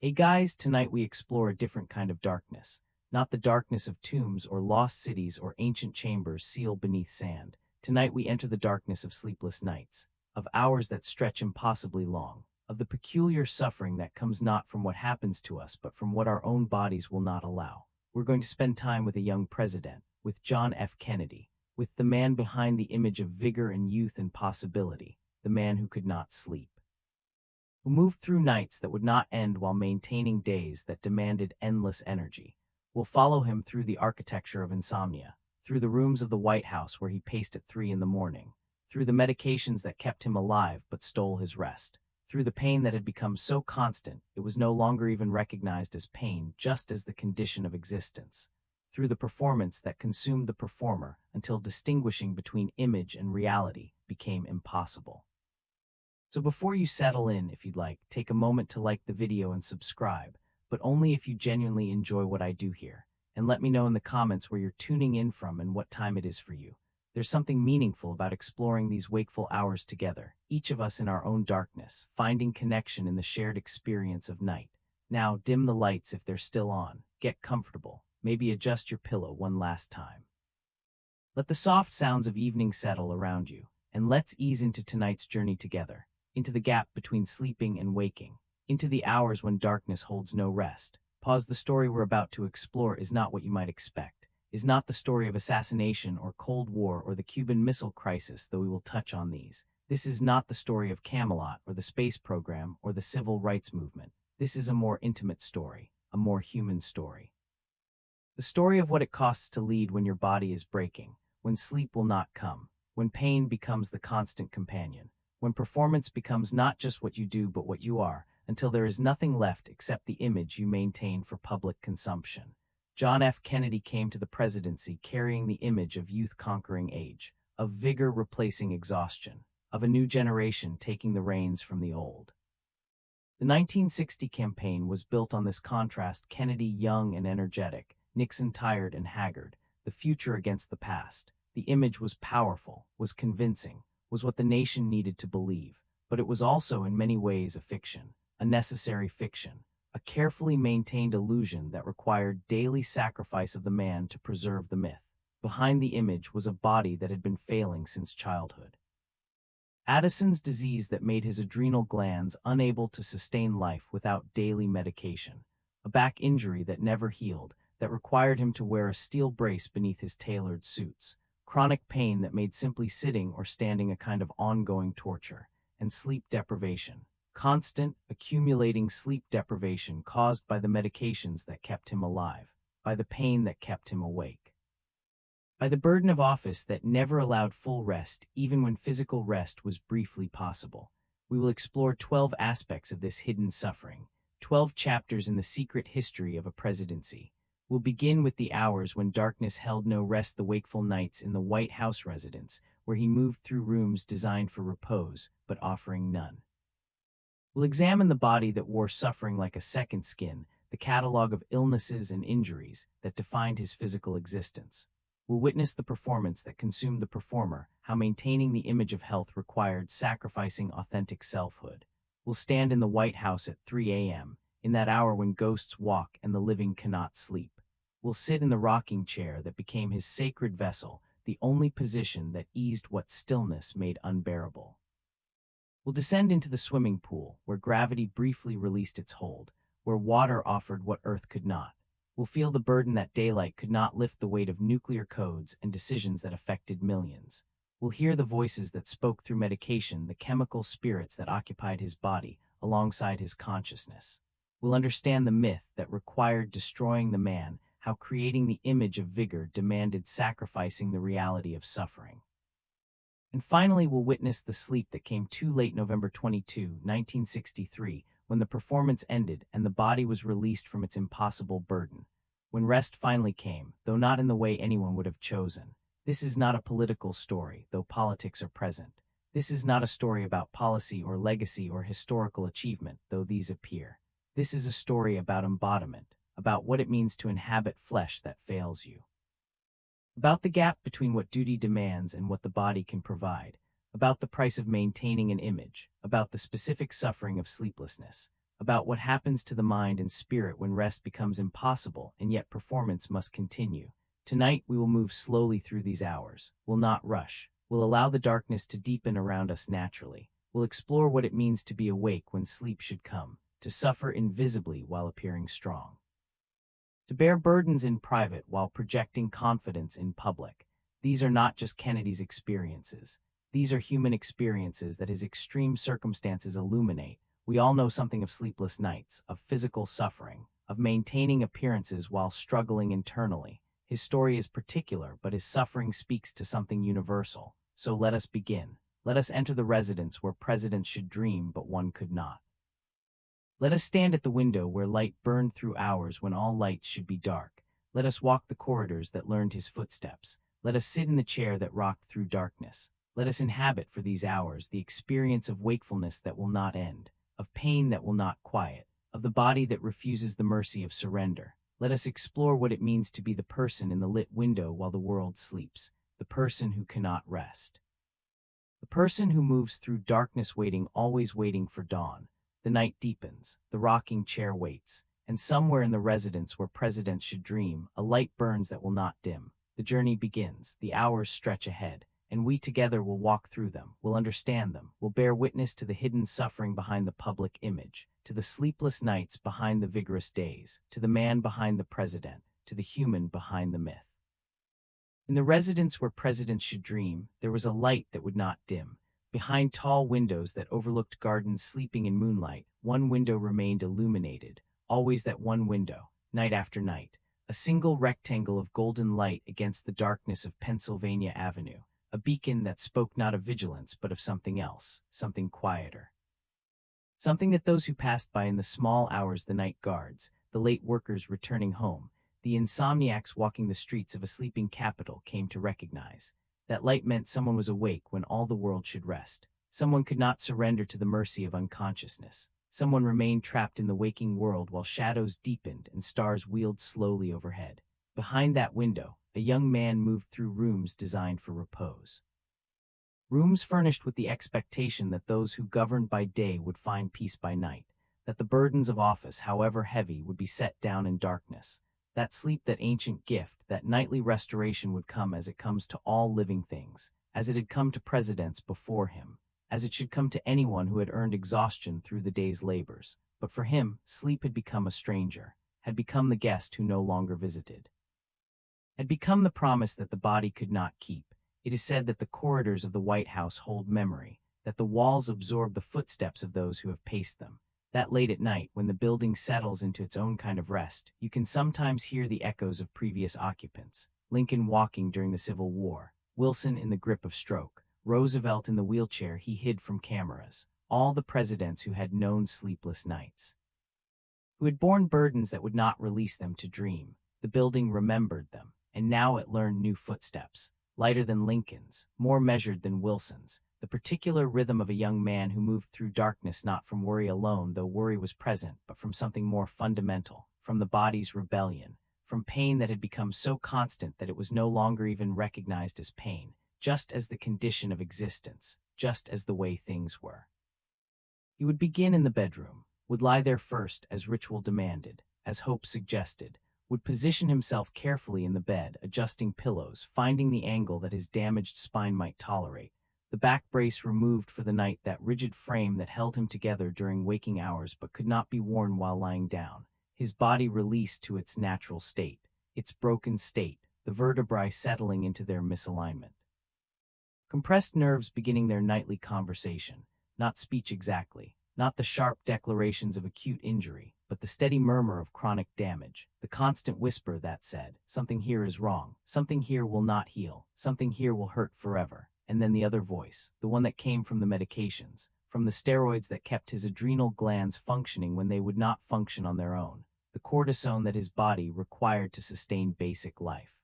Hey guys, tonight we explore a different kind of darkness. Not the darkness of tombs or lost cities or ancient chambers sealed beneath sand. Tonight we enter the darkness of sleepless nights, of hours that stretch impossibly long, of the peculiar suffering that comes not from what happens to us but from what our own bodies will not allow. We're going to spend time with a young president, with John F. Kennedy, with the man behind the image of vigor and youth and possibility, the man who could not sleep, who moved through nights that would not end while maintaining days that demanded endless energy. We'll follow him through the architecture of insomnia, through the rooms of the White House where he paced at 3 in the morning, through the medications that kept him alive but stole his rest, through the pain that had become so constant it was no longer even recognized as pain, just as the condition of existence, through the performance that consumed the performer until distinguishing between image and reality became impossible. So before you settle in, if you'd like, take a moment to like the video and subscribe, but only if you genuinely enjoy what I do here. And let me know in the comments where you're tuning in from and what time it is for you. There's something meaningful about exploring these wakeful hours together, each of us in our own darkness, finding connection in the shared experience of night. Now, dim the lights if they're still on, get comfortable, maybe adjust your pillow one last time. Let the soft sounds of evening settle around you, and let's ease into tonight's journey together, into the gap between sleeping and waking, into the hours when darkness holds no rest. Pause. The story we're about to explore is not what you might expect, is not the story of assassination or Cold War or the Cuban Missile Crisis, though we will touch on these. This is not the story of Camelot or the space program or the civil rights movement. This is a more intimate story, a more human story. The story of what it costs to lead when your body is breaking, when sleep will not come, when pain becomes the constant companion, when performance becomes not just what you do but what you are, until there is nothing left except the image you maintain for public consumption. John F. Kennedy came to the presidency carrying the image of youth conquering age, of vigor replacing exhaustion, of a new generation taking the reins from the old. The 1960 campaign was built on this contrast: Kennedy young and energetic, Nixon tired and haggard, the future against the past. The image was powerful, was convincing, was what the nation needed to believe, but it was also in many ways a fiction, a necessary fiction, a carefully maintained illusion that required daily sacrifice of the man to preserve the myth. Behind the image was a body that had been failing since childhood. Addison's disease that made his adrenal glands unable to sustain life without daily medication, a back injury that never healed, that required him to wear a steel brace beneath his tailored suits, chronic pain that made simply sitting or standing a kind of ongoing torture, and sleep deprivation, constant, accumulating sleep deprivation caused by the medications that kept him alive, by the pain that kept him awake, by the burden of office that never allowed full rest even when physical rest was briefly possible. We will explore 12 aspects of this hidden suffering, 12 chapters in the secret history of a presidency. We'll begin with the hours when darkness held no rest, the wakeful nights in the White House residence, where he moved through rooms designed for repose, but offering none. We'll examine the body that wore suffering like a second skin, the catalog of illnesses and injuries that defined his physical existence. We'll witness the performance that consumed the performer, how maintaining the image of health required sacrificing authentic selfhood. We'll stand in the White House at 3 a.m., in that hour when ghosts walk and the living cannot sleep. We'll sit in the rocking chair that became his sacred vessel, the only position that eased what stillness made unbearable. We'll descend into the swimming pool, where gravity briefly released its hold, where water offered what earth could not. We'll feel the burden that daylight could not lift, the weight of nuclear codes and decisions that affected millions. We'll hear the voices that spoke through medication, the chemical spirits that occupied his body alongside his consciousness. We'll understand the myth that required destroying the man, how creating the image of vigor demanded sacrificing the reality of suffering. And finally, we'll witness the sleep that came too late. November 22, 1963, when the performance ended and the body was released from its impossible burden. When rest finally came, though not in the way anyone would have chosen. This is not a political story, though politics are present. This is not a story about policy or legacy or historical achievement, though these appear. This is a story about embodiment, about what it means to inhabit flesh that fails you, about the gap between what duty demands and what the body can provide, about the price of maintaining an image, about the specific suffering of sleeplessness, about what happens to the mind and spirit when rest becomes impossible and yet performance must continue. Tonight we will move slowly through these hours. We'll not rush. We'll allow the darkness to deepen around us naturally. We'll explore what it means to be awake when sleep should come, to suffer invisibly while appearing strong, to bear burdens in private while projecting confidence in public. These are not just Kennedy's experiences. These are human experiences that his extreme circumstances illuminate. We all know something of sleepless nights, of physical suffering, of maintaining appearances while struggling internally. His story is particular, but his suffering speaks to something universal. So let us begin. Let us enter the residence where presidents should dream, but one could not. Let us stand at the window where light burned through hours when all lights should be dark. Let us walk the corridors that learned his footsteps. Let us sit in the chair that rocked through darkness. Let us inhabit for these hours the experience of wakefulness that will not end, of pain that will not quiet, of the body that refuses the mercy of surrender. Let us explore what it means to be the person in the lit window while the world sleeps, the person who cannot rest. The person who moves through darkness waiting, always waiting for dawn. The night deepens, the rocking chair waits, and somewhere in the residence where presidents should dream, a light burns that will not dim. The journey begins, the hours stretch ahead, and we together will walk through them, will understand them, will bear witness to the hidden suffering behind the public image, to the sleepless nights behind the vigorous days, to the man behind the president, to the human behind the myth. In the residence where presidents should dream, there was a light that would not dim. Behind tall windows that overlooked gardens sleeping in moonlight, one window remained illuminated, always that one window, night after night, a single rectangle of golden light against the darkness of Pennsylvania Avenue, a beacon that spoke not of vigilance but of something else, something quieter. Something that those who passed by in the small hours, the night guards, the late workers returning home, the insomniacs walking the streets of a sleeping capital came to recognize. That light meant someone was awake when all the world should rest. Someone could not surrender to the mercy of unconsciousness. Someone remained trapped in the waking world while shadows deepened and stars wheeled slowly overhead. Behind that window, a young man moved through rooms designed for repose. Rooms furnished with the expectation that those who governed by day would find peace by night, that the burdens of office, however heavy, would be set down in darkness. That sleep, that ancient gift, that nightly restoration would come as it comes to all living things, as it had come to presidents before him, as it should come to anyone who had earned exhaustion through the day's labors. But for him, sleep had become a stranger, had become the guest who no longer visited, had become the promise that the body could not keep. It is said that the corridors of the White House hold memory, that the walls absorb the footsteps of those who have paced them. That late at night, when the building settles into its own kind of rest, you can sometimes hear the echoes of previous occupants. Lincoln walking during the Civil War, Wilson in the grip of stroke, Roosevelt in the wheelchair he hid from cameras, all the presidents who had known sleepless nights, who had borne burdens that would not release them to dream. The building remembered them, and now it learned new footsteps, lighter than Lincoln's, more measured than Wilson's, the particular rhythm of a young man who moved through darkness not from worry alone, though worry was present, but from something more fundamental, from the body's rebellion, from pain that had become so constant that it was no longer even recognized as pain, just as the condition of existence, just as the way things were. He would begin in the bedroom, would lie there first as ritual demanded, as hope suggested, would position himself carefully in the bed, adjusting pillows, finding the angle that his damaged spine might tolerate, the back brace removed for the night, that rigid frame that held him together during waking hours but could not be worn while lying down, his body released to its natural state, its broken state, the vertebrae settling into their misalignment. Compressed nerves beginning their nightly conversation, not speech exactly, not the sharp declarations of acute injury, but the steady murmur of chronic damage, the constant whisper that said, "Something here is wrong, something here will not heal, something here will hurt forever." And then the other voice, the one that came from the medications, from the steroids that kept his adrenal glands functioning when they would not function on their own, the cortisone that his body required to sustain basic life.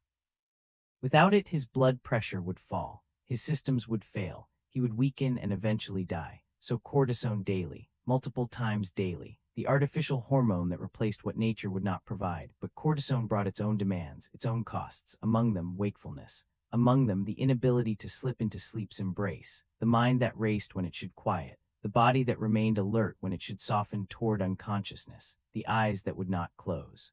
Without it, his blood pressure would fall, his systems would fail, he would weaken and eventually die. So cortisone daily, multiple times daily, the artificial hormone that replaced what nature would not provide. But cortisone brought its own demands, its own costs, among them wakefulness. Among them, the inability to slip into sleep's embrace, the mind that raced when it should quiet, the body that remained alert when it should soften toward unconsciousness, the eyes that would not close.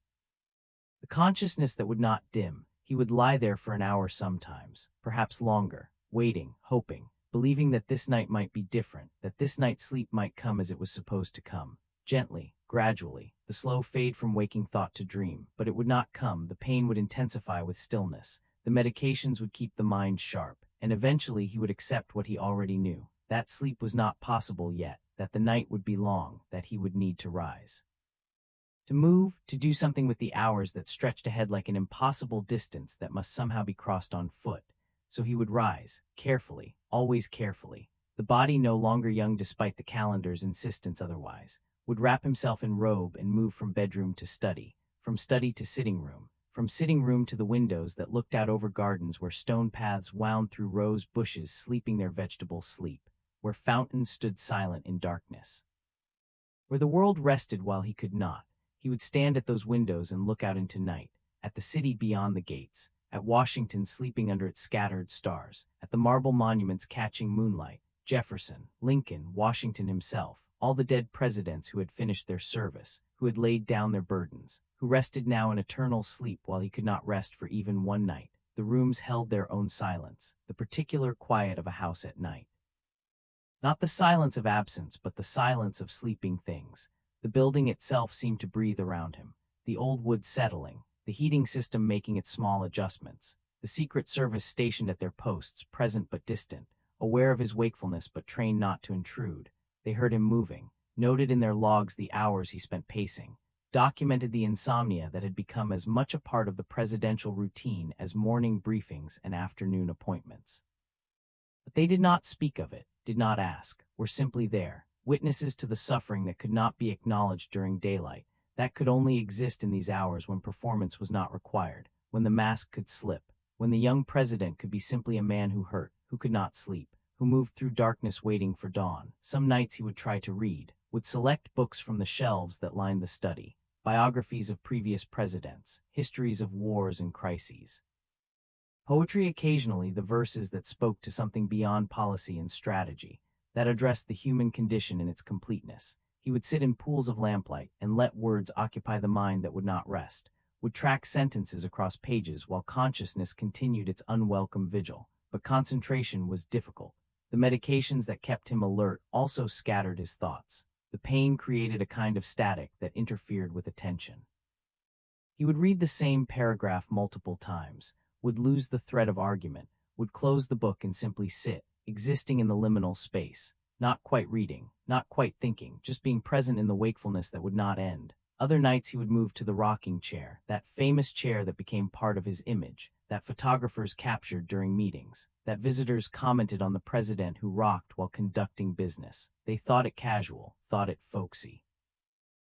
The consciousness that would not dim. He would lie there for an hour sometimes, perhaps longer, waiting, hoping, believing that this night might be different, that this night's sleep might come as it was supposed to come. Gently, gradually, the slow fade from waking thought to dream, but it would not come. The pain would intensify with stillness. The medications would keep the mind sharp, and eventually he would accept what he already knew, that sleep was not possible yet, that the night would be long, that he would need to rise. To move, to do something with the hours that stretched ahead like an impossible distance that must somehow be crossed on foot. So he would rise, carefully, always carefully. The body no longer young despite the calendar's insistence otherwise, would wrap himself in robe and move from bedroom to study, from study to sitting room, from sitting room to the windows that looked out over gardens where stone paths wound through rose bushes sleeping their vegetable sleep, where fountains stood silent in darkness. Where the world rested while he could not. He would stand at those windows and look out into night, at the city beyond the gates, at Washington sleeping under its scattered stars, at the marble monuments catching moonlight, Jefferson, Lincoln, Washington himself, all the dead presidents who had finished their service, who had laid down their burdens, who rested now in eternal sleep while he could not rest for even one night. The rooms held their own silence, the particular quiet of a house at night. Not the silence of absence, but the silence of sleeping things. The building itself seemed to breathe around him, the old wood settling, the heating system making its small adjustments, the Secret Service stationed at their posts, present but distant, aware of his wakefulness but trained not to intrude. They heard him moving, noted in their logs the hours he spent pacing, documented the insomnia that had become as much a part of the presidential routine as morning briefings and afternoon appointments. But they did not speak of it, did not ask, were simply there, witnesses to the suffering that could not be acknowledged during daylight, that could only exist in these hours when performance was not required, when the mask could slip, when the young president could be simply a man who hurt, who could not sleep, who moved through darkness waiting for dawn. Some nights he would try to read, would select books from the shelves that lined the study, biographies of previous presidents, histories of wars and crises. Poetry occasionally, the verses that spoke to something beyond policy and strategy, that addressed the human condition in its completeness. He would sit in pools of lamplight and let words occupy the mind that would not rest, would track sentences across pages while consciousness continued its unwelcome vigil. But concentration was difficult. The medications that kept him alert also scattered his thoughts. The pain created a kind of static that interfered with attention. He would read the same paragraph multiple times, would lose the thread of argument, would close the book and simply sit, existing in the liminal space, not quite reading, not quite thinking, just being present in the wakefulness that would not end. Other nights he would move to the rocking chair, that famous chair that became part of his image, that photographers captured during meetings, that visitors commented on the president who rocked while conducting business. They thought it casual, thought it folksy.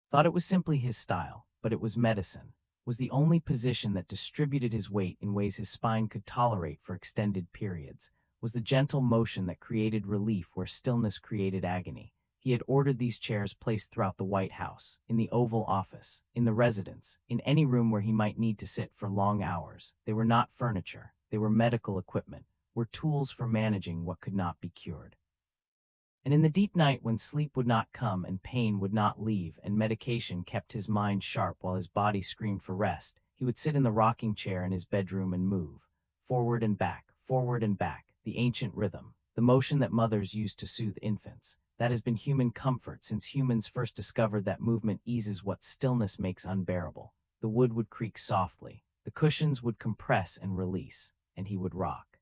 Thought it was simply his style, but it was medicine, was the only position that distributed his weight in ways his spine could tolerate for extended periods, was the gentle motion that created relief where stillness created agony. He had ordered these chairs placed throughout the White House, in the Oval Office, in the residence, in any room where he might need to sit for long hours. They were not furniture, they were medical equipment, were tools for managing what could not be cured. And in the deep night when sleep would not come and pain would not leave and medication kept his mind sharp while his body screamed for rest, he would sit in the rocking chair in his bedroom and move, forward and back, the ancient rhythm, the motion that mothers used to soothe infants. That has been human comfort since humans first discovered that movement eases what stillness makes unbearable. The wood would creak softly, the cushions would compress and release, and he would rock.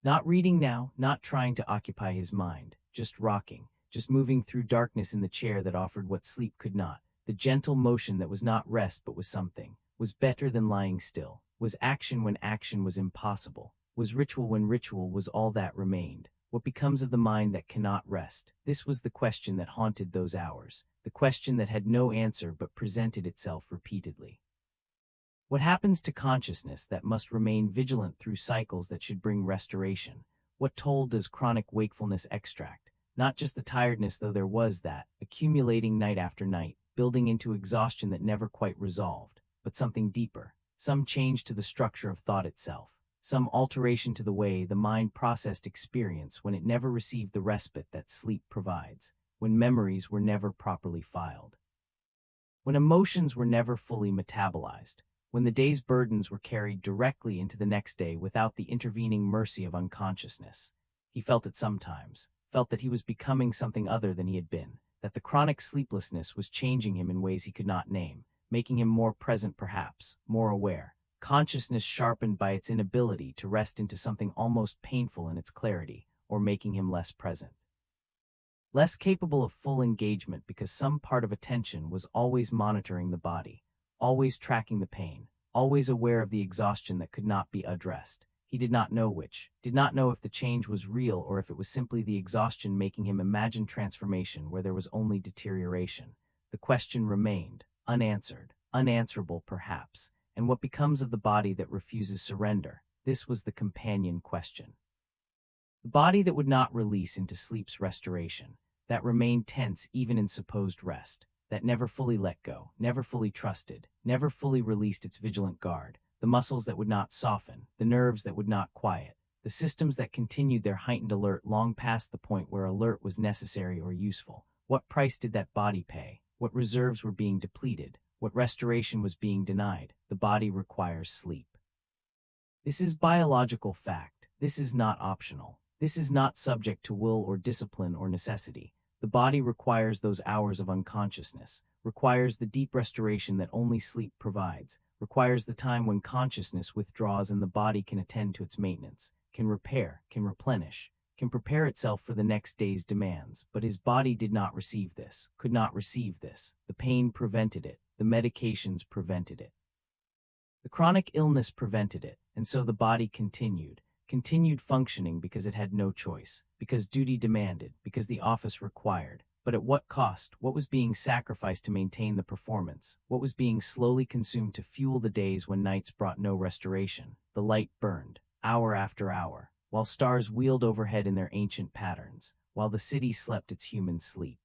Not reading now, not trying to occupy his mind, just rocking, just moving through darkness in the chair that offered what sleep could not. The gentle motion that was not rest but was something, was better than lying still, was action when action was impossible, was ritual when ritual was all that remained. What becomes of the mind that cannot rest? This was the question that haunted those hours, the question that had no answer but presented itself repeatedly. What happens to consciousness that must remain vigilant through cycles that should bring restoration? What toll does chronic wakefulness extract? Not just the tiredness, though there was that, accumulating night after night, building into exhaustion that never quite resolved, but something deeper, some change to the structure of thought itself, some alteration to the way the mind processed experience when it never received the respite that sleep provides, when memories were never properly filed, when emotions were never fully metabolized, when the day's burdens were carried directly into the next day without the intervening mercy of unconsciousness. He felt it sometimes, felt that he was becoming something other than he had been, that the chronic sleeplessness was changing him in ways he could not name, making him more present perhaps, more aware, consciousness sharpened by its inability to rest into something almost painful in its clarity, or making him less present, less capable of full engagement because some part of attention was always monitoring the body, always tracking the pain, always aware of the exhaustion that could not be addressed. He did not know which, did not know if the change was real or if it was simply the exhaustion making him imagine transformation where there was only deterioration. The question remained, unanswered, unanswerable perhaps, and what becomes of the body that refuses surrender? This was the companion question. The body that would not release into sleep's restoration, that remained tense even in supposed rest, that never fully let go, never fully trusted, never fully released its vigilant guard, the muscles that would not soften, the nerves that would not quiet, the systems that continued their heightened alert long past the point where alert was necessary or useful. What price did that body pay? What reserves were being depleted? What restoration was being denied? The body requires sleep. This is biological fact. This is not optional. This is not subject to will or discipline or necessity. The body requires those hours of unconsciousness, requires the deep restoration that only sleep provides, requires the time when consciousness withdraws and the body can attend to its maintenance, can repair, can replenish, can prepare itself for the next day's demands. But his body did not receive this, could not receive this. The pain prevented it, the medications prevented it. The chronic illness prevented it, and so the body continued functioning because it had no choice, because duty demanded, because the office required. But at what cost? What was being sacrificed to maintain the performance? What was being slowly consumed to fuel the days when nights brought no restoration? The light burned, hour after hour, while stars wheeled overhead in their ancient patterns, while the city slept its human sleep.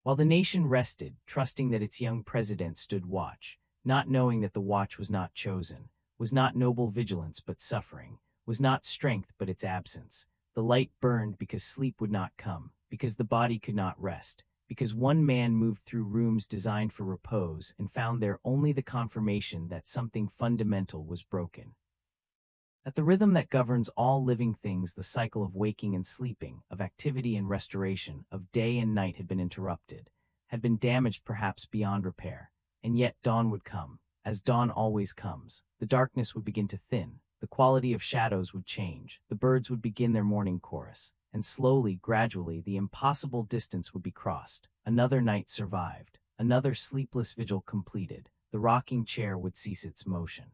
While the nation rested, trusting that its young president stood watch, not knowing that the watch was not chosen, was not noble vigilance but suffering, was not strength but its absence. The light burned because sleep would not come, because the body could not rest, because one man moved through rooms designed for repose and found there only the confirmation that something fundamental was broken. That the rhythm that governs all living things, the cycle of waking and sleeping, of activity and restoration, of day and night had been interrupted, had been damaged perhaps beyond repair. And yet dawn would come, as dawn always comes. The darkness would begin to thin, the quality of shadows would change, the birds would begin their morning chorus, and slowly, gradually, the impossible distance would be crossed. Another night survived, another sleepless vigil completed. The rocking chair would cease its motion.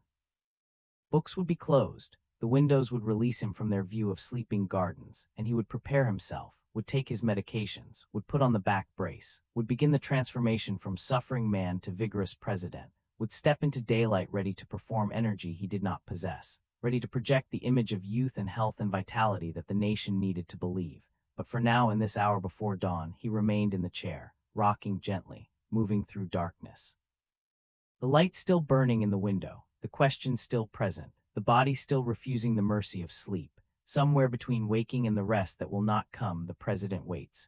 Books would be closed, the windows would release him from their view of sleeping gardens, and he would prepare himself, would take his medications, would put on the back brace, would begin the transformation from suffering man to vigorous president, would step into daylight ready to perform energy he did not possess, ready to project the image of youth and health and vitality that the nation needed to believe. But for now, in this hour before dawn, he remained in the chair, rocking gently, moving through darkness. The light still burning in the window, the question still present, the body still refusing the mercy of sleep. Somewhere between waking and the rest that will not come, the president waits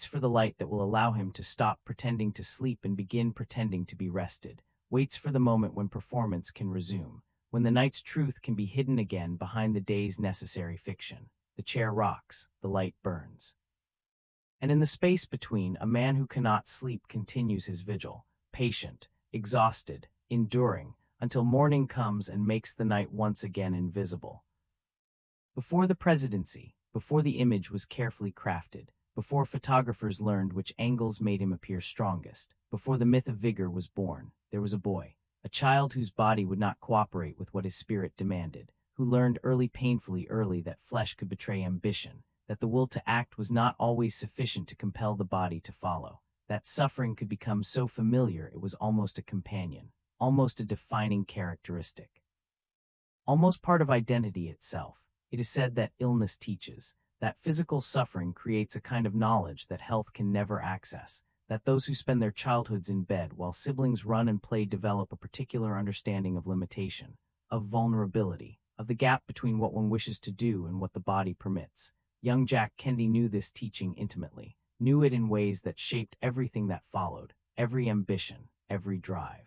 for the light that will allow him to stop pretending to sleep and begin pretending to be rested, waits for the moment when performance can resume, when the night's truth can be hidden again behind the day's necessary fiction. The chair rocks, the light burns. And in the space between, a man who cannot sleep continues his vigil, patient, exhausted, enduring, until morning comes and makes the night once again invisible. Before the presidency, before the image was carefully crafted, before photographers learned which angles made him appear strongest, before the myth of vigor was born, there was a boy, a child whose body would not cooperate with what his spirit demanded, who learned painfully early that flesh could betray ambition, that the will to act was not always sufficient to compel the body to follow, that suffering could become so familiar it was almost a companion, almost a defining characteristic, almost part of identity itself. It is said that illness teaches, that physical suffering creates a kind of knowledge that health can never access, that those who spend their childhoods in bed while siblings run and play develop a particular understanding of limitation, of vulnerability, of the gap between what one wishes to do and what the body permits. Young Jack Kennedy knew this teaching intimately, knew it in ways that shaped everything that followed, every ambition, every drive.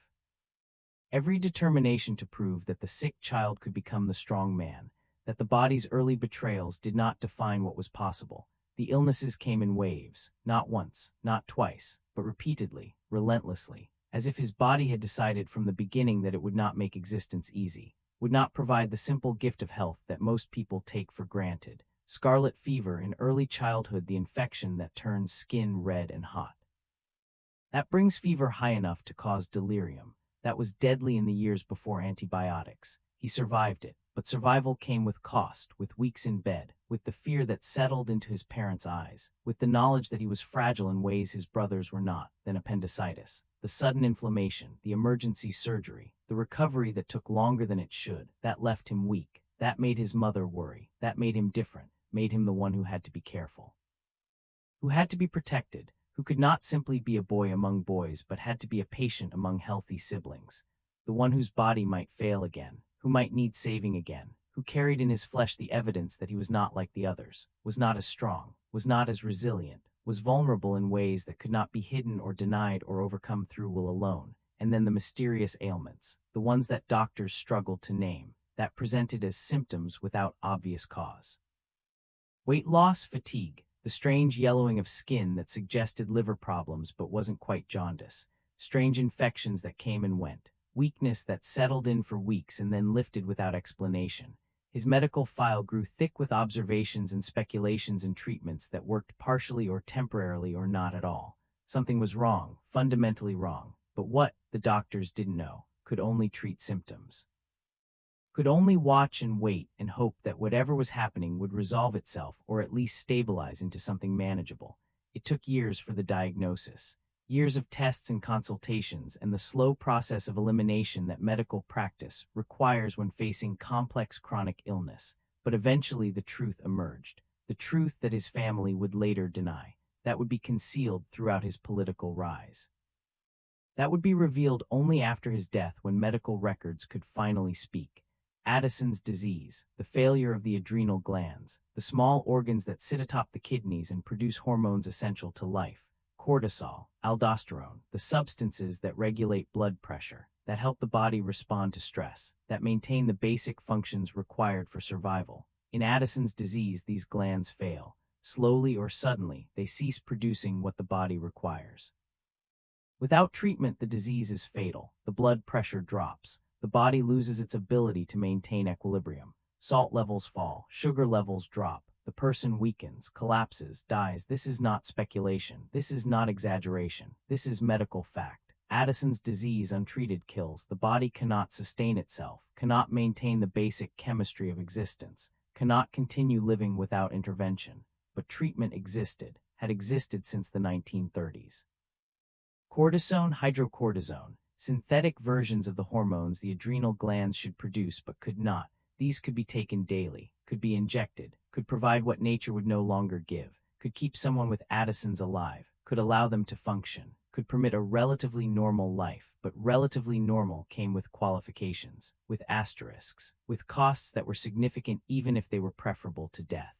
Every determination to prove that the sick child could become the strong man, that the body's early betrayals did not define what was possible. The illnesses came in waves, not once, not twice, but repeatedly, relentlessly, as if his body had decided from the beginning that it would not make existence easy, would not provide the simple gift of health that most people take for granted. Scarlet fever in early childhood, the infection that turns skin red and hot. That brings fever high enough to cause delirium. That was deadly in the years before antibiotics. He survived it, but survival came with cost, with weeks in bed, with the fear that settled into his parents' eyes, with the knowledge that he was fragile in ways his brothers were not, then appendicitis, the sudden inflammation, the emergency surgery, the recovery that took longer than it should, that left him weak, that made his mother worry, that made him different, made him the one who had to be careful, who had to be protected, who could not simply be a boy among boys but had to be a patient among healthy siblings, the one whose body might fail again, who might need saving again, who carried in his flesh the evidence that he was not like the others, was not as strong, was not as resilient, was vulnerable in ways that could not be hidden or denied or overcome through will alone. And then the mysterious ailments, the ones that doctors struggled to name, that presented as symptoms without obvious cause. Weight loss, fatigue, the strange yellowing of skin that suggested liver problems but wasn't quite jaundice, strange infections that came and went, weakness that settled in for weeks and then lifted without explanation. His medical file grew thick with observations and speculations and treatments that worked partially or temporarily or not at all. Something was wrong, fundamentally wrong, but what, the doctors didn't know, could only treat symptoms. Could only watch and wait and hope that whatever was happening would resolve itself or at least stabilize into something manageable. It took years for the diagnosis, years of tests and consultations, and the slow process of elimination that medical practice requires when facing complex chronic illness. But eventually the truth emerged, the truth that his family would later deny, that would be concealed throughout his political rise. That would be revealed only after his death when medical records could finally speak. Addison's disease, the failure of the adrenal glands, the small organs that sit atop the kidneys and produce hormones essential to life, cortisol, aldosterone, the substances that regulate blood pressure, that help the body respond to stress, that maintain the basic functions required for survival. In Addison's disease, these glands fail. Slowly or suddenly, they cease producing what the body requires. Without treatment, the disease is fatal. The blood pressure drops. The body loses its ability to maintain equilibrium. Salt levels fall, sugar levels drop, the person weakens, collapses, dies. This is not speculation. This is not exaggeration. This is medical fact. Addison's disease untreated kills. The body cannot sustain itself, cannot maintain the basic chemistry of existence, cannot continue living without intervention. But treatment existed, had existed since the 1930s. Cortisone, hydrocortisone, synthetic versions of the hormones the adrenal glands should produce but could not. These could be taken daily, could be injected, could provide what nature would no longer give, could keep someone with Addison's alive, could allow them to function, could permit a relatively normal life. But relatively normal came with qualifications, with asterisks, with costs that were significant even if they were preferable to death.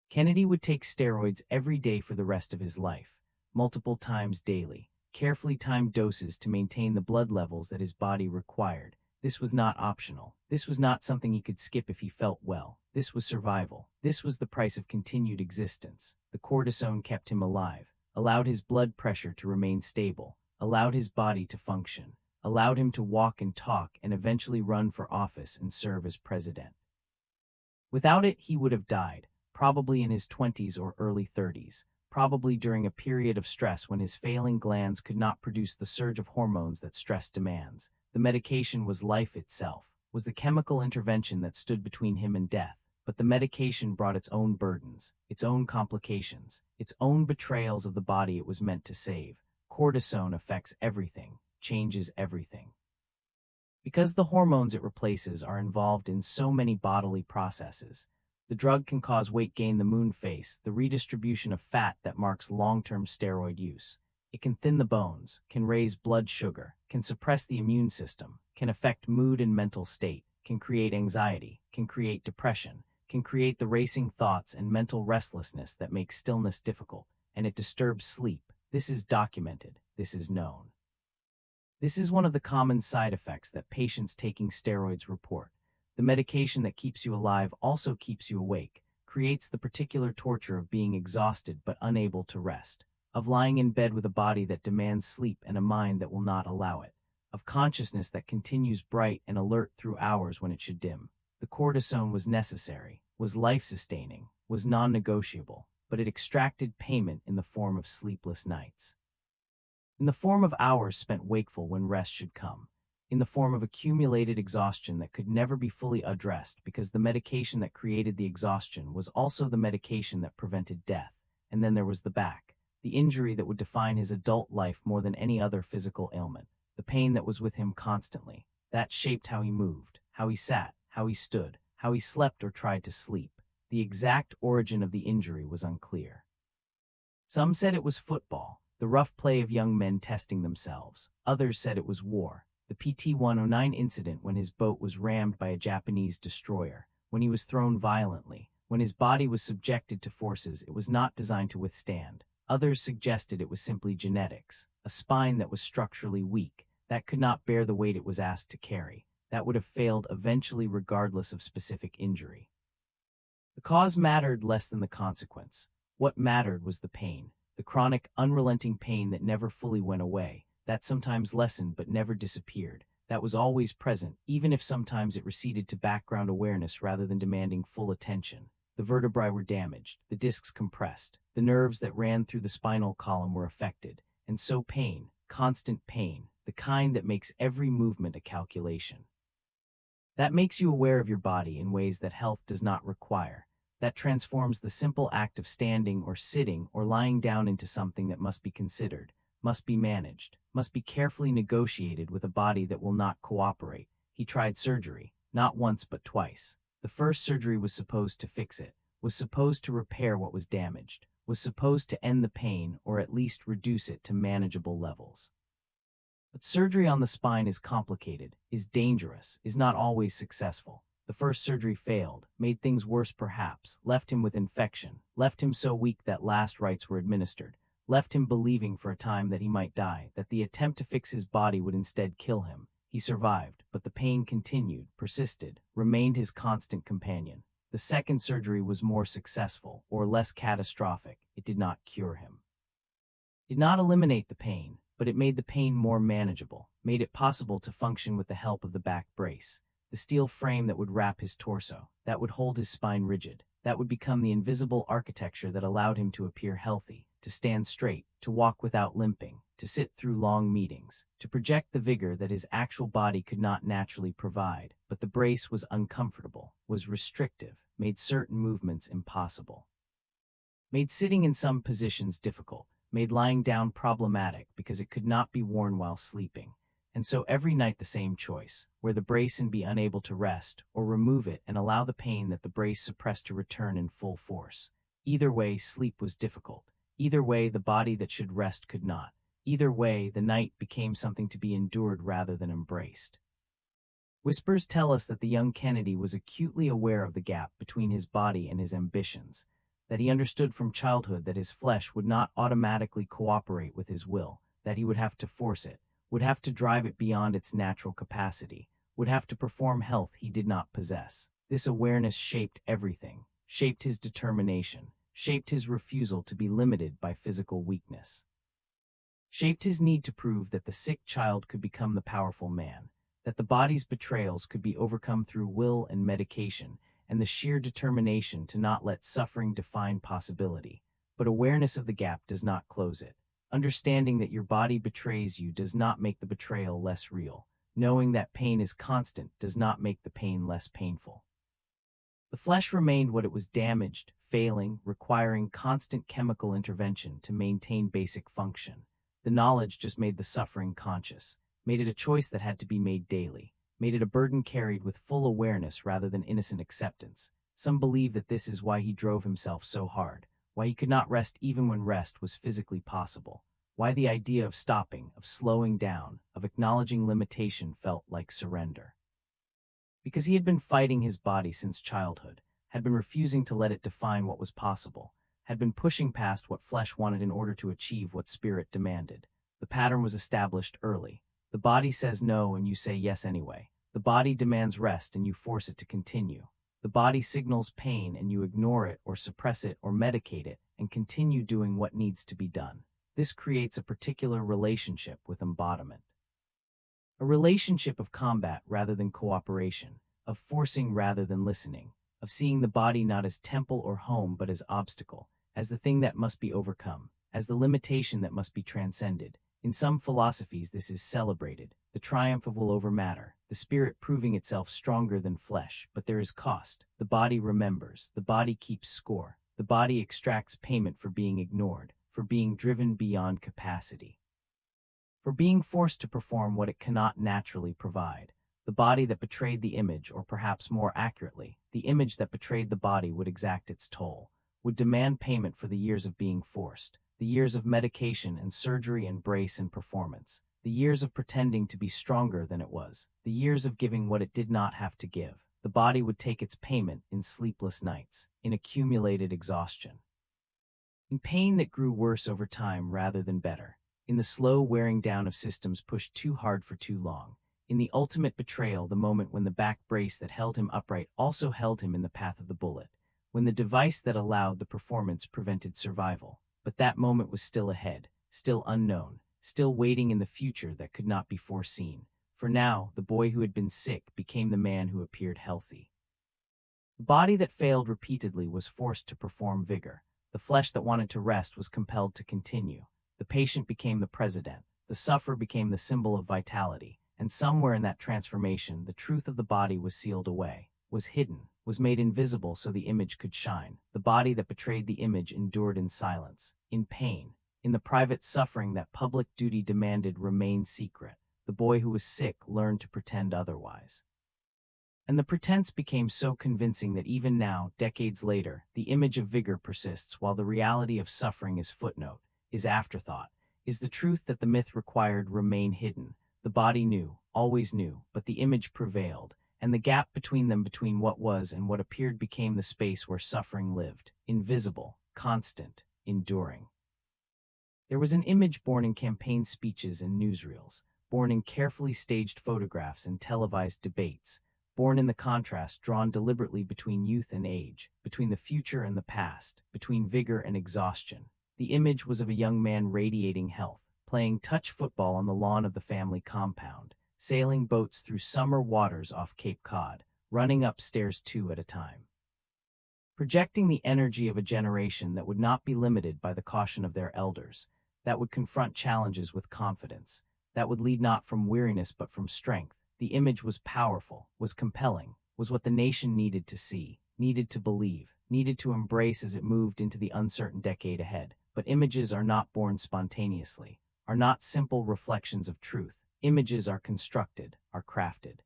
Kennedy would take steroids every day for the rest of his life, multiple times daily, carefully timed doses to maintain the blood levels that his body required. This was not optional. This was not something he could skip if he felt well. This was survival. This was the price of continued existence. The cortisone kept him alive, allowed his blood pressure to remain stable, allowed his body to function, allowed him to walk and talk and eventually run for office and serve as president. Without it, he would have died, probably in his 20s or early 30s. Probably during a period of stress when his failing glands could not produce the surge of hormones that stress demands. The medication was life itself, was the chemical intervention that stood between him and death. But the medication brought its own burdens, its own complications, its own betrayals of the body it was meant to save. Cortisone affects everything, changes everything. Because the hormones it replaces are involved in so many bodily processes, the drug can cause weight gain, the moon face, the redistribution of fat that marks long-term steroid use. It can thin the bones, can raise blood sugar, can suppress the immune system, can affect mood and mental state, can create anxiety, can create depression, can create the racing thoughts and mental restlessness that make stillness difficult, and it disturbs sleep. This is documented. This is known. This is one of the common side effects that patients taking steroids report. The medication that keeps you alive also keeps you awake, creates the particular torture of being exhausted but unable to rest, of lying in bed with a body that demands sleep and a mind that will not allow it, of consciousness that continues bright and alert through hours when it should dim. The cortisone was necessary, was life-sustaining, was non-negotiable, but it extracted payment in the form of sleepless nights. In the form of hours spent wakeful when rest should come, in the form of accumulated exhaustion that could never be fully addressed because the medication that created the exhaustion was also the medication that prevented death. And then there was the back, the injury that would define his adult life more than any other physical ailment, the pain that was with him constantly, that shaped how he moved, how he sat, how he stood, how he slept or tried to sleep. The exact origin of the injury was unclear. Some said it was football, the rough play of young men testing themselves. Others said it was war, the PT-109 incident when his boat was rammed by a Japanese destroyer, when he was thrown violently, when his body was subjected to forces it was not designed to withstand. Others suggested it was simply genetics, a spine that was structurally weak, that could not bear the weight it was asked to carry, that would have failed eventually regardless of specific injury. The cause mattered less than the consequence. What mattered was the pain, the chronic, unrelenting pain that never fully went away, that sometimes lessened but never disappeared, that was always present, even if sometimes it receded to background awareness rather than demanding full attention. The vertebrae were damaged, the discs compressed, the nerves that ran through the spinal column were affected, and so pain, constant pain, the kind that makes every movement a calculation. That makes you aware of your body in ways that health does not require. That transforms the simple act of standing or sitting or lying down into something that must be considered, must be managed, must be carefully negotiated with a body that will not cooperate. He tried surgery, not once but twice. The first surgery was supposed to fix it, was supposed to repair what was damaged, was supposed to end the pain or at least reduce it to manageable levels. But surgery on the spine is complicated, is dangerous, is not always successful. The first surgery failed, made things worse perhaps, left him with infection, left him so weak that last rites were administered, left him believing for a time that he might die, that the attempt to fix his body would instead kill him. He survived, but the pain continued, persisted, remained his constant companion. The second surgery was more successful, or less catastrophic. It did not cure him. It did not eliminate the pain, but it made the pain more manageable, made it possible to function with the help of the back brace, the steel frame that would wrap his torso, that would hold his spine rigid, that would become the invisible architecture that allowed him to appear healthy, to stand straight, to walk without limping, to sit through long meetings, to project the vigor that his actual body could not naturally provide. But the brace was uncomfortable, was restrictive, made certain movements impossible, made sitting in some positions difficult, made lying down problematic because it could not be worn while sleeping. And so every night the same choice, wear the brace and be unable to rest, or remove it and allow the pain that the brace suppressed to return in full force. Either way, sleep was difficult. Either way, the body that should rest could not. Either way, the night became something to be endured rather than embraced. Whispers tell us that the young Kennedy was acutely aware of the gap between his body and his ambitions, that he understood from childhood that his flesh would not automatically cooperate with his will, that he would have to force it, would have to drive it beyond its natural capacity, would have to perform health he did not possess. This awareness shaped everything, shaped his determination, shaped his refusal to be limited by physical weakness, shaped his need to prove that the sick child could become the powerful man, that the body's betrayals could be overcome through will and medication, and the sheer determination to not let suffering define possibility. But awareness of the gap does not close it. Understanding that your body betrays you does not make the betrayal less real. Knowing that pain is constant does not make the pain less painful. The flesh remained what it was: damaged, failing, requiring constant chemical intervention to maintain basic function. The knowledge just made the suffering conscious, made it a choice that had to be made daily, made it a burden carried with full awareness rather than innocent acceptance. Some believe that this is why he drove himself so hard, why he could not rest even when rest was physically possible, why the idea of stopping, of slowing down, of acknowledging limitation felt like surrender. because he had been fighting his body since childhood, had been refusing to let it define what was possible, had been pushing past what flesh wanted in order to achieve what spirit demanded. The pattern was established early. The body says no and you say yes anyway. The body demands rest and you force it to continue. The body signals pain and you ignore it or suppress it or medicate it and continue doing what needs to be done. This creates a particular relationship with embodiment. A relationship of combat rather than cooperation, of forcing rather than listening, of seeing the body not as temple or home but as obstacle, as the thing that must be overcome, as the limitation that must be transcended. In some philosophies this is celebrated, the triumph of will over matter, the spirit proving itself stronger than flesh, but there is cost. The body remembers, the body keeps score, the body extracts payment for being ignored, for being driven beyond capacity, for being forced to perform what it cannot naturally provide. The body that betrayed the image, or perhaps more accurately, the image that betrayed the body, would exact its toll, would demand payment for the years of being forced, the years of medication and surgery and brace and performance, the years of pretending to be stronger than it was, the years of giving what it did not have to give. The body would take its payment in sleepless nights, in accumulated exhaustion, in pain that grew worse over time rather than better, in the slow wearing down of systems pushed too hard for too long, in the ultimate betrayal, the moment when the back brace that held him upright also held him in the path of the bullet, when the device that allowed the performance prevented survival. But that moment was still ahead, still unknown, still waiting in the future that could not be foreseen. For now, the boy who had been sick became the man who appeared healthy. The body that failed repeatedly was forced to perform vigor. The flesh that wanted to rest was compelled to continue. The patient became the president. The sufferer became the symbol of vitality. And somewhere in that transformation, the truth of the body was sealed away, was hidden, was made invisible so the image could shine. The body that betrayed the image endured in silence, in pain, in the private suffering that public duty demanded remain secret. The boy who was sick learned to pretend otherwise. And the pretense became so convincing that even now, decades later, the image of vigor persists while the reality of suffering is footnote, is afterthought, is the truth that the myth required remain hidden. The body knew, always knew, but the image prevailed, and the gap between them, between what was and what appeared, became the space where suffering lived, invisible, constant, enduring. There was an image born in campaign speeches and newsreels, born in carefully staged photographs and televised debates, born in the contrast drawn deliberately between youth and age, between the future and the past, between vigor and exhaustion. The image was of a young man radiating health, playing touch football on the lawn of the family compound, sailing boats through summer waters off Cape Cod, running up stairs 2 at a time, projecting the energy of a generation that would not be limited by the caution of their elders, that would confront challenges with confidence, that would lead not from weariness but from strength. The image was powerful, was compelling, was what the nation needed to see, needed to believe, needed to embrace as it moved into the uncertain decade ahead. But images are not born spontaneously, are not simple reflections of truth. Images are constructed, are crafted,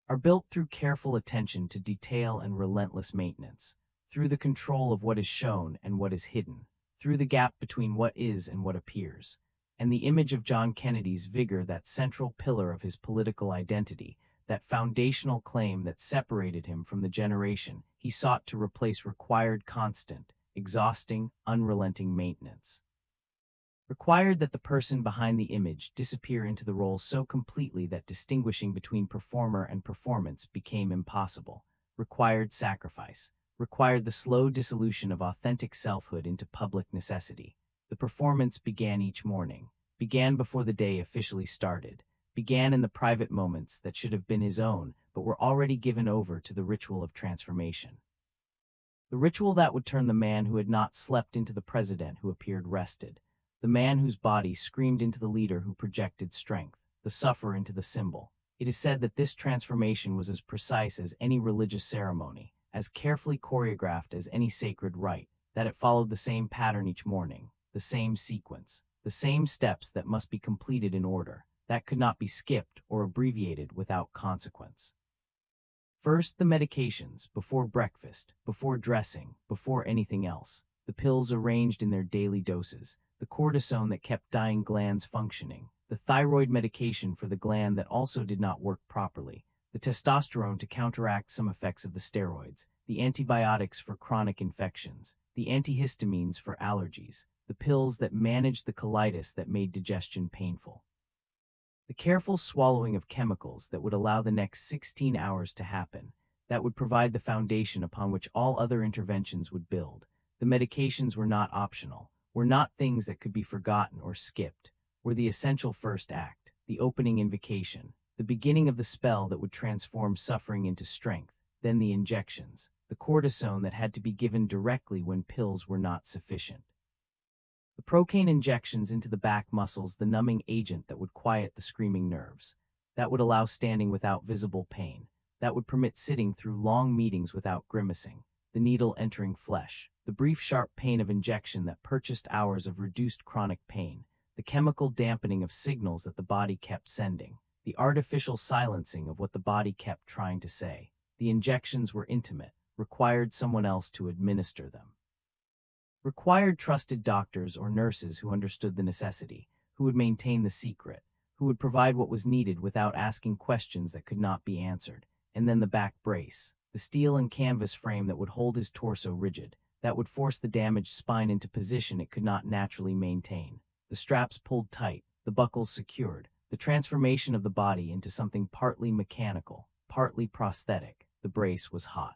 are built through careful attention to detail and relentless maintenance, through the control of what is shown and what is hidden, through the gap between what is and what appears. And the image of John Kennedy's vigor, that central pillar of his political identity, that foundational claim that separated him from the generation he sought to replace, required constant, exhausting, unrelenting maintenance. Required that the person behind the image disappear into the role so completely that distinguishing between performer and performance became impossible. Required sacrifice. Required the slow dissolution of authentic selfhood into public necessity. The performance began each morning, began before the day officially started, began in the private moments that should have been his own but were already given over to the ritual of transformation. The ritual that would turn the man who had not slept into the president who appeared rested, the man whose body screamed into the leader who projected strength, the sufferer into the symbol. It is said that this transformation was as precise as any religious ceremony, as carefully choreographed as any sacred rite, that it followed the same pattern each morning, the same sequence, the same steps that must be completed in order, that could not be skipped or abbreviated without consequence. First, the medications, before breakfast, before dressing, before anything else. The pills arranged in their daily doses, the cortisone that kept dying glands functioning, the thyroid medication for the gland that also did not work properly, the testosterone to counteract some effects of the steroids, the antibiotics for chronic infections, the antihistamines for allergies, the pills that managed the colitis that made digestion painful. The careful swallowing of chemicals that would allow the next 16 hours to happen, that would provide the foundation upon which all other interventions would build. The medications were not optional, were not things that could be forgotten or skipped, were the essential first act, the opening invocation, the beginning of the spell that would transform suffering into strength, then the injections, the cortisone that had to be given directly when pills were not sufficient. The procaine injections into the back muscles, the numbing agent that would quiet the screaming nerves, that would allow standing without visible pain, that would permit sitting through long meetings without grimacing, the needle entering flesh, the brief sharp pain of injection that purchased hours of reduced chronic pain, the chemical dampening of signals that the body kept sending, the artificial silencing of what the body kept trying to say. The injections were intimate, required someone else to administer them. Required trusted doctors or nurses who understood the necessity, who would maintain the secret, who would provide what was needed without asking questions that could not be answered. And then the back brace, the steel and canvas frame that would hold his torso rigid, that would force the damaged spine into position it could not naturally maintain. The straps pulled tight, the buckles secured, the transformation of the body into something partly mechanical, partly prosthetic. The brace was hot,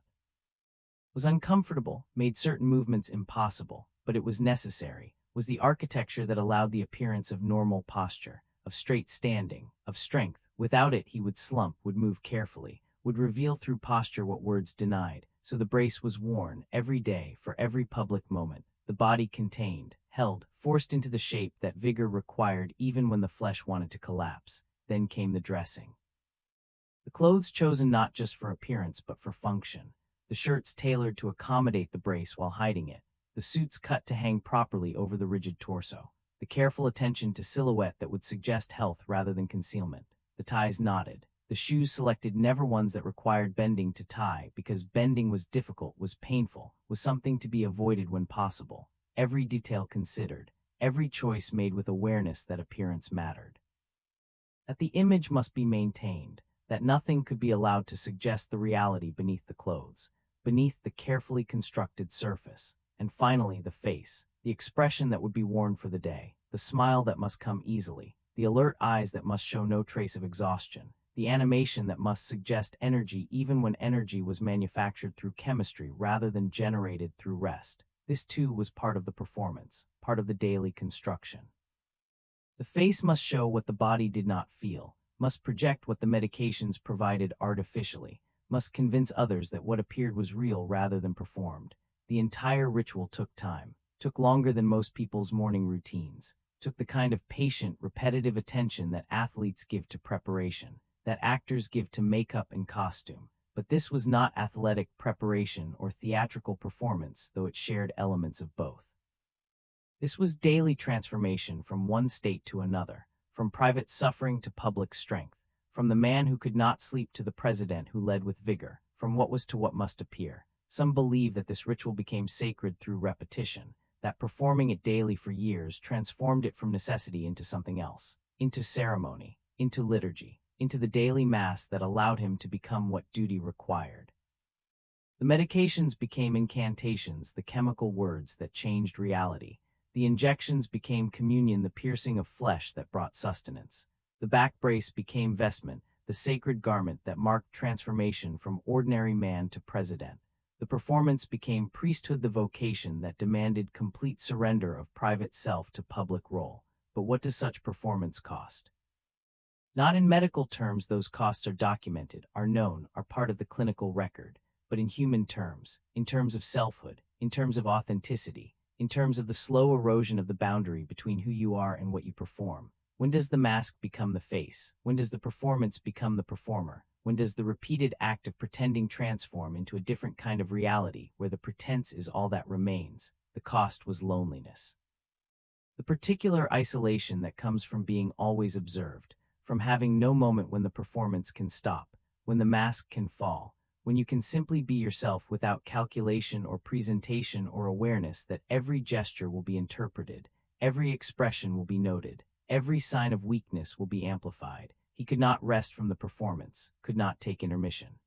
was uncomfortable, made certain movements impossible, but it was necessary, was the architecture that allowed the appearance of normal posture, of straight standing, of strength. Without it he would slump, would move carefully, would reveal through posture what words denied. So the brace was worn every day for every public moment, the body contained, held, forced into the shape that vigor required even when the flesh wanted to collapse. Then came the dressing. The clothes chosen not just for appearance but for function, the shirts tailored to accommodate the brace while hiding it, the suits cut to hang properly over the rigid torso, the careful attention to silhouette that would suggest health rather than concealment, the ties knotted, the shoes selected, never ones that required bending to tie because bending was difficult, was painful, was something to be avoided when possible, every detail considered, every choice made with awareness that appearance mattered. That the image must be maintained, that nothing could be allowed to suggest the reality beneath the clothes, beneath the carefully constructed surface, and finally the face, the expression that would be worn for the day, the smile that must come easily, the alert eyes that must show no trace of exhaustion, the animation that must suggest energy even when energy was manufactured through chemistry rather than generated through rest. This too was part of the performance, part of the daily construction. The face must show what the body did not feel, must project what the medications provided artificially, must convince others that what appeared was real rather than performed. The entire ritual took time, took longer than most people's morning routines, took the kind of patient, repetitive attention that athletes give to preparation, that actors give to makeup and costume. But this was not athletic preparation or theatrical performance, though it shared elements of both. This was daily transformation from one state to another, from private suffering to public strength, from the man who could not sleep to the president who led with vigor, from what was to what must appear. Some believe that this ritual became sacred through repetition, that performing it daily for years transformed it from necessity into something else, into ceremony, into liturgy, into the daily mass that allowed him to become what duty required. The medications became incantations, the chemical words that changed reality. The injections became communion, the piercing of flesh that brought sustenance. The back brace became vestment, the sacred garment that marked transformation from ordinary man to president. The performance became priesthood, the vocation that demanded complete surrender of private self to public role. But what does such performance cost? Not in medical terms, those costs are documented, are known, are part of the clinical record, but in human terms, in terms of selfhood, in terms of authenticity, in terms of the slow erosion of the boundary between who you are and what you perform. When does the mask become the face? When does the performance become the performer? When does the repeated act of pretending transform into a different kind of reality where the pretense is all that remains? The cost was loneliness. The particular isolation that comes from being always observed, from having no moment when the performance can stop, when the mask can fall, when you can simply be yourself without calculation or presentation or awareness that every gesture will be interpreted, every expression will be noted, every sign of weakness will be amplified. He could not rest from the performance, could not take intermission,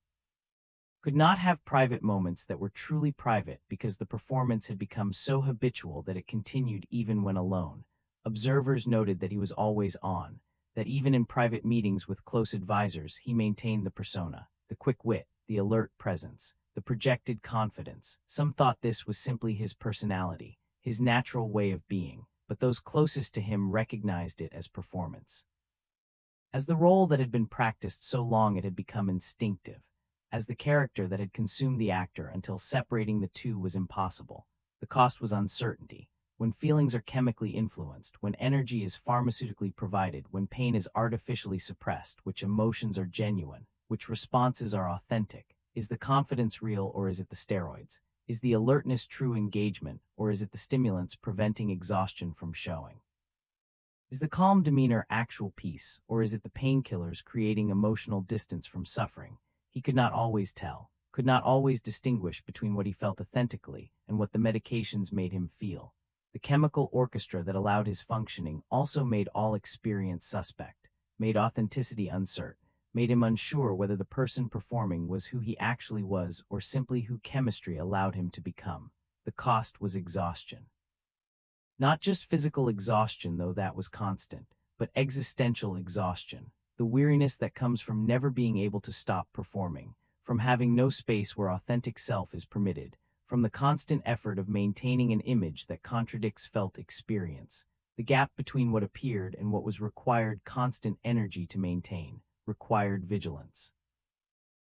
could not have private moments that were truly private because the performance had become so habitual that it continued even when alone. Observers noted that he was always on, that even in private meetings with close advisors, he maintained the persona, the quick wit, the alert presence, the projected confidence. Some thought this was simply his personality, his natural way of being, but those closest to him recognized it as performance. As the role that had been practiced so long it had become instinctive, as the character that had consumed the actor until separating the two was impossible. The cost was uncertainty. When feelings are chemically influenced, when energy is pharmaceutically provided, when pain is artificially suppressed, which emotions are genuine, which responses are authentic, is the confidence real or is it the steroids? Is the alertness true engagement or is it the stimulants preventing exhaustion from showing? Is the calm demeanor actual peace or is it the painkillers creating emotional distance from suffering? He could not always tell, could not always distinguish between what he felt authentically and what the medications made him feel. The chemical orchestra that allowed his functioning also made all experience suspect, made authenticity uncertain, made him unsure whether the person performing was who he actually was or simply who chemistry allowed him to become. The cost was exhaustion. Not just physical exhaustion, though that was constant, but existential exhaustion. The weariness that comes from never being able to stop performing, from having no space where authentic self is permitted, from the constant effort of maintaining an image that contradicts felt experience. The gap between what appeared and what was required constant energy to maintain, required vigilance.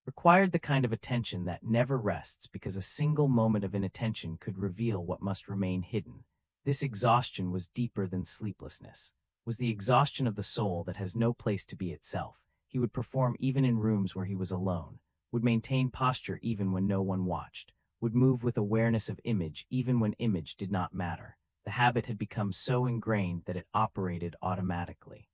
Required the kind of attention that never rests because a single moment of inattention could reveal what must remain hidden. This exhaustion was deeper than sleeplessness. Was the exhaustion of the soul that has no place to be itself. He would perform even in rooms where he was alone, would maintain posture even when no one watched, would move with awareness of image even when image did not matter. The habit had become so ingrained that it operated automatically.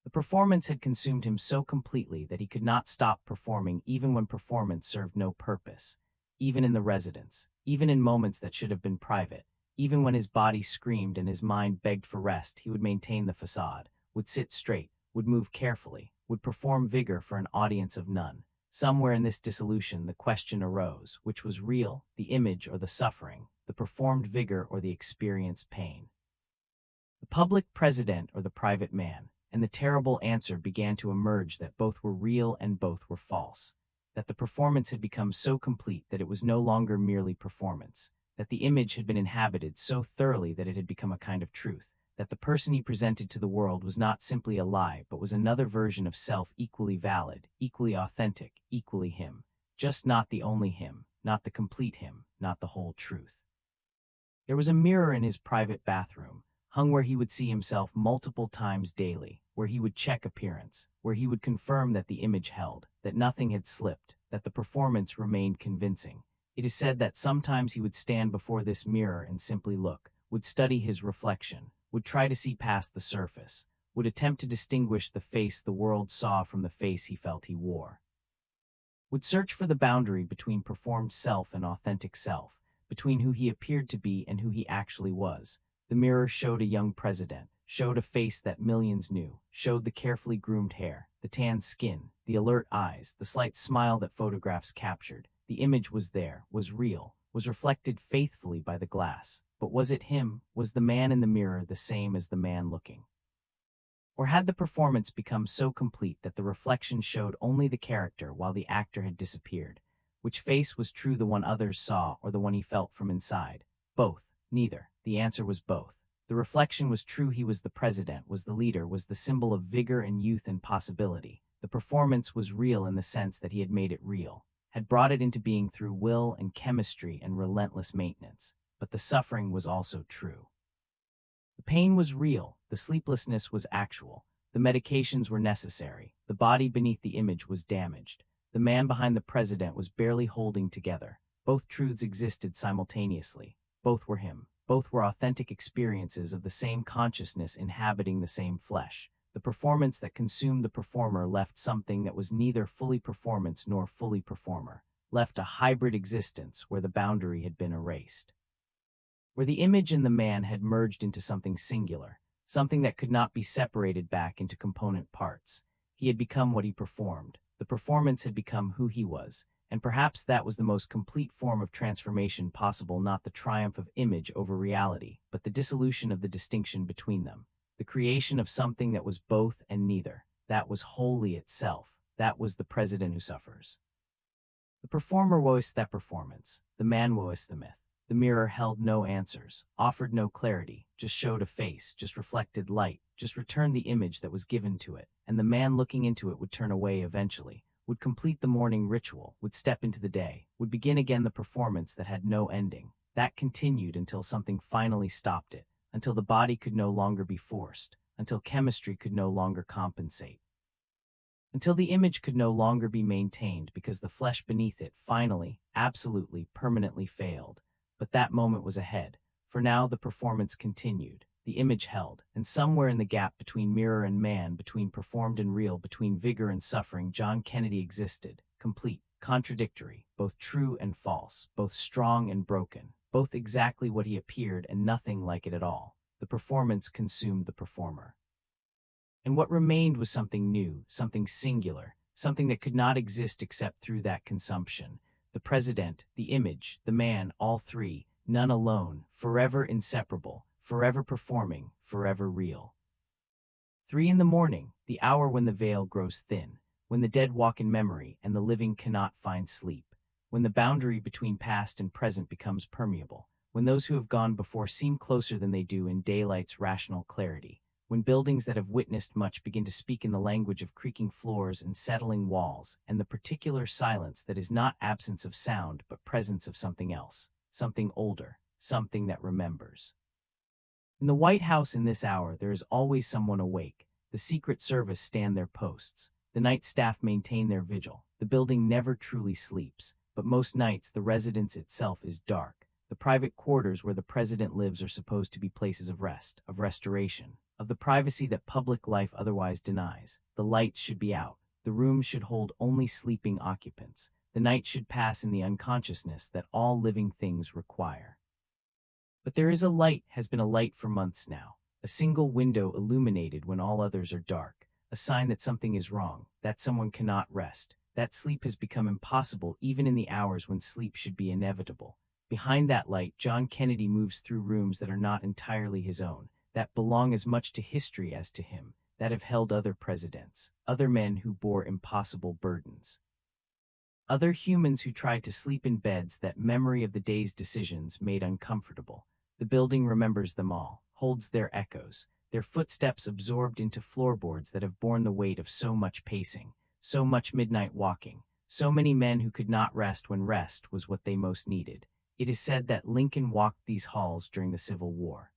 The performance had consumed him so completely that he could not stop performing even when performance served no purpose, even in the residence, even in moments that should have been private. Even when his body screamed and his mind begged for rest, he would maintain the facade, would sit straight, would move carefully, would perform vigor for an audience of none. Somewhere in this dissolution, the question arose, which was real, the image or the suffering, the performed vigor or the experienced pain? The public president or the private man? And the terrible answer began to emerge that both were real and both were false, that the performance had become so complete that it was no longer merely performance, that the image had been inhabited so thoroughly that it had become a kind of truth, that the person he presented to the world was not simply a lie but was another version of self equally valid, equally authentic, equally him, just not the only him, not the complete him, not the whole truth. There was a mirror in his private bathroom, hung where he would see himself multiple times daily, where he would check appearance, where he would confirm that the image held, that nothing had slipped, that the performance remained convincing. It is said that sometimes he would stand before this mirror and simply look, would study his reflection, would try to see past the surface, would attempt to distinguish the face the world saw from the face he felt he wore. Would search for the boundary between performed self and authentic self, between who he appeared to be and who he actually was. The mirror showed a young president, showed a face that millions knew, showed the carefully groomed hair, the tanned skin, the alert eyes, the slight smile that photographs captured. The image was there, was real, was reflected faithfully by the glass. But was it him? Was the man in the mirror the same as the man looking? Or had the performance become so complete that the reflection showed only the character while the actor had disappeared? Which face was true, the one others saw or the one he felt from inside? Both. Neither. The answer was both. The reflection was true, he was the president, was the leader, was the symbol of vigor and youth and possibility. The performance was real in the sense that he had made it real, had brought it into being through will and chemistry and relentless maintenance. But the suffering was also true. The pain was real, the sleeplessness was actual, the medications were necessary, the body beneath the image was damaged. The man behind the president was barely holding together. Both truths existed simultaneously. Both were him. Both were authentic experiences of the same consciousness inhabiting the same flesh. The performance that consumed the performer left something that was neither fully performance nor fully performer, left a hybrid existence where the boundary had been erased, where the image and the man had merged into something singular, something that could not be separated back into component parts. He had become what he performed. The performance had become who he was. And perhaps that was the most complete form of transformation possible, not the triumph of image over reality, but the dissolution of the distinction between them. The creation of something that was both and neither. That was wholly itself. That was the president who suffers. The performer was that performance. The man was the myth. The mirror held no answers, offered no clarity, just showed a face, just reflected light, just returned the image that was given to it, and the man looking into it would turn away eventually, would complete the morning ritual, would step into the day, would begin again the performance that had no ending. That continued until something finally stopped it, until the body could no longer be forced, until chemistry could no longer compensate, until the image could no longer be maintained because the flesh beneath it finally, absolutely, permanently failed. But that moment was ahead, for now the performance continued, the image held, and somewhere in the gap between mirror and man, between performed and real, between vigor and suffering, John Kennedy existed, complete, contradictory, both true and false, both strong and broken, both exactly what he appeared and nothing like it at all. The performance consumed the performer. And what remained was something new, something singular, something that could not exist except through that consumption. The president, the image, the man, all three, none alone, forever inseparable, forever performing, forever real. 3 in the morning, the hour when the veil grows thin, when the dead walk in memory and the living cannot find sleep, when the boundary between past and present becomes permeable, when those who have gone before seem closer than they do in daylight's rational clarity, when buildings that have witnessed much begin to speak in the language of creaking floors and settling walls, and the particular silence that is not absence of sound but presence of something else, something older, something that remembers. In the White House in this hour there is always someone awake. The Secret Service stand their posts. The night staff maintain their vigil. The building never truly sleeps, but most nights the residence itself is dark. The private quarters where the president lives are supposed to be places of rest, of restoration, of the privacy that public life otherwise denies. The lights should be out. The rooms should hold only sleeping occupants. The night should pass in the unconsciousness that all living things require. But there is a light, has been a light for months now. A single window illuminated when all others are dark. A sign that something is wrong, that someone cannot rest, that sleep has become impossible even in the hours when sleep should be inevitable. Behind that light, John Kennedy moves through rooms that are not entirely his own, that belong as much to history as to him, that have held other presidents, other men who bore impossible burdens, other humans who tried to sleep in beds that memory of the day's decisions made uncomfortable. The building remembers them all, holds their echoes, their footsteps absorbed into floorboards that have borne the weight of so much pacing, so much midnight walking, so many men who could not rest when rest was what they most needed. It is said that Lincoln walked these halls during the Civil War.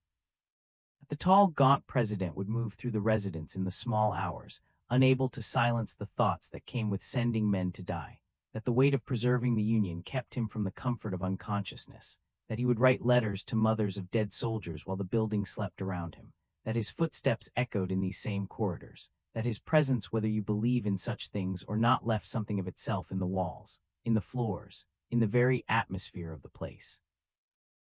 The tall, gaunt president would move through the residence in the small hours, unable to silence the thoughts that came with sending men to die, that the weight of preserving the Union kept him from the comfort of unconsciousness, that he would write letters to mothers of dead soldiers while the building slept around him, that his footsteps echoed in these same corridors, that his presence, whether you believe in such things or not, left something of itself in the walls, in the floors, in the very atmosphere of the place.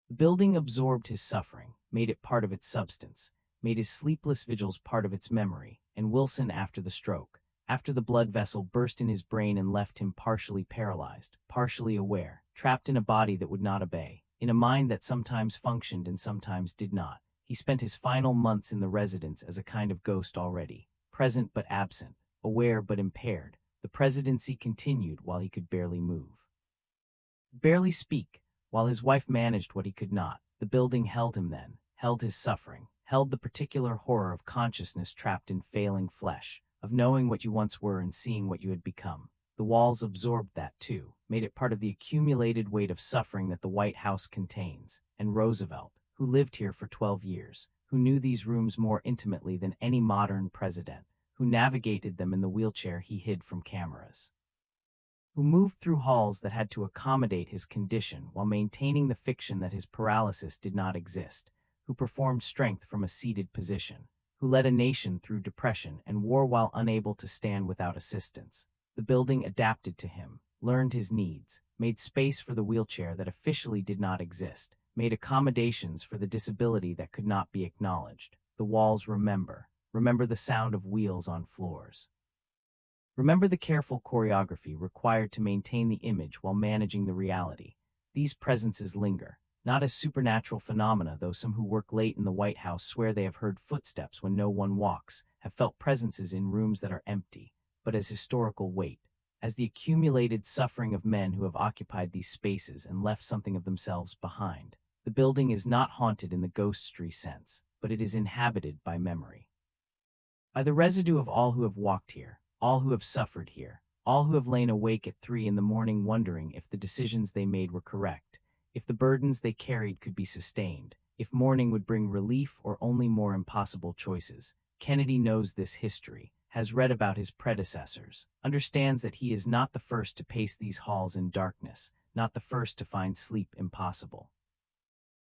The building absorbed his suffering, made it part of its substance, made his sleepless vigils part of its memory, and Wilson after the stroke, after the blood vessel burst in his brain and left him partially paralyzed, partially aware, trapped in a body that would not obey, in a mind that sometimes functioned and sometimes did not. He spent his final months in the residence as a kind of ghost already, present but absent, aware but impaired. The presidency continued while he could barely move, barely speak, while his wife managed what he could not. The building held him then, held his suffering, held the particular horror of consciousness trapped in failing flesh, of knowing what you once were and seeing what you had become. The walls absorbed that too, made it part of the accumulated weight of suffering that the White House contains. And Roosevelt, who lived here for 12 years, who knew these rooms more intimately than any modern president, who navigated them in the wheelchair he hid from cameras, who moved through halls that had to accommodate his condition while maintaining the fiction that his paralysis did not exist, who performed strength from a seated position, who led a nation through depression and war while unable to stand without assistance. The building adapted to him, learned his needs, made space for the wheelchair that officially did not exist, made accommodations for the disability that could not be acknowledged. The walls remember the sound of wheels on floors. Remember the careful choreography required to maintain the image while managing the reality. These presences linger, not as supernatural phenomena, though some who work late in the White House swear they have heard footsteps when no one walks, have felt presences in rooms that are empty, but as historical weight, as the accumulated suffering of men who have occupied these spaces and left something of themselves behind. The building is not haunted in the ghostry sense, but it is inhabited by memory. By the residue of all who have walked here, all who have suffered here, all who have lain awake at 3 in the morning wondering if the decisions they made were correct, if the burdens they carried could be sustained, if morning would bring relief or only more impossible choices. Kennedy knows this history, has read about his predecessors, understands that he is not the first to pace these halls in darkness, not the first to find sleep impossible.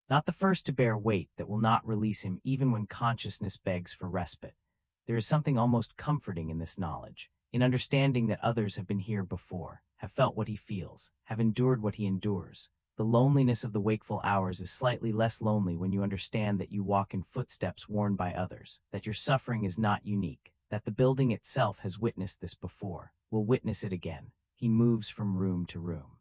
Not the first to bear weight that will not release him even when consciousness begs for respite. There is something almost comforting in this knowledge, in understanding that others have been here before, have felt what he feels, have endured what he endures. The loneliness of the wakeful hours is slightly less lonely when you understand that you walk in footsteps worn by others, that your suffering is not unique, that the building itself has witnessed this before, will witness it again. He moves from room to room.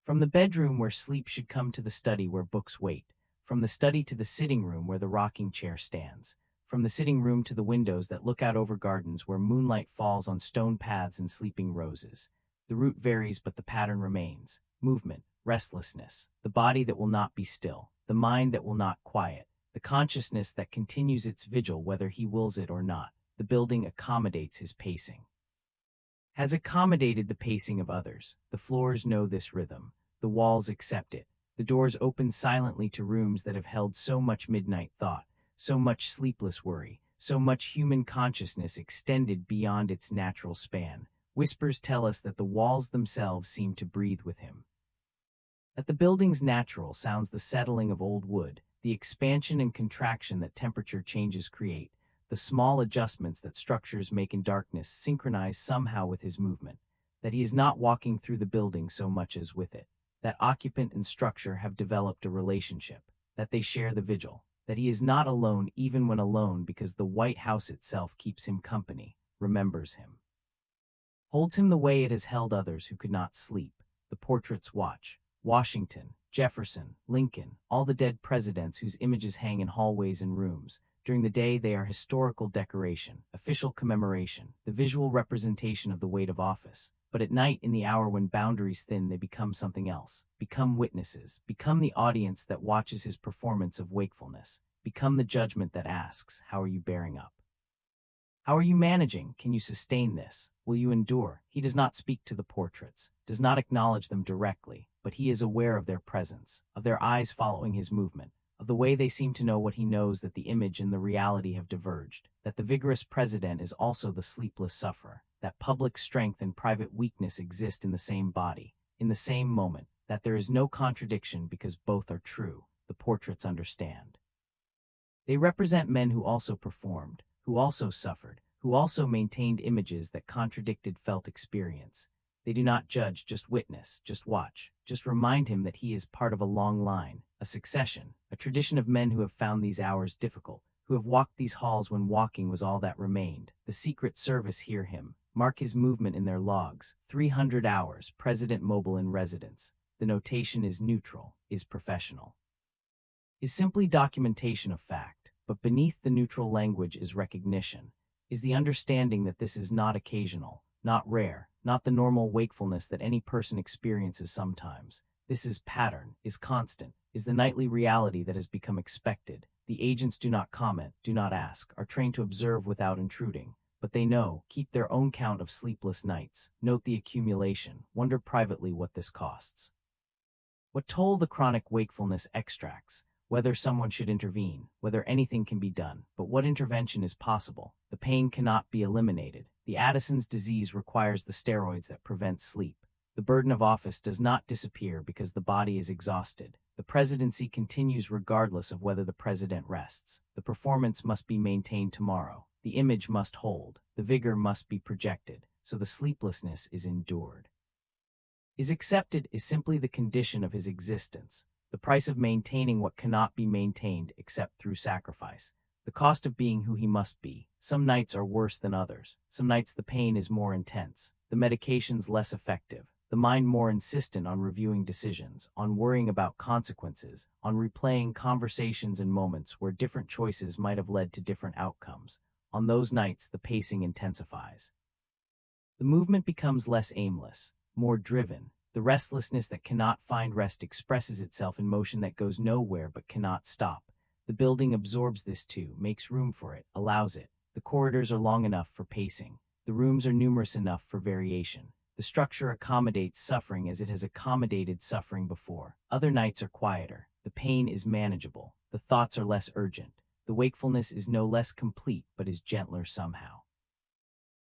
From the bedroom where sleep should come to the study where books wait, from the study to the sitting room where the rocking chair stands, from the sitting room to the windows that look out over gardens where moonlight falls on stone paths and sleeping roses. The route varies, but the pattern remains. Movement, restlessness, the body that will not be still, the mind that will not quiet, the consciousness that continues its vigil whether he wills it or not. The building accommodates his pacing. Has accommodated the pacing of others. The floors know this rhythm. The walls accept it. The doors open silently to rooms that have held so much midnight thought, so much sleepless worry, so much human consciousness extended beyond its natural span. Whispers tell us that the walls themselves seem to breathe with him. That the building's natural sounds the settling of old wood, the expansion and contraction that temperature changes create, the small adjustments that structures make in darkness synchronize somehow with his movement, that he is not walking through the building so much as with it, that occupant and structure have developed a relationship, that they share the vigil, that he is not alone even when alone because the White House itself keeps him company, remembers him. Holds him the way it has held others who could not sleep. The portraits watch. Washington, Jefferson, Lincoln, all the dead presidents whose images hang in hallways and rooms. During the day they are historical decoration, official commemoration, the visual representation of the weight of office. But at night, in the hour when boundaries thin, they become something else, become witnesses, become the audience that watches his performance of wakefulness, become the judgment that asks, how are you bearing up? How are you managing? Can you sustain this? Will you endure? He does not speak to the portraits, does not acknowledge them directly, but he is aware of their presence, of their eyes following his movement, of the way they seem to know what he knows, that the image and the reality have diverged, that the vigorous president is also the sleepless sufferer, that public strength and private weakness exist in the same body, in the same moment, that there is no contradiction because both are true. The portraits understand. They represent men who also performed, who also suffered, who also maintained images that contradicted felt experience. They do not judge, just witness, just watch, just remind him that he is part of a long line, a succession, a tradition of men who have found these hours difficult, who have walked these halls when walking was all that remained. The Secret Service hear him, mark his movement in their logs. 300 hours, President mobile in residence. The notation is neutral, is professional. Is simply documentation of fact, but beneath the neutral language is recognition, is the understanding that this is not occasional, not rare, not the normal wakefulness that any person experiences sometimes. This is pattern, is constant, is the nightly reality that has become expected. The agents do not comment, do not ask, are trained to observe without intruding, but they know, keep their own count of sleepless nights, note the accumulation, wonder privately what this costs. What toll the chronic wakefulness extracts, whether someone should intervene, whether anything can be done, but what intervention is possible. The pain cannot be eliminated. The Addison's disease requires the steroids that prevent sleep. The burden of office does not disappear because the body is exhausted. The presidency continues regardless of whether the president rests. The performance must be maintained tomorrow. The image must hold. The vigor must be projected, so the sleeplessness is endured. Is accepted is simply the condition of his existence, the price of maintaining what cannot be maintained except through sacrifice. the cost of being who he must be. Some nights are worse than others. Some nights the pain is more intense, the medications less effective, the mind more insistent on reviewing decisions, on worrying about consequences, on replaying conversations and moments where different choices might have led to different outcomes. On those nights, the pacing intensifies. The movement becomes less aimless, more driven. The restlessness that cannot find rest expresses itself in motion that goes nowhere but cannot stop. The building absorbs this too, makes room for it, allows it. The corridors are long enough for pacing. The rooms are numerous enough for variation. The structure accommodates suffering as it has accommodated suffering before. Other nights are quieter. The pain is manageable. The thoughts are less urgent. The wakefulness is no less complete but is gentler somehow.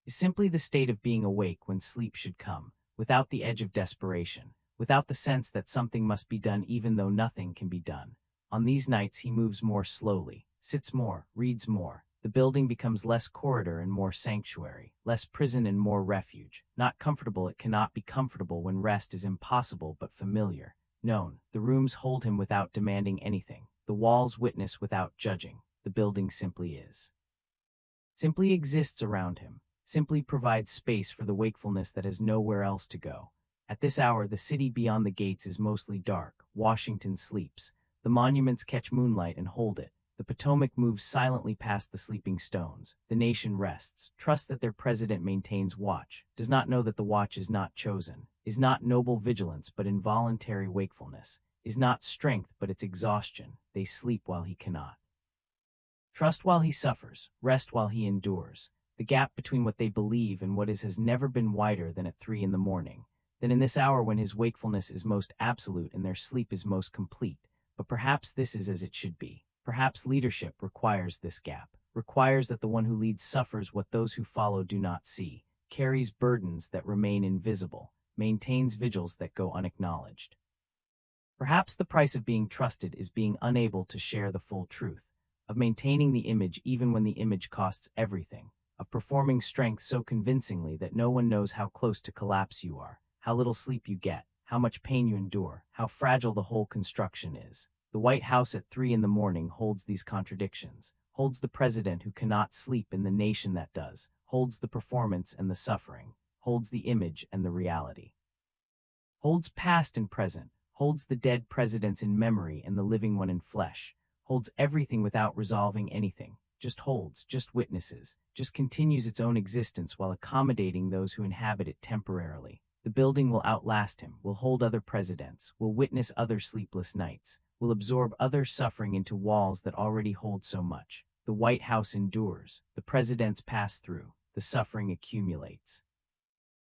Is simply the state of being awake when sleep should come, without the edge of desperation, without the sense that something must be done even though nothing can be done. On these nights he moves more slowly, sits more, reads more. The building becomes less corridor and more sanctuary, less prison and more refuge. Not comfortable, it cannot be comfortable when rest is impossible but familiar, known. The rooms hold him without demanding anything. The walls witness without judging. The building simply is. Simply exists around him. Simply provides space for the wakefulness that has nowhere else to go. At this hour, the city beyond the gates is mostly dark. Washington sleeps. The monuments catch moonlight and hold it. The Potomac moves silently past the sleeping stones. The nation rests, trusts that their president maintains watch, does not know that the watch is not chosen, is not noble vigilance but involuntary wakefulness, is not strength but its exhaustion. They sleep while he cannot. Trust while he suffers, rest while he endures. The gap between what they believe and what is has never been wider than at 3 in the morning, than in this hour when his wakefulness is most absolute and their sleep is most complete. But perhaps this is as it should be. Perhaps leadership requires this gap, requires that the one who leads suffers what those who follow do not see, carries burdens that remain invisible, maintains vigils that go unacknowledged. Perhaps the price of being trusted is being unable to share the full truth, of maintaining the image even when the image costs everything, of performing strength so convincingly that no one knows how close to collapse you are, how little sleep you get, how much pain you endure, how fragile the whole construction is. The White House at 3 in the morning holds these contradictions, holds the president who cannot sleep in the nation that does, holds the performance and the suffering, holds the image and the reality. Holds past and present, holds the dead presidents in memory and the living one in flesh, holds everything without resolving anything, just holds, just witnesses, just continues its own existence while accommodating those who inhabit it temporarily. The building will outlast him, will hold other presidents, will witness other sleepless nights, will absorb other suffering into walls that already hold so much. The White House endures, the presidents pass through, the suffering accumulates.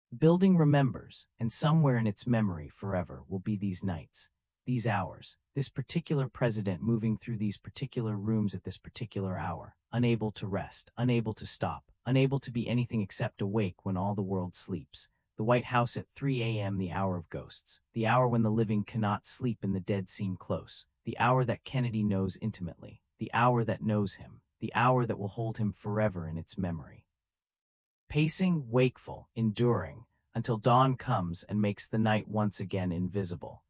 The building remembers, and somewhere in its memory forever will be these nights, these hours, this particular president moving through these particular rooms at this particular hour, unable to rest, unable to stop, unable to be anything except awake when all the world sleeps. The White House at 3 a.m., the hour of ghosts, the hour when the living cannot sleep and the dead seem close, the hour that Kennedy knows intimately, the hour that knows him, the hour that will hold him forever in its memory. Pacing, wakeful, enduring, until dawn comes and makes the night once again invisible.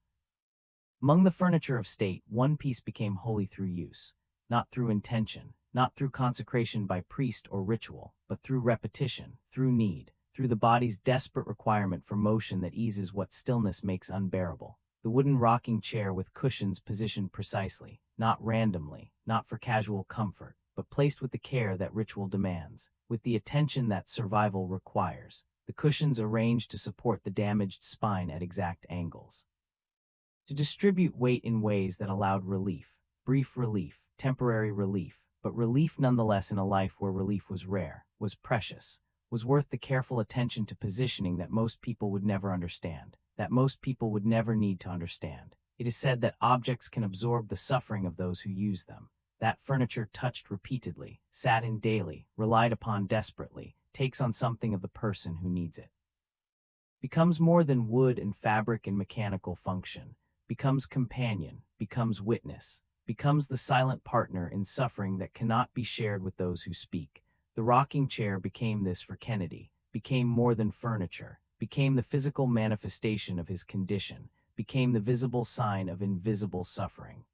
Among the furniture of state, one piece became holy through use, not through intention, not through consecration by priest or ritual, but through repetition, through need, through the body's desperate requirement for motion that eases what stillness makes unbearable. The wooden rocking chair with cushions positioned precisely, not randomly, not for casual comfort, but placed with the care that ritual demands, with the attention that survival requires. The cushions arranged to support the damaged spine at exact angles, to distribute weight in ways that allowed relief, brief relief, temporary relief, but relief nonetheless in a life where relief was rare, was precious, was worth the careful attention to positioning that most people would never understand, that most people would never need to understand. It is said that objects can absorb the suffering of those who use them. That furniture touched repeatedly, sat in daily, relied upon desperately, takes on something of the person who needs it. Becomes more than wood and fabric and mechanical function, becomes companion, becomes witness, becomes the silent partner in suffering that cannot be shared with those who speak. The rocking chair became this for Kennedy, became more than furniture, became the physical manifestation of his condition, became the visible sign of invisible suffering.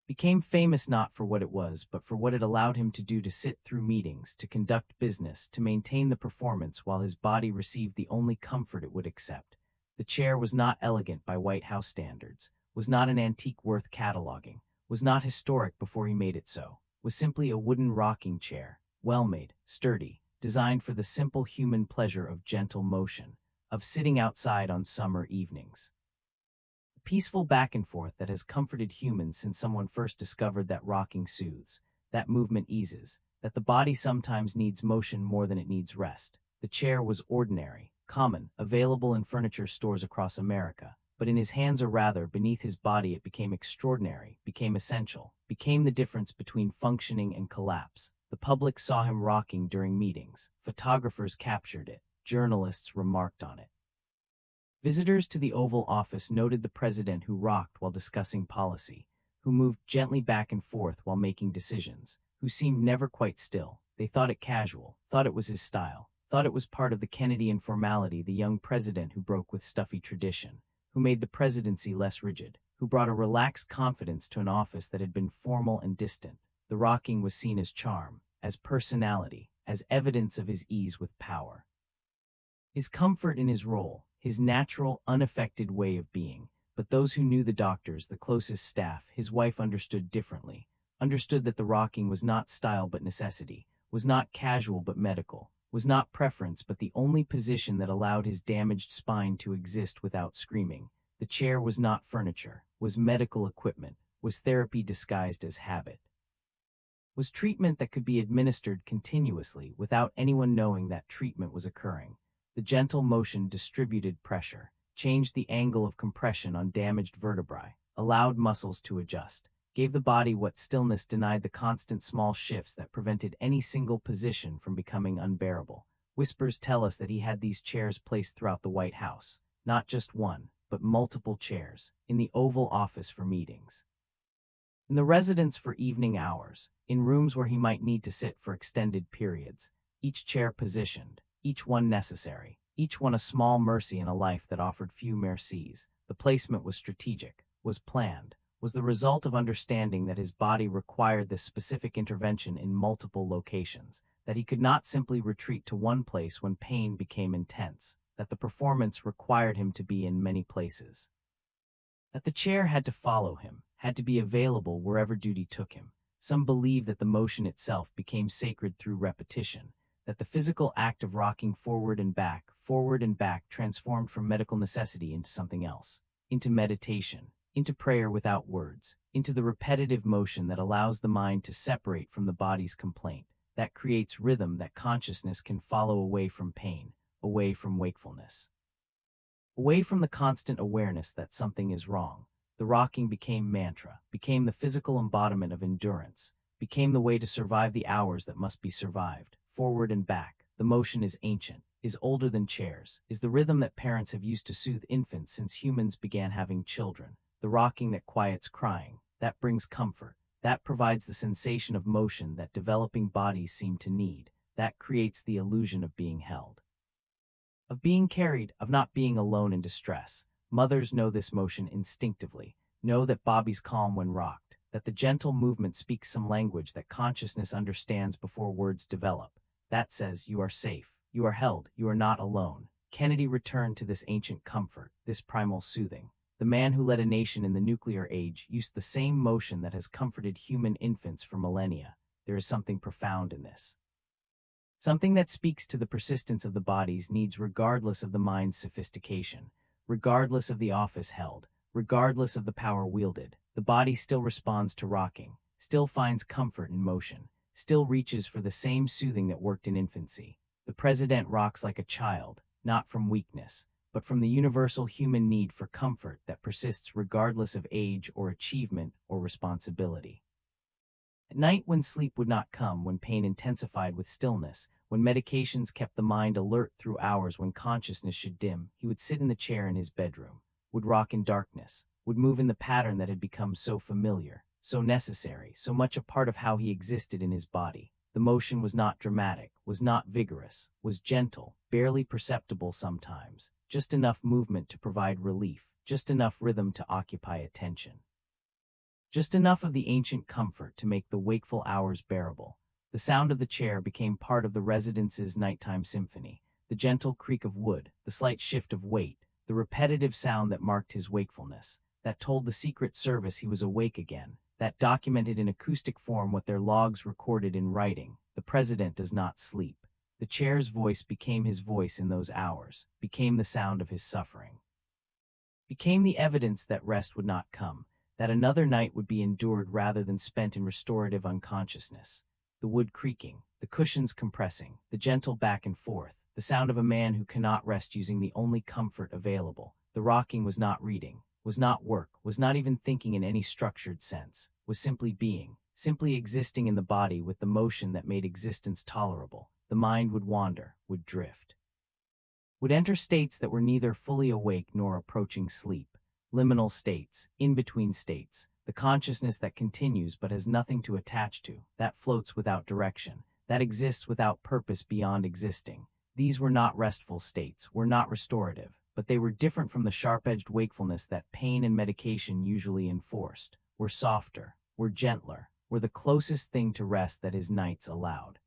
Became famous not for what it was, but for what it allowed him to do, to sit through meetings, to conduct business, to maintain the performance while his body received the only comfort it would accept. The chair was not elegant by White House standards, was not an antique worth cataloging, was not historic before he made it so, was simply a wooden rocking chair, well-made, sturdy, designed for the simple human pleasure of gentle motion, of sitting outside on summer evenings. Peaceful back and forth that has comforted humans since someone first discovered that rocking soothes, that movement eases, that the body sometimes needs motion more than it needs rest. The chair was ordinary, common, available in furniture stores across America, but in his hands, or rather beneath his body, it became extraordinary, became essential, became the difference between functioning and collapse. The public saw him rocking during meetings, photographers captured it, journalists remarked on it. Visitors to the Oval Office noted the president who rocked while discussing policy, who moved gently back and forth while making decisions, who seemed never quite still. They thought it casual, thought it was his style, thought it was part of the Kennedyan formality, the young president who broke with stuffy tradition, who made the presidency less rigid, who brought a relaxed confidence to an office that had been formal and distant. The rocking was seen as charm, as personality, as evidence of his ease with power. His comfort in his role, his natural, unaffected way of being. But those who knew the doctors, the closest staff, his wife, understood differently, understood that the rocking was not style but necessity, was not casual but medical, was not preference but the only position that allowed his damaged spine to exist without screaming. The chair was not furniture, was medical equipment, was therapy disguised as habit, was treatment that could be administered continuously without anyone knowing that treatment was occurring. The gentle motion distributed pressure, changed the angle of compression on damaged vertebrae, allowed muscles to adjust, gave the body what stillness denied, the constant small shifts that prevented any single position from becoming unbearable. Whispers tell us that he had these chairs placed throughout the White House, not just one, but multiple chairs, in the Oval Office for meetings, in the residence for evening hours, in rooms where he might need to sit for extended periods, each chair positioned, each one necessary, each one a small mercy in a life that offered few mercies. The placement was strategic, was planned, was the result of understanding that his body required this specific intervention in multiple locations, that he could not simply retreat to one place when pain became intense, that the performance required him to be in many places, that the chair had to follow him, had to be available wherever duty took him. Some believe that the motion itself became sacred through repetition, that the physical act of rocking forward and back, transformed from medical necessity into something else, into meditation, into prayer without words, into the repetitive motion that allows the mind to separate from the body's complaint, that creates rhythm that consciousness can follow away from pain, away from wakefulness, away from the constant awareness that something is wrong. The rocking became mantra, became the physical embodiment of endurance, became the way to survive the hours that must be survived. Forward and back, the motion is ancient, is older than chairs, is the rhythm that parents have used to soothe infants since humans began having children. The rocking that quiets crying, that brings comfort, that provides the sensation of motion that developing bodies seem to need, that creates the illusion of being held, of being carried, of not being alone in distress. Mothers know this motion instinctively, know that Bobby's calm when rocked, that the gentle movement speaks some language that consciousness understands before words develop. That says, you are safe, you are held, you are not alone. Kennedy returned to this ancient comfort, this primal soothing. The man who led a nation in the nuclear age used the same motion that has comforted human infants for millennia. There is something profound in this, something that speaks to the persistence of the body's needs regardless of the mind's sophistication, regardless of the office held, regardless of the power wielded. The body still responds to rocking, still finds comfort in motion, still reaches for the same soothing that worked in infancy. The president rocks like a child, not from weakness, but from the universal human need for comfort that persists regardless of age or achievement or responsibility. At night, when sleep would not come, when pain intensified with stillness, when medications kept the mind alert through hours when consciousness should dim, he would sit in the chair in his bedroom, would rock in darkness, would move in the pattern that had become so familiar, so necessary, so much a part of how he existed in his body. The motion was not dramatic, was not vigorous, was gentle, barely perceptible sometimes, just enough movement to provide relief, just enough rhythm to occupy attention. just enough of the ancient comfort to make the wakeful hours bearable. The sound of the chair became part of the residence's nighttime symphony, the gentle creak of wood, the slight shift of weight, the repetitive sound that marked his wakefulness, that told the Secret Service he was awake again, that documented in acoustic form what their logs recorded in writing: the president does not sleep. The chair's voice became his voice in those hours, became the sound of his suffering, became the evidence that rest would not come, that another night would be endured rather than spent in restorative unconsciousness. The wood creaking, the cushions compressing, the gentle back and forth, the sound of a man who cannot rest using the only comfort available. The rocking was not reading, was not work, was not even thinking in any structured sense, was simply being, simply existing in the body with the motion that made existence tolerable. The mind would wander, would drift, would enter states that were neither fully awake nor approaching sleep, liminal states, in-between states, the consciousness that continues but has nothing to attach to, that floats without direction, that exists without purpose beyond existing. These were not restful states, were not restorative, but they were different from the sharp-edged wakefulness that pain and medication usually enforced, were softer, were gentler, were the closest thing to rest that his nights allowed.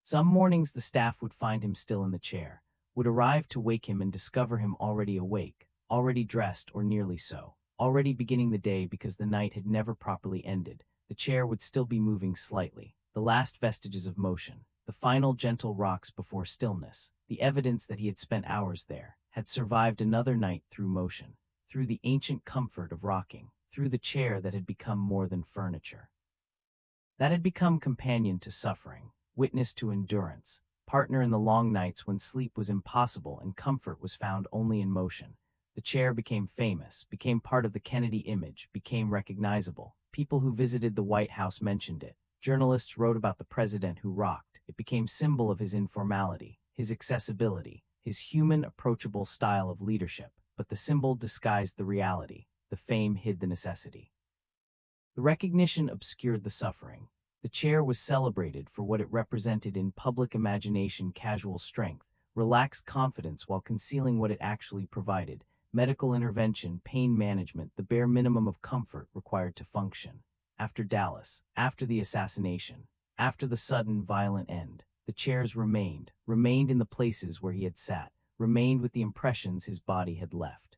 Some mornings the staff would find him still in the chair, would arrive to wake him and discover him already awake, already dressed or nearly so, already beginning the day because the night had never properly ended. The chair would still be moving slightly, the last vestiges of motion, the final gentle rocks before stillness, the evidence that he had spent hours there, had survived another night through motion, through the ancient comfort of rocking, through the chair that had become more than furniture, that had become companion to suffering, witness to endurance, partner in the long nights when sleep was impossible and comfort was found only in motion. The chair became famous, became part of the Kennedy image, became recognizable. People who visited the White House mentioned it. Journalists wrote about the president who rocked. It became symbol of his informality, his accessibility, his human, approachable style of leadership. But the symbol disguised the reality. The fame hid the necessity. The recognition obscured the suffering. The chair was celebrated for what it represented in public imagination: casual strength, relaxed confidence, while concealing what it actually provided: medical intervention, pain management, the bare minimum of comfort required to function. After Dallas, after the assassination, after the sudden, violent end, the chairs remained in the places where he had sat, remained with the impressions his body had left.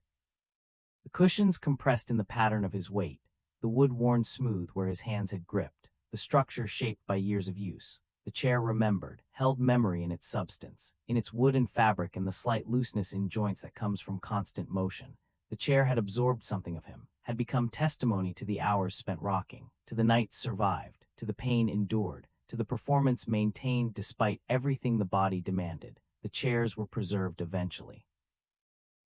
The cushions compressed in the pattern of his weight, the wood worn smooth where his hands had gripped, the structure shaped by years of use. The chair remembered, held memory in its substance, in its wood and fabric and the slight looseness in joints that comes from constant motion. The chair had absorbed something of him, had become testimony to the hours spent rocking, to the nights survived, to the pain endured, to the performance maintained despite everything the body demanded. The chairs were preserved eventually.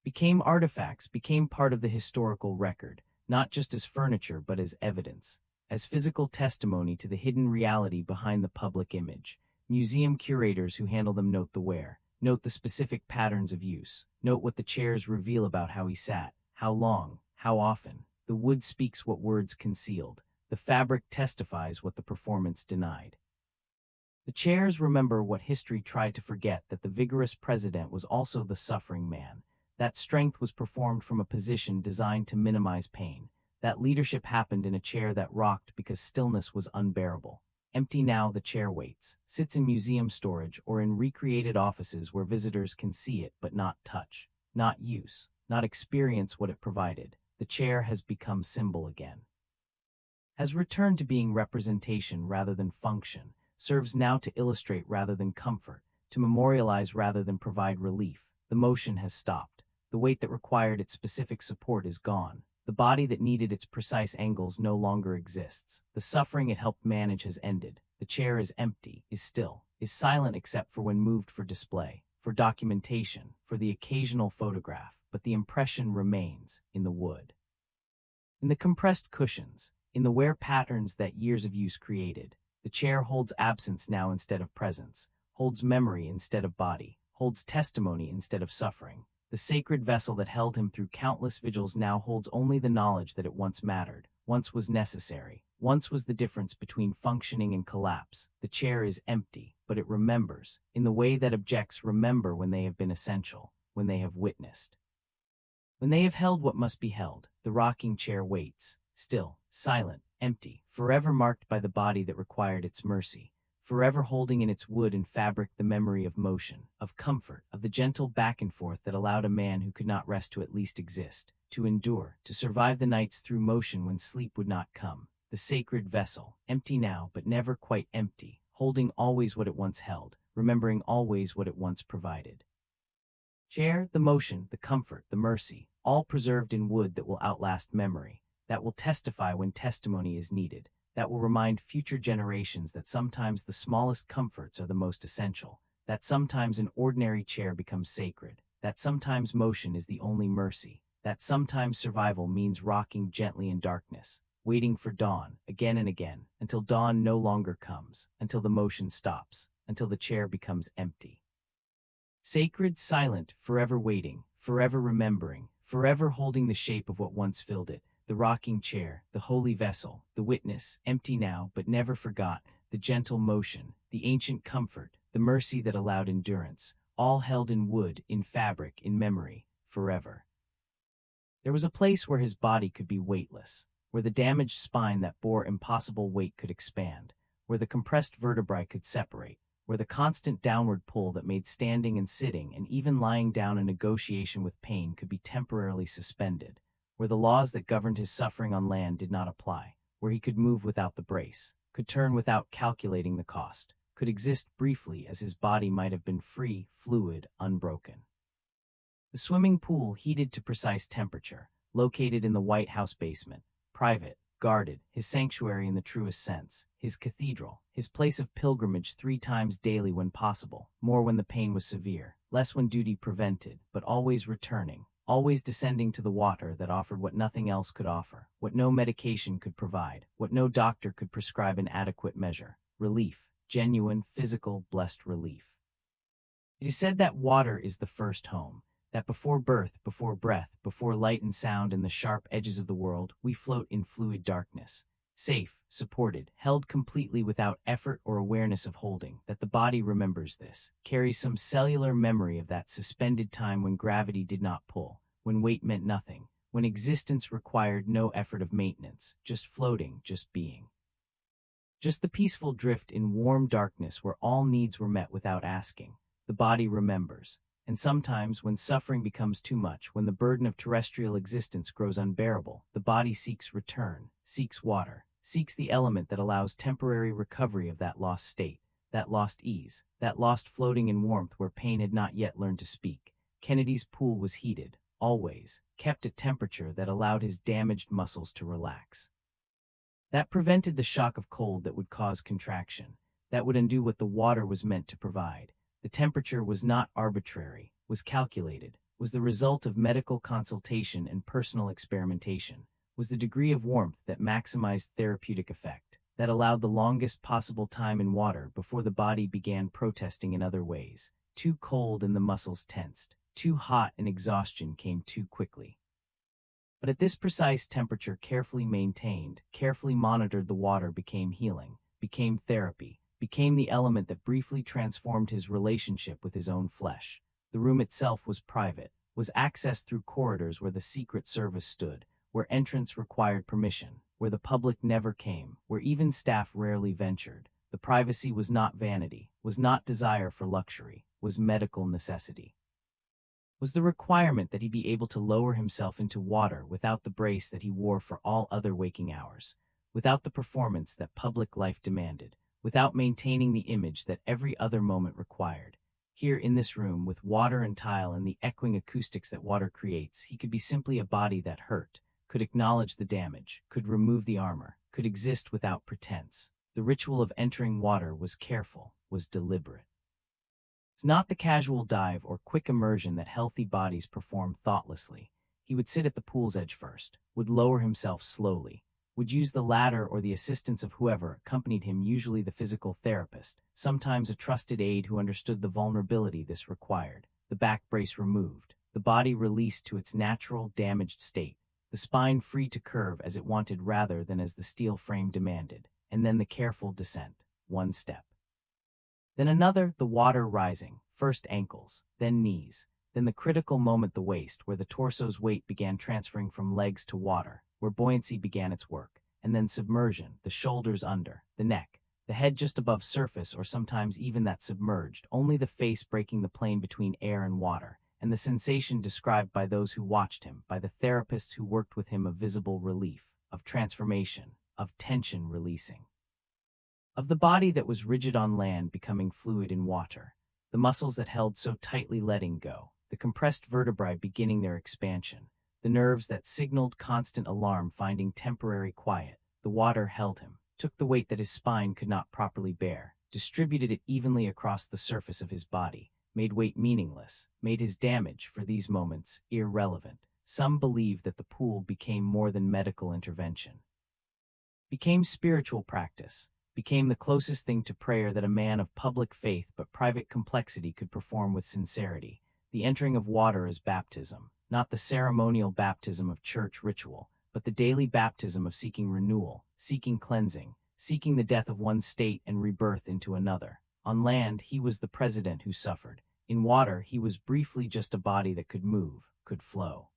Became artifacts, became part of the historical record, not just as furniture but as evidence, as physical testimony to the hidden reality behind the public image. Museum curators who handle them note the wear, note the specific patterns of use, note what the chairs reveal about how he sat, how long, how often. The wood speaks what words concealed. The fabric testifies what the performance denied. The chairs remember what history tried to forget: that the vigorous president was also the suffering man, that strength was performed from a position designed to minimize pain, that leadership happened in a chair that rocked because stillness was unbearable. Empty now, the chair waits, sits in museum storage or in recreated offices where visitors can see it but not touch, not use, not experience what it provided. The chair has become symbol again, has returned to being representation rather than function, serves now to illustrate rather than comfort, to memorialize rather than provide relief. The motion has stopped. The weight that required its specific support is gone. The body that needed its precise angles no longer exists. The suffering it helped manage has ended. The chair is empty, is still, is silent except for when moved for display, for documentation, for the occasional photograph, but the impression remains in the wood, in the compressed cushions, in the wear patterns that years of use created. The chair holds absence now instead of presence, holds memory instead of body, holds testimony instead of suffering. The sacred vessel that held him through countless vigils now holds only the knowledge that it once mattered, once was necessary, once was the difference between functioning and collapse. The chair is empty, but it remembers, in the way that objects remember when they have been essential, when they have witnessed, when they have held what must be held. The rocking chair waits, still, silent, empty, forever marked by the body that required its mercy, forever holding in its wood and fabric the memory of motion, of comfort, of the gentle back and forth that allowed a man who could not rest to at least exist, to endure, to survive the nights through motion when sleep would not come. The sacred vessel, empty now but never quite empty, holding always what it once held, remembering always what it once provided. Chair, the motion, the comfort, the mercy, all preserved in wood that will outlast memory, that will testify when testimony is needed, that will remind future generations that sometimes the smallest comforts are the most essential, that sometimes an ordinary chair becomes sacred, that sometimes motion is the only mercy, that sometimes survival means rocking gently in darkness, waiting for dawn, again and again, until dawn no longer comes, until the motion stops, until the chair becomes empty. Sacred, silent, forever waiting, forever remembering, forever holding the shape of what once filled it, the rocking chair, the holy vessel, the witness, empty now but never forgot, the gentle motion, the ancient comfort, the mercy that allowed endurance, all held in wood, in fabric, in memory, forever. There was a place where his body could be weightless, where the damaged spine that bore impossible weight could expand, where the compressed vertebrae could separate, where the constant downward pull that made standing and sitting and even lying down in negotiation with pain could be temporarily suspended, where the laws that governed his suffering on land did not apply, where he could move without the brace, could turn without calculating the cost, could exist briefly as his body might have been free, fluid, unbroken. The swimming pool heated to precise temperature, located in the White House basement, private, guarded, his sanctuary in the truest sense, his cathedral, his place of pilgrimage 3 times daily when possible, more when the pain was severe, less when duty prevented, but always returning, always descending to the water that offered what nothing else could offer, what no medication could provide, what no doctor could prescribe in adequate measure, relief, genuine, physical, blessed relief. It is said that water is the first home, that before birth, before breath, before light and sound and the sharp edges of the world, we float in fluid darkness, safe, supported, held completely without effort or awareness of holding, that the body remembers this, carries some cellular memory of that suspended time when gravity did not pull, when weight meant nothing, when existence required no effort of maintenance, just floating, just being. Just the peaceful drift in warm darkness where all needs were met without asking. The body remembers. And sometimes, when suffering becomes too much, when the burden of terrestrial existence grows unbearable, the body seeks return, seeks water, seeks the element that allows temporary recovery of that lost state, that lost ease, that lost floating in warmth where pain had not yet learned to speak. Kennedy's pool was heated, always, kept at temperature that allowed his damaged muscles to relax. That prevented the shock of cold that would cause contraction, that would undo what the water was meant to provide. The temperature was not arbitrary, was calculated, was the result of medical consultation and personal experimentation, was the degree of warmth that maximized therapeutic effect, that allowed the longest possible time in water before the body began protesting in other ways. Too cold and the muscles tensed, too hot and exhaustion came too quickly. But at this precise temperature, carefully maintained, carefully monitored, the water became healing, became therapy, became the element that briefly transformed his relationship with his own flesh. The room itself was private, was accessed through corridors where the Secret Service stood, where entrance required permission, where the public never came, where even staff rarely ventured. The privacy was not vanity, was not desire for luxury, was medical necessity. Was the requirement that he be able to lower himself into water without the brace that he wore for all other waking hours, without the performance that public life demanded, without maintaining the image that every other moment required. Here in this room, with water and tile and the echoing acoustics that water creates, he could be simply a body that hurt, could acknowledge the damage, could remove the armor, could exist without pretense. The ritual of entering water was careful, was deliberate. It's not the casual dive or quick immersion that healthy bodies perform thoughtlessly. He would sit at the pool's edge first, would lower himself slowly, would use the ladder or the assistance of whoever accompanied him, usually the physical therapist, sometimes a trusted aide who understood the vulnerability this required. The back brace removed, the body released to its natural, damaged state, the spine free to curve as it wanted rather than as the steel frame demanded, and then the careful descent, one step. Then another, the water rising, first ankles, then knees, then the critical moment, the waist, where the torso's weight began transferring from legs to water, where buoyancy began its work, and then submersion, the shoulders under, the neck, the head just above surface, or sometimes even that submerged, only the face breaking the plane between air and water, and the sensation described by those who watched him, by the therapists who worked with him, of visible relief, of transformation, of tension releasing. Of the body that was rigid on land becoming fluid in water, the muscles that held so tightly letting go, the compressed vertebrae beginning their expansion, the nerves that signaled constant alarm finding temporary quiet. The water held him, took the weight that his spine could not properly bear, distributed it evenly across the surface of his body, made weight meaningless, made his damage for these moments irrelevant. Some believe that the pool became more than medical intervention, became spiritual practice, became the closest thing to prayer that a man of public faith but private complexity could perform with sincerity. The entering of water is baptism, not the ceremonial baptism of church ritual, but the daily baptism of seeking renewal, seeking cleansing, seeking the death of one state and rebirth into another. On land, he was the president who suffered. In water, he was briefly just a body that could move, could flow,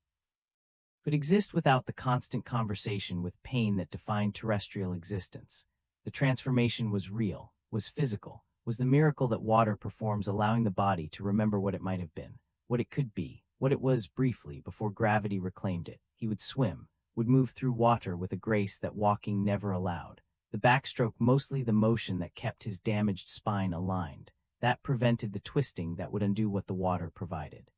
could exist without the constant conversation with pain that defined terrestrial existence. The transformation was real, was physical, was the miracle that water performs, allowing the body to remember what it might have been, what it could be, what it was briefly before gravity reclaimed it. He would swim, would move through water with a grace that walking never allowed. The backstroke, mostly the motion that kept his damaged spine aligned, that prevented the twisting that would undo what the water provided.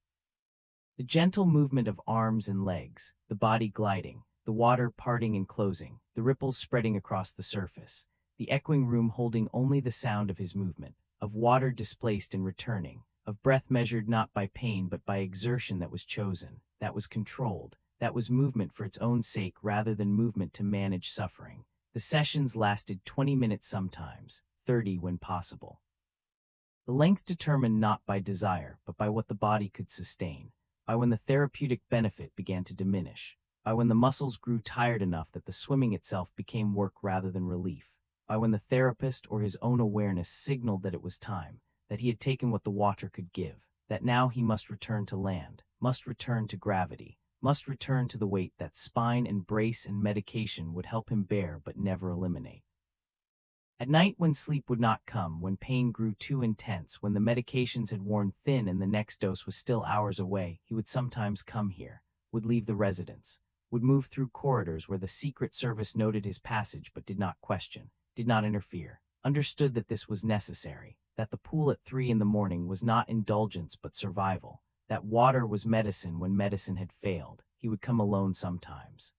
The gentle movement of arms and legs, the body gliding, the water parting and closing, the ripples spreading across the surface, the echoing room holding only the sound of his movement, of water displaced and returning, of breath measured not by pain but by exertion that was chosen, that was controlled, that was movement for its own sake rather than movement to manage suffering. The sessions lasted 20 minutes, sometimes 30 when possible. The length determined not by desire but by what the body could sustain, by when the therapeutic benefit began to diminish, by when the muscles grew tired enough that the swimming itself became work rather than relief, by when the therapist or his own awareness signaled that it was time, that he had taken what the water could give, that now he must return to land, must return to gravity, must return to the weight that spine and brace and medication would help him bear but never eliminate. At night, when sleep would not come, when pain grew too intense, when the medications had worn thin and the next dose was still hours away, he would sometimes come here, would leave the residence, would move through corridors where the Secret Service noted his passage but did not question, did not interfere, understood that this was necessary, that the pool at 3 in the morning was not indulgence but survival, that water was medicine when medicine had failed. He would come alone sometimes,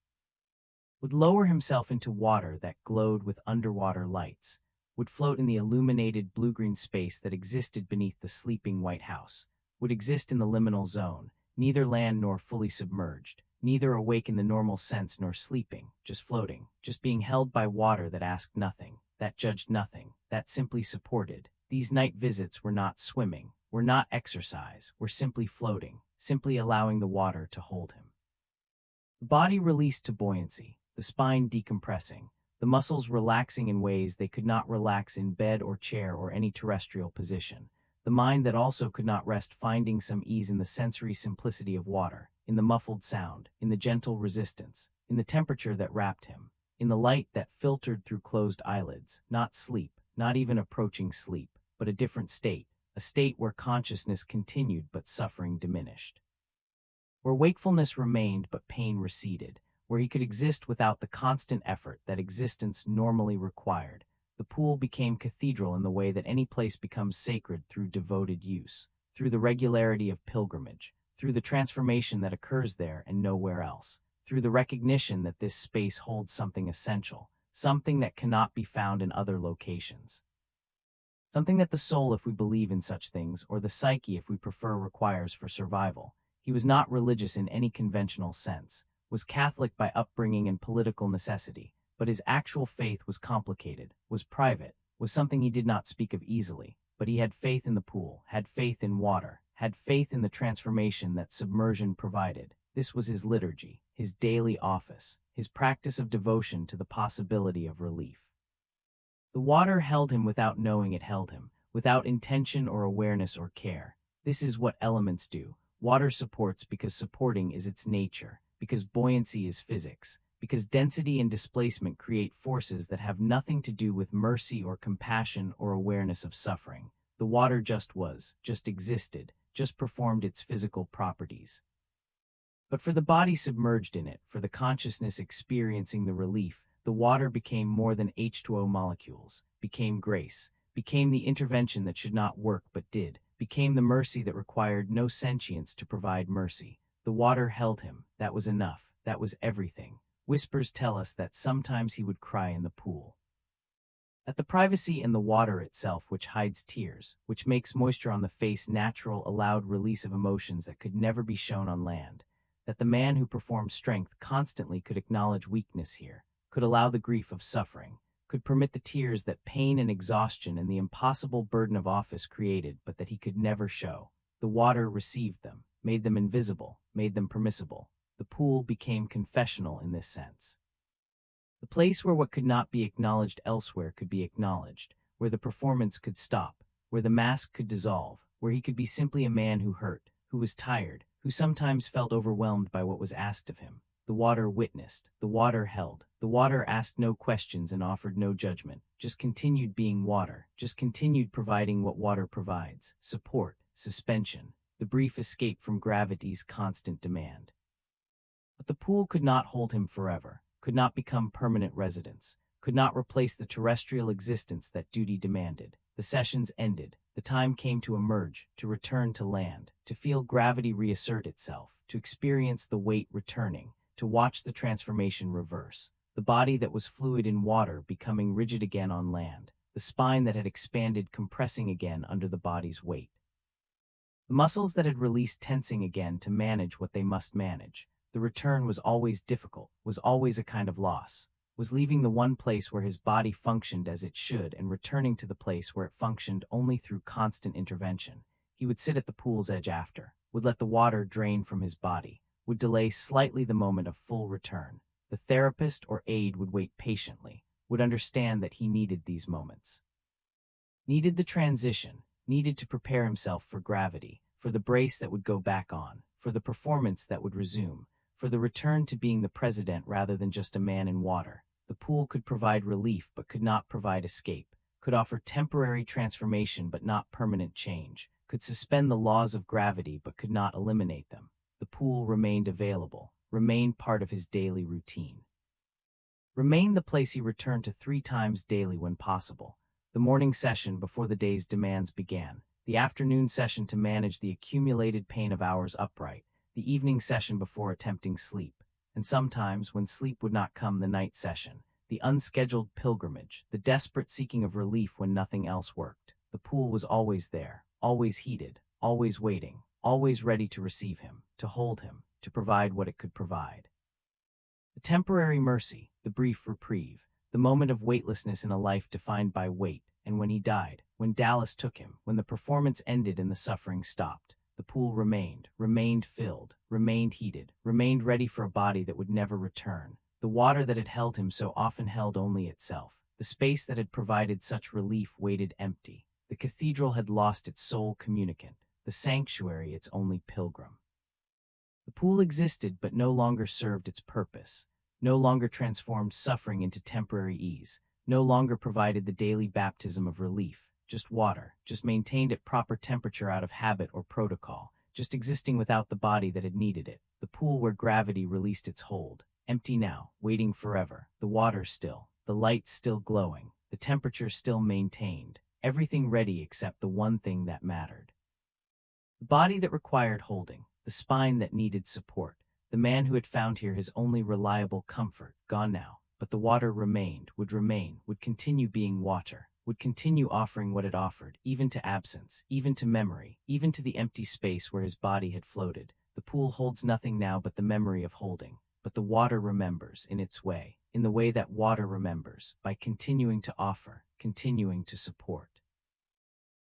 would lower himself into water that glowed with underwater lights, would float in the illuminated blue-green space that existed beneath the sleeping White House, would exist in the liminal zone, neither land nor fully submerged, neither awake in the normal sense nor sleeping, just floating, just being held by water that asked nothing, that judged nothing, that simply supported. These night visits were not swimming, were not exercise, were simply floating, simply allowing the water to hold him. The body released to buoyancy, the spine decompressing, the muscles relaxing in ways they could not relax in bed or chair or any terrestrial position, the mind that also could not rest finding some ease in the sensory simplicity of water, in the muffled sound, in the gentle resistance, in the temperature that wrapped him, in the light that filtered through closed eyelids. Not sleep, not even approaching sleep, but a different state, a state where consciousness continued but suffering diminished, where wakefulness remained but pain receded, where he could exist without the constant effort that existence normally required. The pool became cathedral in the way that any place becomes sacred through devoted use, through the regularity of pilgrimage, through the transformation that occurs there and nowhere else, through the recognition that this space holds something essential, something that cannot be found in other locations. Something that the soul, if we believe in such things, or the psyche, if we prefer, requires for survival. He was not religious in any conventional sense, was Catholic by upbringing and political necessity, but his actual faith was complicated, was private, was something he did not speak of easily, but he had faith in the pool, had faith in water, had faith in the transformation that submersion provided. This was his liturgy, his daily office, his practice of devotion to the possibility of relief. The water held him without knowing it held him, without intention or awareness or care. This is what elements do. Water supports because supporting is its nature, because buoyancy is physics, because density and displacement create forces that have nothing to do with mercy or compassion or awareness of suffering. The water just was, just existed, just performed its physical properties. But for the body submerged in it, for the consciousness experiencing the relief, the water became more than H2O molecules, became grace, became the intervention that should not work but did, became the mercy that required no sentience to provide mercy. The water held him, that was enough, that was everything. Whispers tell us that sometimes he would cry in the pool. That the privacy in the water itself which hides tears, which makes moisture on the face natural allowed release of emotions that could never be shown on land. That the man who performed strength constantly could acknowledge weakness here, could allow the grief of suffering, could permit the tears that pain and exhaustion and the impossible burden of office created but that he could never show. The water received them, made them invisible, made them permissible. The pool became confessional in this sense. The place where what could not be acknowledged elsewhere could be acknowledged, where the performance could stop, where the mask could dissolve, where he could be simply a man who hurt, who was tired, who sometimes felt overwhelmed by what was asked of him. The water witnessed, the water held, the water asked no questions and offered no judgment, just continued being water, just continued providing what water provides, support, suspension, the brief escape from gravity's constant demand. But the pool could not hold him forever, could not become permanent residence, could not replace the terrestrial existence that duty demanded. The sessions ended, the time came to emerge, to return to land, to feel gravity reassert itself, to experience the weight returning, to watch the transformation reverse, the body that was fluid in water becoming rigid again on land, the spine that had expanded compressing again under the body's weight. The muscles that had released tensing again to manage what they must manage. The return was always difficult, was always a kind of loss, was leaving the one place where his body functioned as it should and returning to the place where it functioned only through constant intervention. He would sit at the pool's edge after, would let the water drain from his body, would delay slightly the moment of full return. The therapist or aide would wait patiently, would understand that he needed these moments. Needed the transition, needed to prepare himself for gravity, for the brace that would go back on, for the performance that would resume, for the return to being the president rather than just a man in water. The pool could provide relief but could not provide escape, could offer temporary transformation but not permanent change, could suspend the laws of gravity but could not eliminate them. The pool remained available, remained part of his daily routine. Remained the place he returned to 3 times daily when possible. The morning session before the day's demands began, the afternoon session to manage the accumulated pain of hours upright, the evening session before attempting sleep, and sometimes, when sleep would not come, the night session, the unscheduled pilgrimage, the desperate seeking of relief when nothing else worked. The pool was always there, always heated, always waiting, always ready to receive him, to hold him, to provide what it could provide. The temporary mercy, the brief reprieve, the moment of weightlessness in a life defined by weight, and when he died, when Dallas took him, when the performance ended and the suffering stopped, the pool remained filled, remained heated, remained ready for a body that would never return. The water that had held him so often held only itself. The space that had provided such relief waited empty. The cathedral had lost its sole communicant, the sanctuary its only pilgrim. The pool existed but no longer served its purpose, no longer transformed suffering into temporary ease, no longer provided the daily baptism of relief, just water, just maintained at proper temperature out of habit or protocol, just existing without the body that had needed it. The pool where gravity released its hold, empty now, waiting forever, the water still, the lights still glowing, the temperature still maintained, everything ready except the one thing that mattered. The body that required holding, the spine that needed support, the man who had found here his only reliable comfort, gone now, but the water remained, would continue being water, would continue offering what it offered, even to absence, even to memory, even to the empty space where his body had floated. The pool holds nothing now but the memory of holding, but the water remembers in its way, in the way that water remembers, by continuing to offer, continuing to support.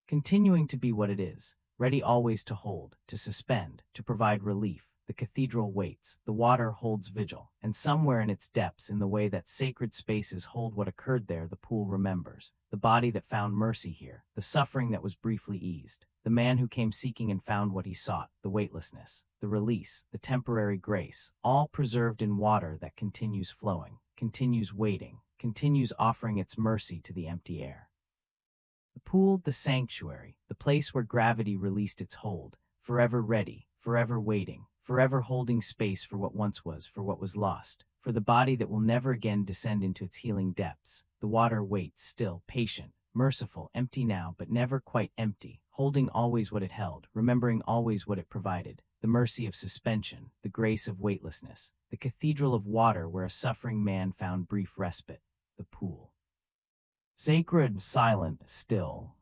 Continuing to be what it is, ready always to hold, to suspend, to provide relief. The cathedral waits, the water holds vigil, and somewhere in its depths, in the way that sacred spaces hold what occurred there, the pool remembers, the body that found mercy here, the suffering that was briefly eased, the the man who came seeking and found what he sought, the weightlessness, the release, the temporary grace, all preserved in water that continues flowing, continues waiting, continues offering its mercy to the empty air. The pool, the sanctuary, the place where gravity released its hold, forever ready, forever waiting, forever holding space for what once was, for what was lost, for the body that will never again descend into its healing depths. The water waits, still, patient, merciful, empty now, but never quite empty, holding always what it held, remembering always what it provided, the mercy of suspension, the grace of weightlessness, the cathedral of water where a suffering man found brief respite, the pool. Sacred, silent, still.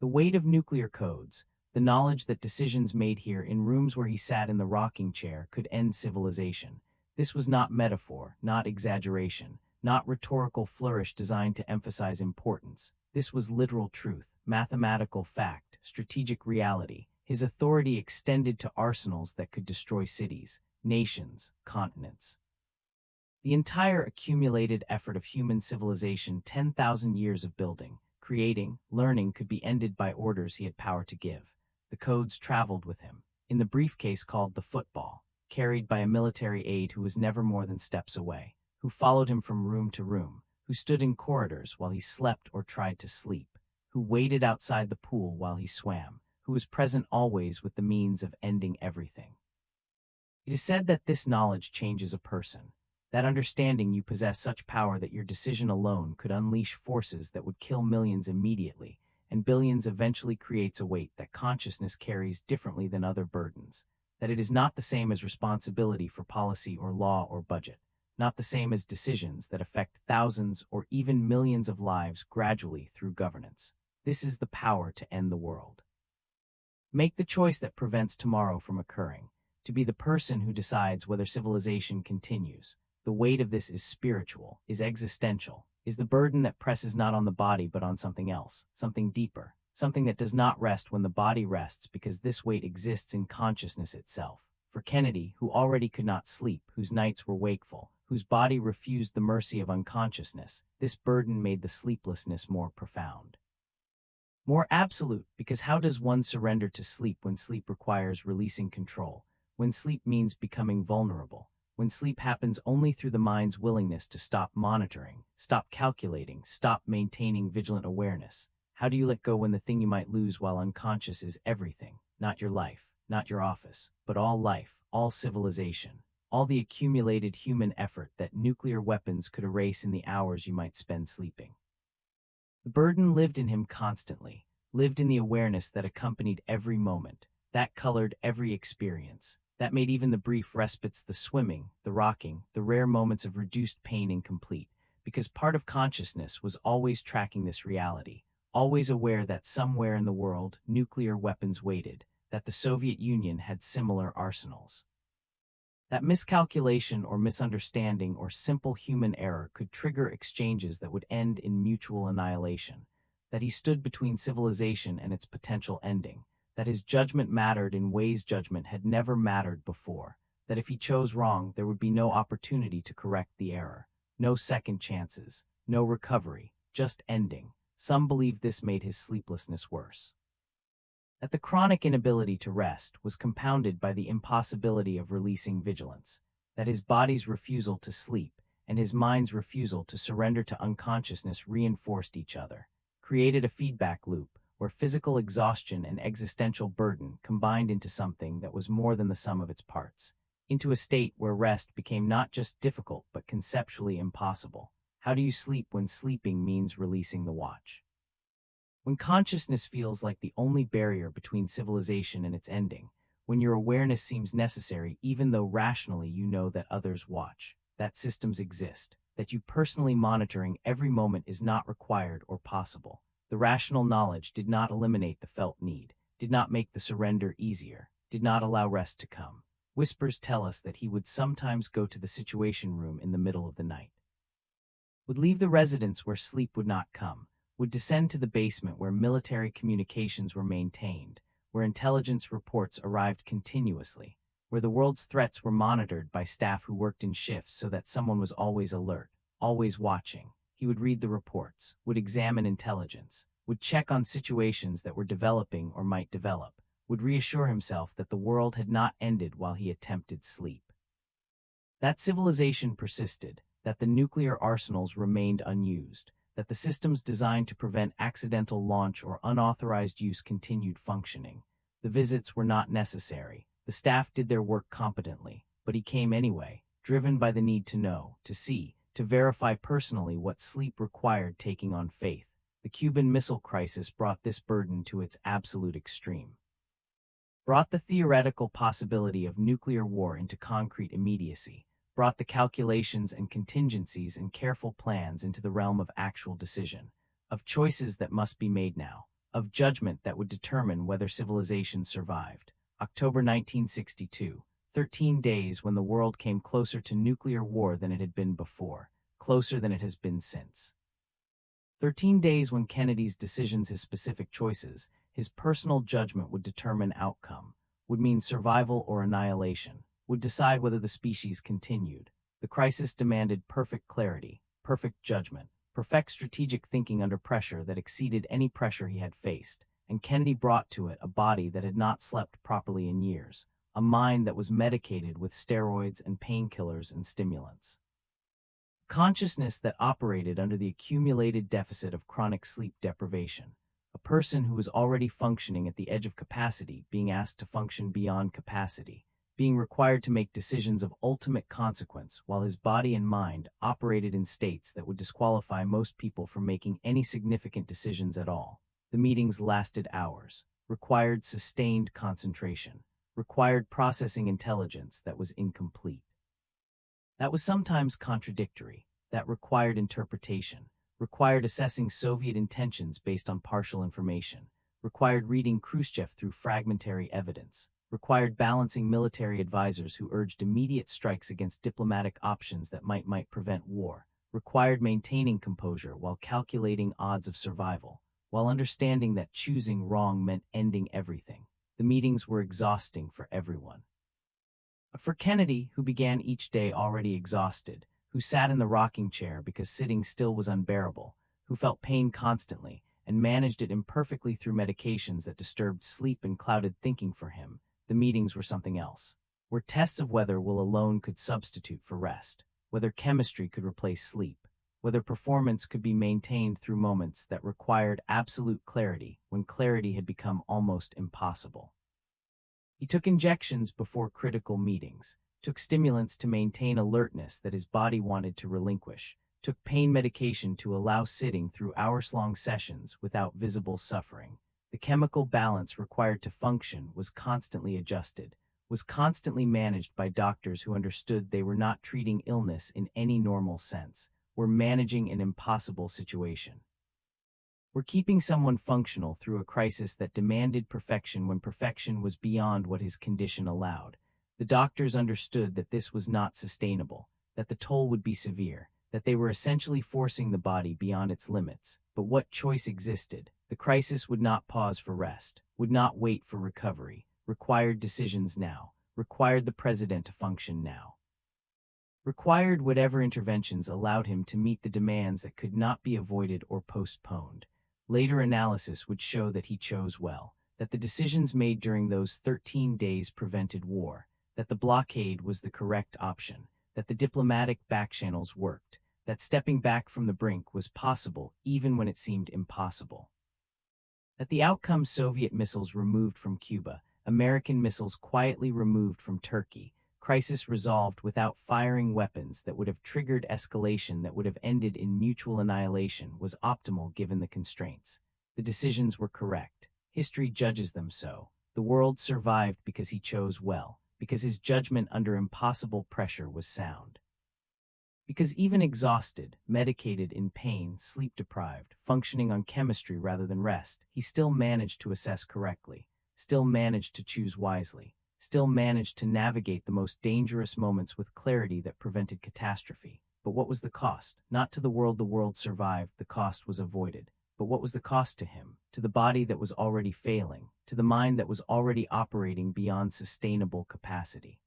The weight of nuclear codes, the knowledge that decisions made here in rooms where he sat in the rocking chair could end civilization. This was not metaphor, not exaggeration, not rhetorical flourish designed to emphasize importance. This was literal truth, mathematical fact, strategic reality. His authority extended to arsenals that could destroy cities, nations, continents. The entire accumulated effort of human civilization, 10,000 years of building, creating, learning, could be ended by orders he had power to give. The codes traveled with him, in the briefcase called the football, carried by a military aide who was never more than steps away, who followed him from room to room, who stood in corridors while he slept or tried to sleep, who waited outside the pool while he swam, who was present always with the means of ending everything. It is said that this knowledge changes a person. That understanding you possess such power that your decision alone could unleash forces that would kill millions immediately, and billions eventually creates a weight that consciousness carries differently than other burdens, that it is not the same as responsibility for policy or law or budget, not the same as decisions that affect thousands or even millions of lives gradually through governance. This is the power to end the world. Make the choice that prevents tomorrow from occurring, to be the person who decides whether civilization continues. The weight of this is spiritual, is existential, is the burden that presses not on the body but on something else, something deeper, something that does not rest when the body rests, because this weight exists in consciousness itself. For Kennedy, who already could not sleep, whose nights were wakeful, whose body refused the mercy of unconsciousness, this burden made the sleeplessness more profound. More absolute, because how does one surrender to sleep when sleep requires releasing control, when sleep means becoming vulnerable? When sleep happens only through the mind's willingness to stop monitoring, stop calculating, stop maintaining vigilant awareness. How do you let go when the thing you might lose while unconscious is everything, not your life, not your office, but all life, all civilization, all the accumulated human effort that nuclear weapons could erase in the hours you might spend sleeping? The burden lived in him constantly, lived in the awareness that accompanied every moment, that colored every experience. That made even the brief respites, the swimming, the rocking, the rare moments of reduced pain incomplete, because part of consciousness was always tracking this reality, always aware that somewhere in the world nuclear weapons waited, that the Soviet Union had similar arsenals. That miscalculation or misunderstanding or simple human error could trigger exchanges that would end in mutual annihilation, that he stood between civilization and its potential ending, that his judgment mattered in ways judgment had never mattered before, that if he chose wrong, there would be no opportunity to correct the error, no second chances, no recovery, just ending. Some believe this made his sleeplessness worse. That the chronic inability to rest was compounded by the impossibility of releasing vigilance, that his body's refusal to sleep and his mind's refusal to surrender to unconsciousness reinforced each other, created a feedback loop, where physical exhaustion and existential burden combined into something that was more than the sum of its parts, into a state where rest became not just difficult but conceptually impossible. How do you sleep when sleeping means releasing the watch? When consciousness feels like the only barrier between civilization and its ending, when your awareness seems necessary even though rationally you know that others watch, that systems exist, that you personally monitoring every moment is not required or possible. The rational knowledge did not eliminate the felt need, did not make the surrender easier, did not allow rest to come. Whispers tell us that he would sometimes go to the situation room in the middle of the night, would leave the residence where sleep would not come, would descend to the basement where military communications were maintained, where intelligence reports arrived continuously, where the world's threats were monitored by staff who worked in shifts so that someone was always alert, always watching. He would read the reports, would examine intelligence, would check on situations that were developing or might develop, would reassure himself that the world had not ended while he attempted sleep. That civilization persisted, that the nuclear arsenals remained unused, that the systems designed to prevent accidental launch or unauthorized use continued functioning. The visits were not necessary. The staff did their work competently, but he came anyway, driven by the need to know, to see, to verify personally what sleep required, taking on faith. The Cuban Missile Crisis brought this burden to its absolute extreme. Brought the theoretical possibility of nuclear war into concrete immediacy, brought the calculations and contingencies and careful plans into the realm of actual decision, of choices that must be made now, of judgment that would determine whether civilization survived. October 1962, 13 days when the world came closer to nuclear war than it had been before, closer than it has been since. 13 days when Kennedy's decisions, his specific choices, his personal judgment would determine outcome, would mean survival or annihilation, would decide whether the species continued. The crisis demanded perfect clarity, perfect judgment, perfect strategic thinking under pressure that exceeded any pressure he had faced, and Kennedy brought to it a body that had not slept properly in years, a mind that was medicated with steroids and painkillers and stimulants. Consciousness that operated under the accumulated deficit of chronic sleep deprivation. A person who was already functioning at the edge of capacity being asked to function beyond capacity, being required to make decisions of ultimate consequence while his body and mind operated in states that would disqualify most people from making any significant decisions at all. The meetings lasted hours, required sustained concentration, required processing intelligence that was incomplete. That was sometimes contradictory, that required interpretation, required assessing Soviet intentions based on partial information, required reading Khrushchev through fragmentary evidence, required balancing military advisors who urged immediate strikes against diplomatic options that might prevent war, required maintaining composure while calculating odds of survival, while understanding that choosing wrong meant ending everything. The meetings were exhausting for everyone. For Kennedy, who began each day already exhausted, who sat in the rocking chair because sitting still was unbearable, who felt pain constantly, and managed it imperfectly through medications that disturbed sleep and clouded thinking for him, the meetings were something else, were tests of whether will alone could substitute for rest, whether chemistry could replace sleep, whether performance could be maintained through moments that required absolute clarity when clarity had become almost impossible. He took injections before critical meetings, took stimulants to maintain alertness that his body wanted to relinquish, took pain medication to allow sitting through hours-long sessions without visible suffering. The chemical balance required to function was constantly adjusted, was constantly managed by doctors who understood they were not treating illness in any normal sense, were managing an impossible situation. We're keeping someone functional through a crisis that demanded perfection when perfection was beyond what his condition allowed. The doctors understood that this was not sustainable, that the toll would be severe, that they were essentially forcing the body beyond its limits. But what choice existed? The crisis would not pause for rest, would not wait for recovery, required decisions now, required the president to function now. Required whatever interventions allowed him to meet the demands that could not be avoided or postponed. Later analysis would show that he chose well, that the decisions made during those 13 days prevented war, that the blockade was the correct option, that the diplomatic backchannels worked, that stepping back from the brink was possible even when it seemed impossible. That the outcome, Soviet missiles removed from Cuba, American missiles quietly removed from Turkey, crisis resolved without firing weapons that would have triggered escalation that would have ended in mutual annihilation, was optimal given the constraints. The decisions were correct. History judges them so. The world survived because he chose well, because his judgment under impossible pressure was sound. Because even exhausted, medicated, in pain, sleep-deprived, functioning on chemistry rather than rest, he still managed to assess correctly, still managed to choose wisely, still managed to navigate the most dangerous moments with clarity that prevented catastrophe. But what was the cost? Not to the world survived, the cost was avoided. But what was the cost to him? To the body that was already failing, to the mind that was already operating beyond sustainable capacity.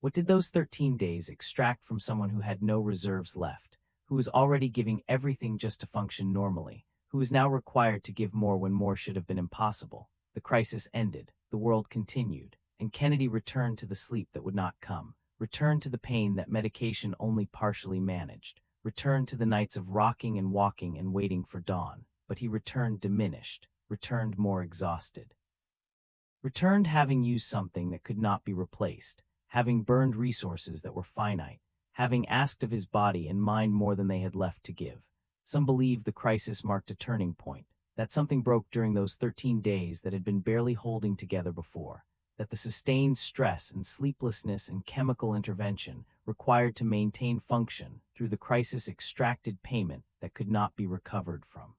What did those 13 days extract from someone who had no reserves left, who was already giving everything just to function normally? who was now required to give more when more should have been impossible. The crisis ended, the world continued, and Kennedy returned to the sleep that would not come, returned to the pain that medication only partially managed, returned to the nights of rocking and walking and waiting for dawn, but he returned diminished, returned more exhausted. Returned having used something that could not be replaced, having burned resources that were finite, having asked of his body and mind more than they had left to give. Some believe the crisis marked a turning point, that something broke during those 13 days that had been barely holding together before, that the sustained stress and sleeplessness and chemical intervention required to maintain function through the crisis extracted payment that could not be recovered from.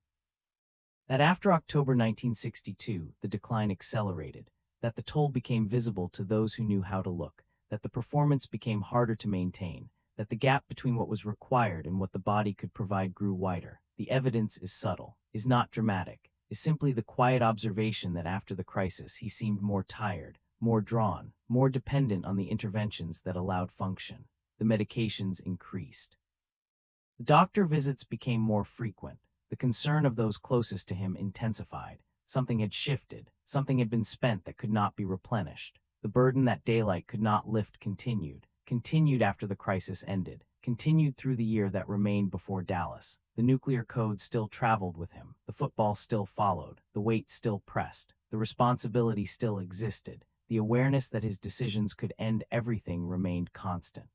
That after October 1962, the decline accelerated, that the toll became visible to those who knew how to look, that the performance became harder to maintain, that the gap between what was required and what the body could provide grew wider. The evidence is subtle, is not dramatic, is simply the quiet observation that after the crisis he seemed more tired, more drawn, more dependent on the interventions that allowed function. The medications increased. The doctor visits became more frequent. The concern of those closest to him intensified. Something had shifted. Something had been spent that could not be replenished. The burden that daylight could not lift continued after the crisis ended, continued through the year that remained before Dallas. The nuclear code still traveled with him. The football still followed. The weight still pressed. The responsibility still existed. The awareness that his decisions could end everything remained constant.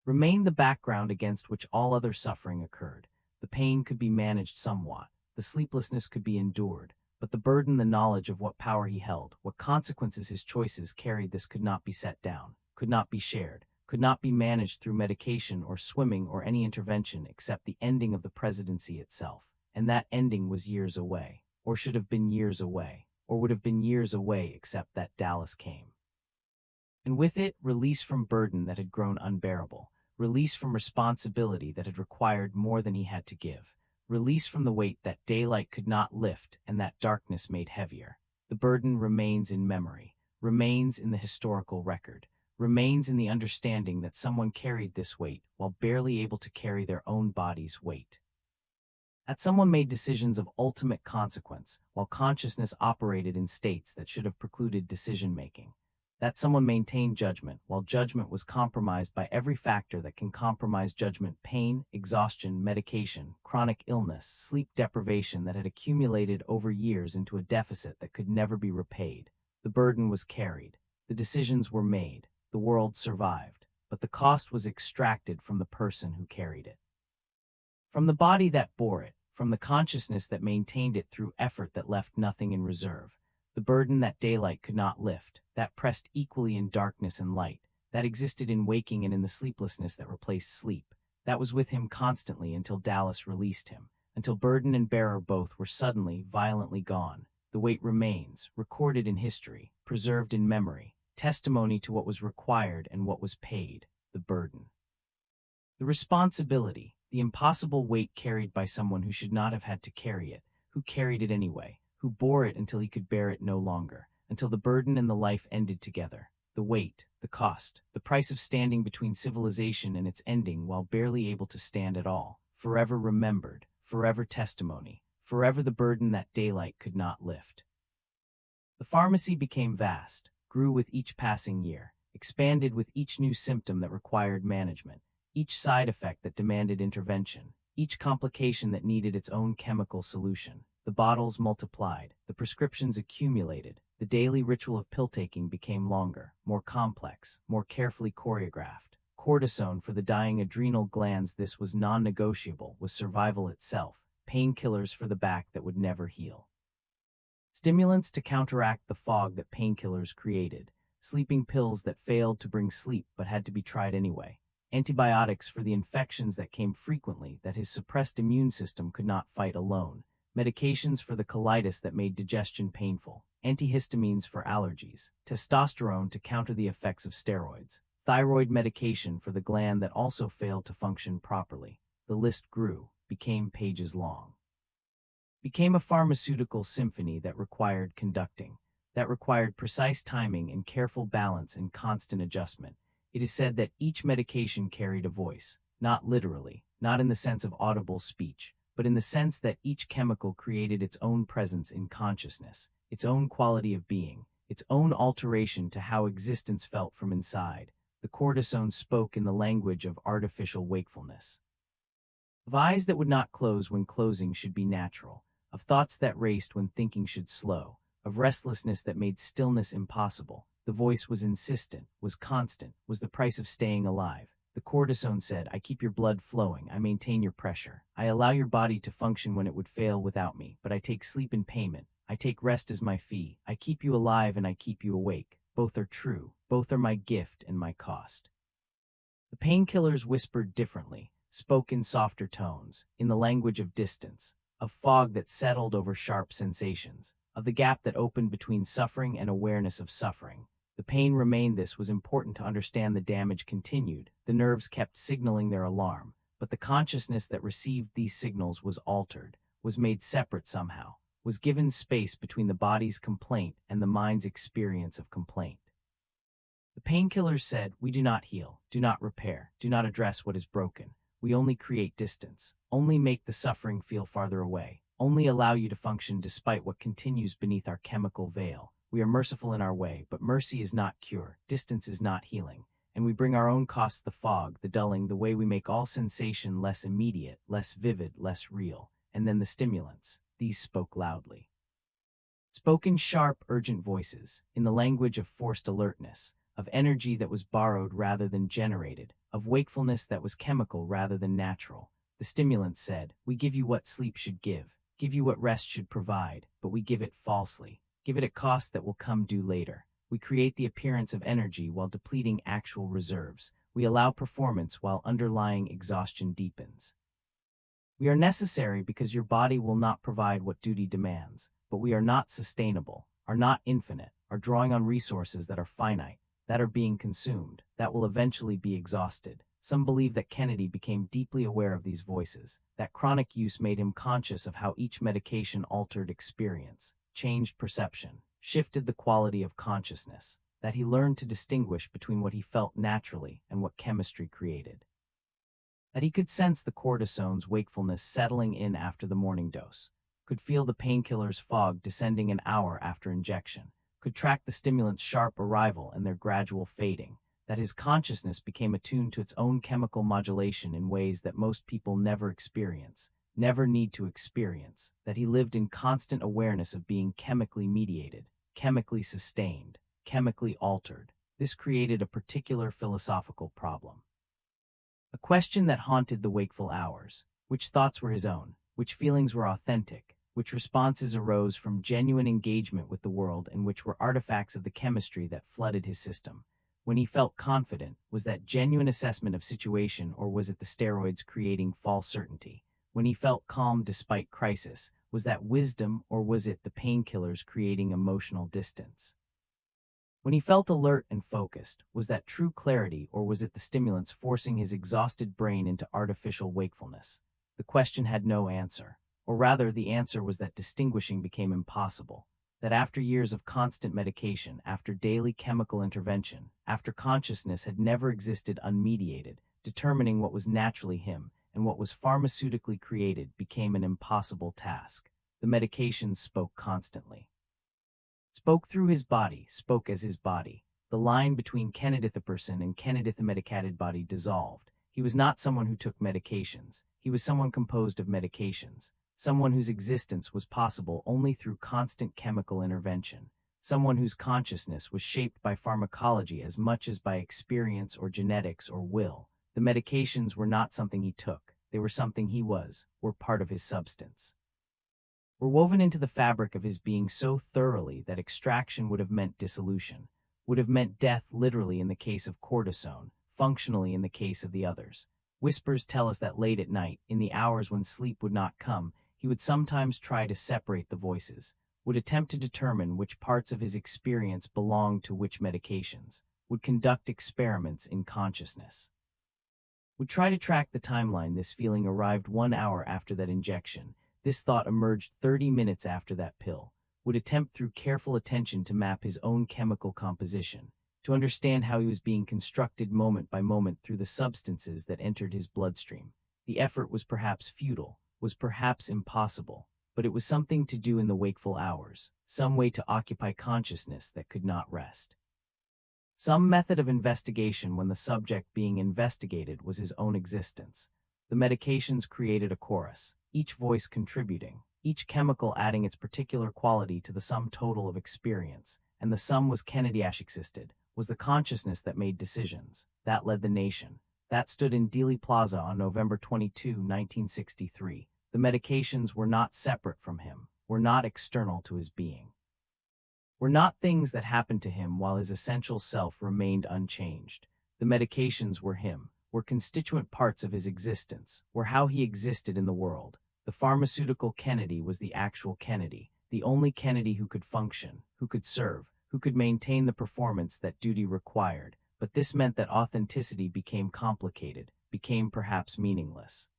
Remained the background against which all other suffering occurred. The pain could be managed somewhat. The sleeplessness could be endured. But the burden, the knowledge of what power he held, what consequences his choices carried, this could not be set down, could not be shared, could not be managed through medication or swimming or any intervention except the ending of the presidency itself. And that ending was years away, or should have been years away, or would have been years away except that Dallas came. And with it, release from burden that had grown unbearable, release from responsibility that had required more than he had to give, release from the weight that daylight could not lift and that darkness made heavier. The burden remains in memory, remains in the historical record, remains in the understanding that someone carried this weight while barely able to carry their own body's weight. That someone made decisions of ultimate consequence while consciousness operated in states that should have precluded decision-making. That someone maintained judgment while judgment was compromised by every factor that can compromise judgment: pain, exhaustion, medication, chronic illness, sleep deprivation that had accumulated over years into a deficit that could never be repaid. The burden was carried. The decisions were made. The world survived. But the cost was extracted from the person who carried it. From the body that bore it, from the consciousness that maintained it through effort that left nothing in reserve. The burden that daylight could not lift, that pressed equally in darkness and light, that existed in waking and in the sleeplessness that replaced sleep, that was with him constantly until Dallas released him, until burden and bearer both were suddenly, violently gone. The weight remains, recorded in history, preserved in memory, testimony to what was required and what was paid, the burden. The responsibility, the impossible weight carried by someone who should not have had to carry it, who carried it anyway, who bore it until he could bear it no longer, until the burden and the life ended together. The weight, the cost, the price of standing between civilization and its ending while barely able to stand at all, forever remembered, forever testimony, forever the burden that daylight could not lift. The pharmacy became vast, grew with each passing year, expanded with each new symptom that required management, each side effect that demanded intervention, each complication that needed its own chemical solution. The bottles multiplied, the prescriptions accumulated, the daily ritual of pill-taking became longer, more complex, more carefully choreographed. Cortisone for the dying adrenal glands, this was non-negotiable, was survival itself. Painkillers for the back that would never heal. Stimulants to counteract the fog that painkillers created. Sleeping pills that failed to bring sleep but had to be tried anyway. Antibiotics for the infections that came frequently that his suppressed immune system could not fight alone. Medications for the colitis that made digestion painful, antihistamines for allergies, testosterone to counter the effects of steroids, thyroid medication for the gland that also failed to function properly. The list grew, became pages long. Became a pharmaceutical symphony that required conducting, that required precise timing and careful balance and constant adjustment. It is said that each medication carried a voice, not literally, not in the sense of audible speech, but in the sense that each chemical created its own presence in consciousness, its own quality of being, its own alteration to how existence felt from inside. The cortisone spoke in the language of artificial wakefulness. Of eyes that would not close when closing should be natural, of thoughts that raced when thinking should slow, of restlessness that made stillness impossible. The voice was insistent, was constant, was the price of staying alive. The cortisone said, I keep your blood flowing, I maintain your pressure. I allow your body to function when it would fail without me, but I take sleep in payment. I take rest as my fee. I keep you alive and I keep you awake. Both are true. Both are my gift and my cost. The painkillers whispered differently, spoke in softer tones, in the language of distance, of fog that settled over sharp sensations, of the gap that opened between suffering and awareness of suffering. The pain remained. This was important to understand. The damage continued. The nerves kept signaling their alarm, but the consciousness that received these signals was altered, was made separate somehow, was given space between the body's complaint and the mind's experience of complaint. The painkillers said, we do not heal, do not repair, do not address what is broken. We only create distance, only make the suffering feel farther away, only allow you to function despite what continues beneath our chemical veil. We are merciful in our way, but mercy is not cure, distance is not healing, and we bring our own costs: the fog, the dulling, the way we make all sensation less immediate, less vivid, less real. And then the stimulants, these spoke loudly. Spoke in sharp, urgent voices, in the language of forced alertness, of energy that was borrowed rather than generated, of wakefulness that was chemical rather than natural. The stimulants said, we give you what sleep should give you what rest should provide, but we give it falsely, give it a cost that will come due later. We create the appearance of energy while depleting actual reserves. We allow performance while underlying exhaustion deepens. We are necessary because your body will not provide what duty demands, but we are not sustainable, are not infinite, are drawing on resources that are finite, that are being consumed, that will eventually be exhausted. Some believe that Kennedy became deeply aware of these voices, that chronic use made him conscious of how each medication altered experience, changed perception, shifted the quality of consciousness, that he learned to distinguish between what he felt naturally and what chemistry created. That he could sense the cortisone's wakefulness settling in after the morning dose, could feel the painkiller's fog descending an hour after injection, could track the stimulant's sharp arrival and their gradual fading, that his consciousness became attuned to its own chemical modulation in ways that most people never experience, never need to experience, that he lived in constant awareness of being chemically mediated, chemically sustained, chemically altered. This created a particular philosophical problem. A question that haunted the wakeful hours: which thoughts were his own, which feelings were authentic, which responses arose from genuine engagement with the world and which were artifacts of the chemistry that flooded his system. When he felt confident, was that genuine assessment of situation, or was it the steroids creating false certainty? When he felt calm despite crisis, was that wisdom, or was it the painkillers creating emotional distance? When he felt alert and focused, was that true clarity, or was it the stimulants forcing his exhausted brain into artificial wakefulness? The question had no answer, or rather the answer was that distinguishing became impossible, that after years of constant medication, after daily chemical intervention, after consciousness had never existed unmediated, determining what was naturally him and what was pharmaceutically created became an impossible task. The medications spoke constantly. Spoke through his body, spoke as his body. The line between Kennedy-person and Kennedy-medicated body dissolved. He was not someone who took medications. He was someone composed of medications. Someone whose existence was possible only through constant chemical intervention. Someone whose consciousness was shaped by pharmacology as much as by experience or genetics or will. The medications were not something he took. They were something he was, were part of his substance. Were woven into the fabric of his being so thoroughly that extraction would have meant dissolution, would have meant death literally in the case of cortisone, functionally in the case of the others. Whispers tell us that late at night, in the hours when sleep would not come, he would sometimes try to separate the voices, would attempt to determine which parts of his experience belonged to which medications, would conduct experiments in consciousness. Would try to track the timeline. This feeling arrived 1 hour after that injection. This thought emerged 30 minutes after that pill. Would attempt through careful attention to map his own chemical composition, to understand how he was being constructed moment by moment through the substances that entered his bloodstream. The effort was perhaps futile, was perhaps impossible, but it was something to do in the wakeful hours, some way to occupy consciousness that could not rest. Some method of investigation when the subject being investigated was his own existence. The medications created a chorus, each voice contributing, each chemical adding its particular quality to the sum total of experience, and the sum was Kennedy existed, was the consciousness that made decisions, that led the nation, that stood in Dealey Plaza on November 22, 1963. The medications were not separate from him, were not external to his being. Were not things that happened to him while his essential self remained unchanged. The medications were him, were constituent parts of his existence, were how he existed in the world. The pharmaceutical Kennedy was the actual Kennedy, the only Kennedy who could function, who could serve, who could maintain the performance that duty required, but this meant that authenticity became complicated, became perhaps meaningless.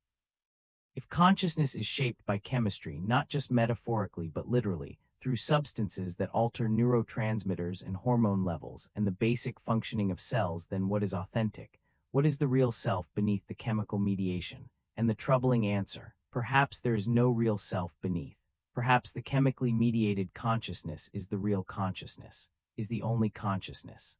If consciousness is shaped by chemistry, not just metaphorically but literally, through substances that alter neurotransmitters and hormone levels and the basic functioning of cells, then what is authentic? What is the real self beneath the chemical mediation? And the troubling answer, perhaps there is no real self beneath. Perhaps the chemically mediated consciousness is the real consciousness, is the only consciousness.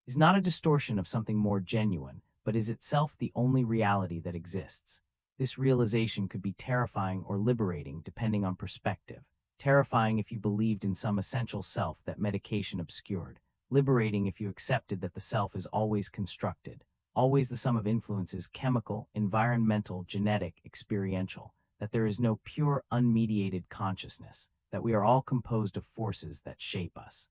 Is not a distortion of something more genuine, but is itself the only reality that exists. This realization could be terrifying or liberating depending on perspective. Terrifying if you believed in some essential self that medication obscured. Liberating if you accepted that the self is always constructed, always the sum of influences chemical, environmental, genetic, experiential, that there is no pure, unmediated consciousness, that we are all composed of forces that shape us.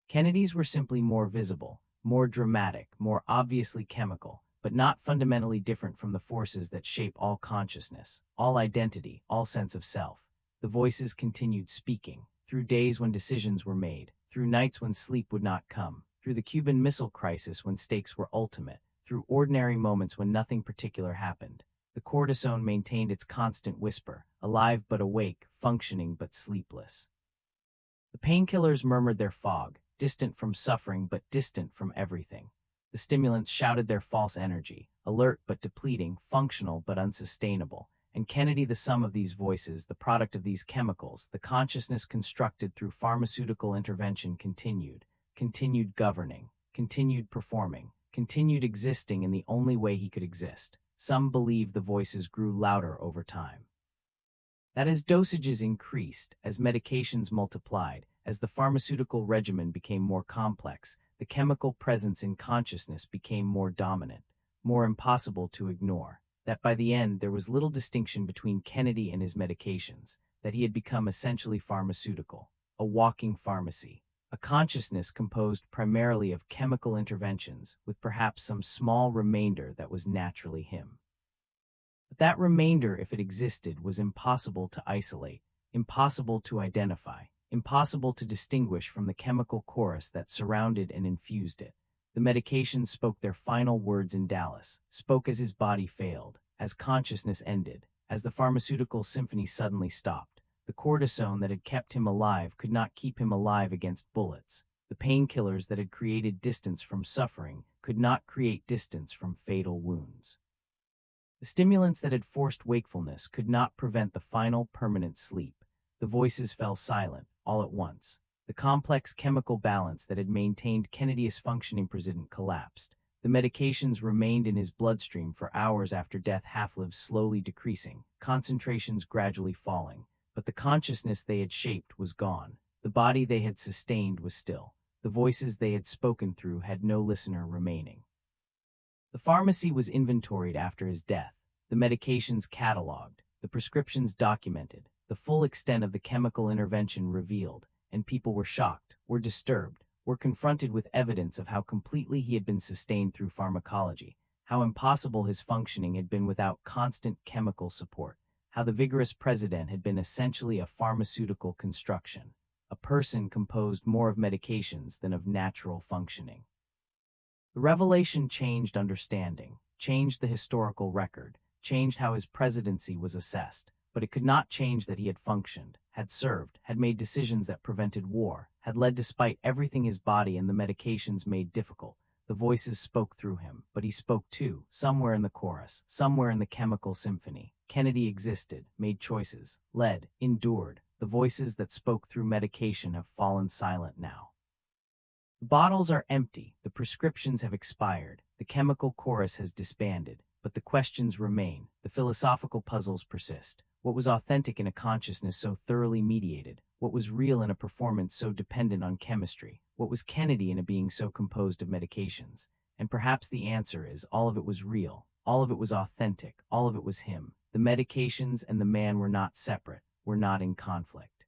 Kennedy's were simply more visible, more dramatic, more obviously chemical, but not fundamentally different from the forces that shape all consciousness, all identity, all sense of self. The voices continued speaking, through days when decisions were made, through nights when sleep would not come, through the Cuban Missile Crisis when stakes were ultimate, through ordinary moments when nothing particular happened. The cortisone maintained its constant whisper, alive but awake, functioning but sleepless. The painkillers murmured their fog, distant from suffering but distant from everything. The stimulants shouted their false energy, alert but depleting, functional but unsustainable. And Kennedy, the sum of these voices, the product of these chemicals, the consciousness constructed through pharmaceutical intervention continued governing, continued performing, continued existing in the only way he could exist. Some believe the voices grew louder over time. That as dosages increased, as medications multiplied, as the pharmaceutical regimen became more complex, the chemical presence in consciousness became more dominant, more impossible to ignore. That by the end there was little distinction between Kennedy and his medications, that he had become essentially pharmaceutical, a walking pharmacy, a consciousness composed primarily of chemical interventions, with perhaps some small remainder that was naturally him. But that remainder, if it existed, was impossible to isolate, impossible to identify, impossible to distinguish from the chemical chorus that surrounded and infused it. The medications spoke their final words in Dallas, spoke as his body failed, as consciousness ended, as the pharmaceutical symphony suddenly stopped. The cortisone that had kept him alive could not keep him alive against bullets. The painkillers that had created distance from suffering could not create distance from fatal wounds. The stimulants that had forced wakefulness could not prevent the final permanent sleep. The voices fell silent, all at once. The complex chemical balance that had maintained Kennedy's functioning president collapsed. The medications remained in his bloodstream for hours after death, half-lives slowly decreasing, concentrations gradually falling. But the consciousness they had shaped was gone. The body they had sustained was still. The voices they had spoken through had no listener remaining. The pharmacy was inventoried after his death, the medications catalogued, the prescriptions documented, the full extent of the chemical intervention revealed, and people were shocked, were disturbed, were confronted with evidence of how completely he had been sustained through pharmacology, how impossible his functioning had been without constant chemical support, how the vigorous president had been essentially a pharmaceutical construction, a person composed more of medications than of natural functioning. The revelation changed understanding, changed the historical record, changed how his presidency was assessed, but it could not change that he had functioned, had served, had made decisions that prevented war, had led despite everything his body and the medications made difficult. The voices spoke through him, but he spoke too, somewhere in the chorus, somewhere in the chemical symphony. Kennedy existed, made choices, led, endured. The voices that spoke through medication have fallen silent now. The bottles are empty, the prescriptions have expired, the chemical chorus has disbanded, but the questions remain, the philosophical puzzles persist. What was authentic in a consciousness so thoroughly mediated? What was real in a performance so dependent on chemistry? What was Kennedy in a being so composed of medications? And perhaps the answer is all of it was real, all of it was authentic, all of it was him. The medications and the man were not separate, were not in conflict.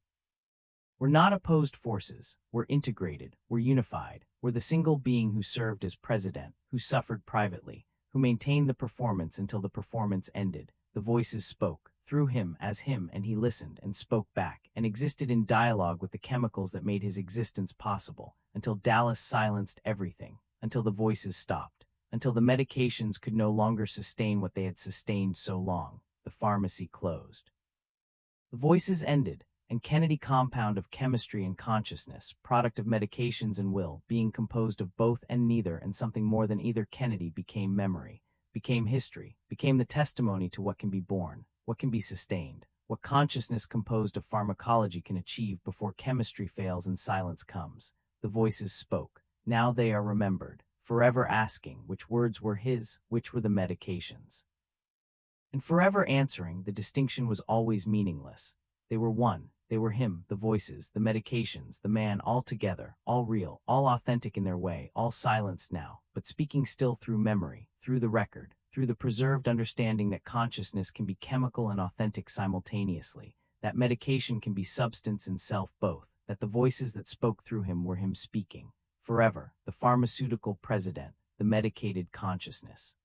We're not opposed forces, we're integrated, we're unified, we're the single being who served as president, who suffered privately, who maintained the performance until the performance ended. The voices spoke, through him as him, and he listened and spoke back, and existed in dialogue with the chemicals that made his existence possible, until Dallas silenced everything, until the voices stopped, until the medications could no longer sustain what they had sustained so long. The pharmacy closed. The voices ended, and Kennedy, compound of chemistry and consciousness, product of medications and will, being composed of both and neither and something more than either, Kennedy became memory, became history, became the testimony to what can be born, what can be sustained, what consciousness composed of pharmacology can achieve before chemistry fails and silence comes. The voices spoke. Now they are remembered, forever asking which words were his, which were the medications. And forever answering, the distinction was always meaningless. They were one. They were him, the voices, the medications, the man, all together, all real, all authentic in their way, all silenced now, but speaking still through memory, through the record, through the preserved understanding that consciousness can be chemical and authentic simultaneously, that medication can be substance and self both, that the voices that spoke through him were him speaking. Forever, the pharmaceutical president, the medicated consciousness.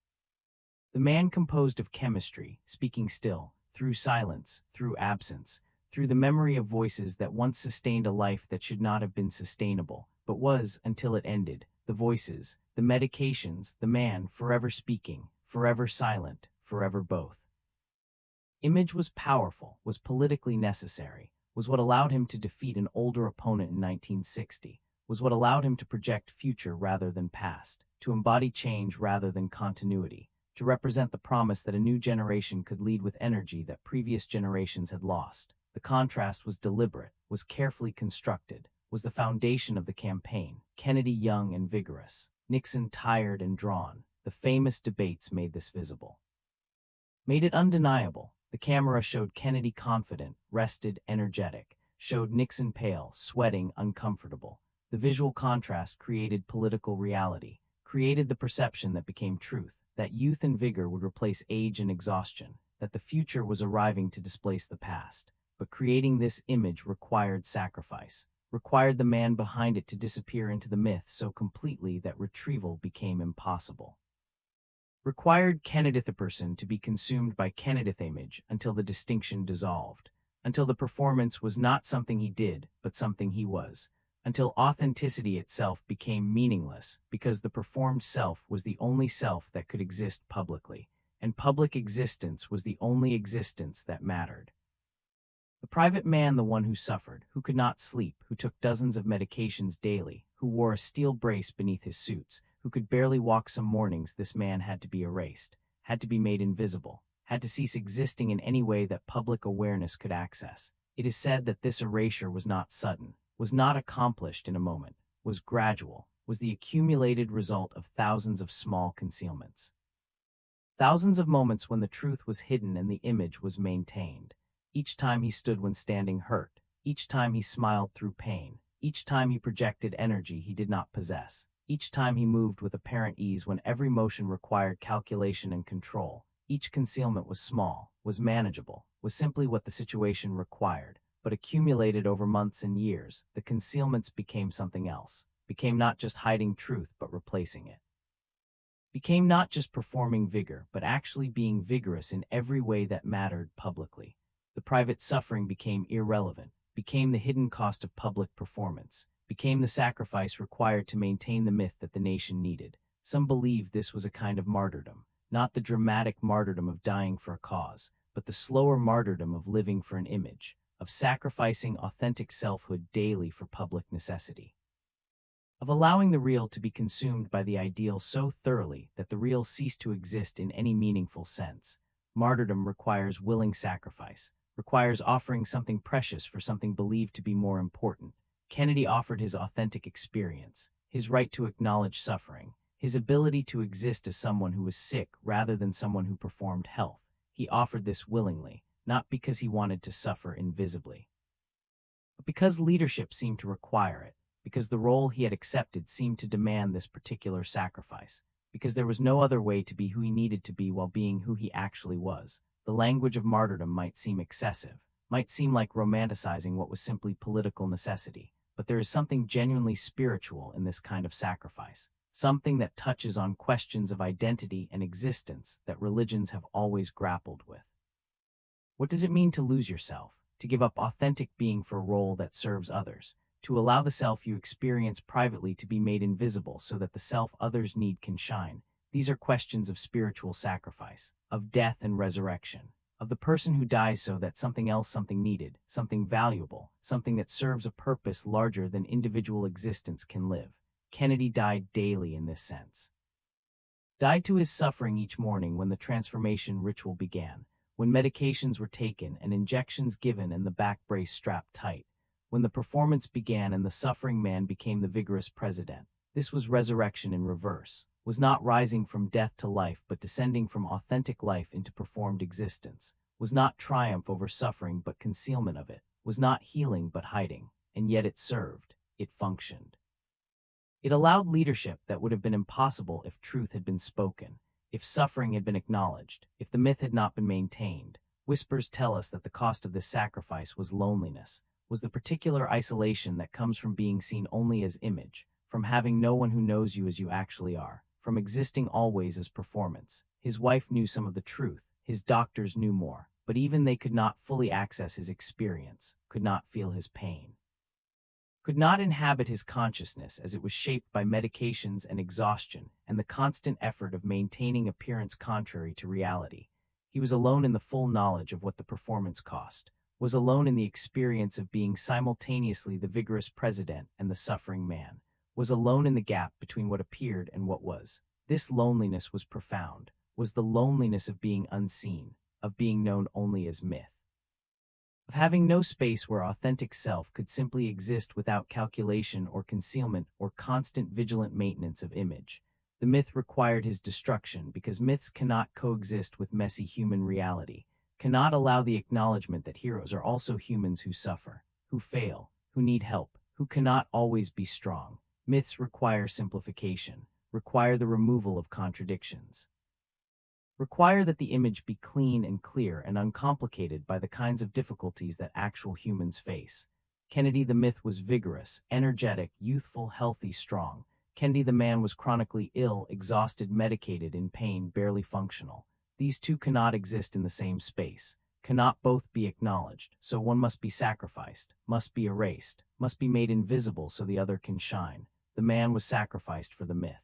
The man composed of chemistry, speaking still, through silence, through absence, through the memory of voices that once sustained a life that should not have been sustainable, but was until it ended. The voices, the medications, the man, forever speaking, forever silent, forever both. Image was powerful, was politically necessary, was what allowed him to defeat an older opponent in 1960, was what allowed him to project future rather than past, to embody change rather than continuity, to represent the promise that a new generation could lead with energy that previous generations had lost. The contrast was deliberate, was carefully constructed, was the foundation of the campaign. Kennedy young and vigorous, Nixon tired and drawn. The famous debates made this visible. Made it undeniable. The camera showed Kennedy confident, rested, energetic, showed Nixon pale, sweating, uncomfortable. The visual contrast created political reality, created the perception that became truth, that youth and vigor would replace age and exhaustion, that the future was arriving to displace the past. But creating this image required sacrifice, required the man behind it to disappear into the myth so completely that retrieval became impossible. Required Kennedith person to be consumed by Kennedith image until the distinction dissolved, until the performance was not something he did, but something he was, until authenticity itself became meaningless because the performed self was the only self that could exist publicly, and public existence was the only existence that mattered. The private man, the one who suffered, who could not sleep, who took dozens of medications daily, who wore a steel brace beneath his suits, who could barely walk some mornings, this man had to be erased, had to be made invisible, had to cease existing in any way that public awareness could access. It is said that this erasure was not sudden, was not accomplished in a moment, was gradual, was the accumulated result of thousands of small concealments. Thousands of moments when the truth was hidden and the image was maintained. Each time he stood when standing hurt, each time he smiled through pain, each time he projected energy he did not possess, each time he moved with apparent ease when every motion required calculation and control. Each concealment was small, was manageable, was simply what the situation required, but accumulated over months and years, the concealments became something else, became not just hiding truth but replacing it. Became not just performing vigor but actually being vigorous in every way that mattered publicly. The private suffering became irrelevant, became the hidden cost of public performance, became the sacrifice required to maintain the myth that the nation needed. Some believed this was a kind of martyrdom, not the dramatic martyrdom of dying for a cause, but the slower martyrdom of living for an image, of sacrificing authentic selfhood daily for public necessity. of allowing the real to be consumed by the ideal so thoroughly that the real ceased to exist in any meaningful sense. Martyrdom requires willing sacrifice, requires offering something precious for something believed to be more important. Kennedy offered his authentic experience, his right to acknowledge suffering, his ability to exist as someone who was sick rather than someone who performed health. He offered this willingly, not because he wanted to suffer invisibly, but because leadership seemed to require it, because the role he had accepted seemed to demand this particular sacrifice, because there was no other way to be who he needed to be while being who he actually was. The language of martyrdom might seem excessive, might seem like romanticizing what was simply political necessity, but there is something genuinely spiritual in this kind of sacrifice, something that touches on questions of identity and existence that religions have always grappled with. What does it mean to lose yourself, to give up authentic being for a role that serves others, to allow the self you experience privately to be made invisible so that the self others need can shine? These are questions of spiritual sacrifice, of death and resurrection, of the person who dies so that something else, something needed, something valuable, something that serves a purpose larger than individual existence can live. Kennedy died daily in this sense. Died to his suffering each morning when the transformation ritual began, when medications were taken and injections given and the back brace strapped tight, when the performance began and the suffering man became the vigorous president. This was resurrection in reverse, was not rising from death to life but descending from authentic life into performed existence, was not triumph over suffering but concealment of it, was not healing but hiding, and yet it served, it functioned. It allowed leadership that would have been impossible if truth had been spoken, if suffering had been acknowledged, if the myth had not been maintained. Whispers tell us that the cost of this sacrifice was loneliness, was the particular isolation that comes from being seen only as image, from having no one who knows you as you actually are, from existing always as performance. His wife knew some of the truth, his doctors knew more, but even they could not fully access his experience, could not feel his pain, could not inhabit his consciousness as it was shaped by medications and exhaustion and the constant effort of maintaining appearance contrary to reality. He was alone in the full knowledge of what the performance cost, was alone in the experience of being simultaneously the vigorous president and the suffering man, was alone in the gap between what appeared and what was. This loneliness was profound, was the loneliness of being unseen, of being known only as myth, of having no space where authentic self could simply exist without calculation or concealment or constant vigilant maintenance of image. The myth required his destruction because myths cannot coexist with messy human reality, cannot allow the acknowledgement that heroes are also humans who suffer, who fail, who need help, who cannot always be strong. Myths require simplification, require the removal of contradictions, require that the image be clean and clear and uncomplicated by the kinds of difficulties that actual humans face. Kennedy the myth was vigorous, energetic, youthful, healthy, strong. Kennedy the man was chronically ill, exhausted, medicated, in pain, barely functional. These two cannot exist in the same space, cannot both be acknowledged, so one must be sacrificed, must be erased, must be made invisible so the other can shine. The man was sacrificed for the myth,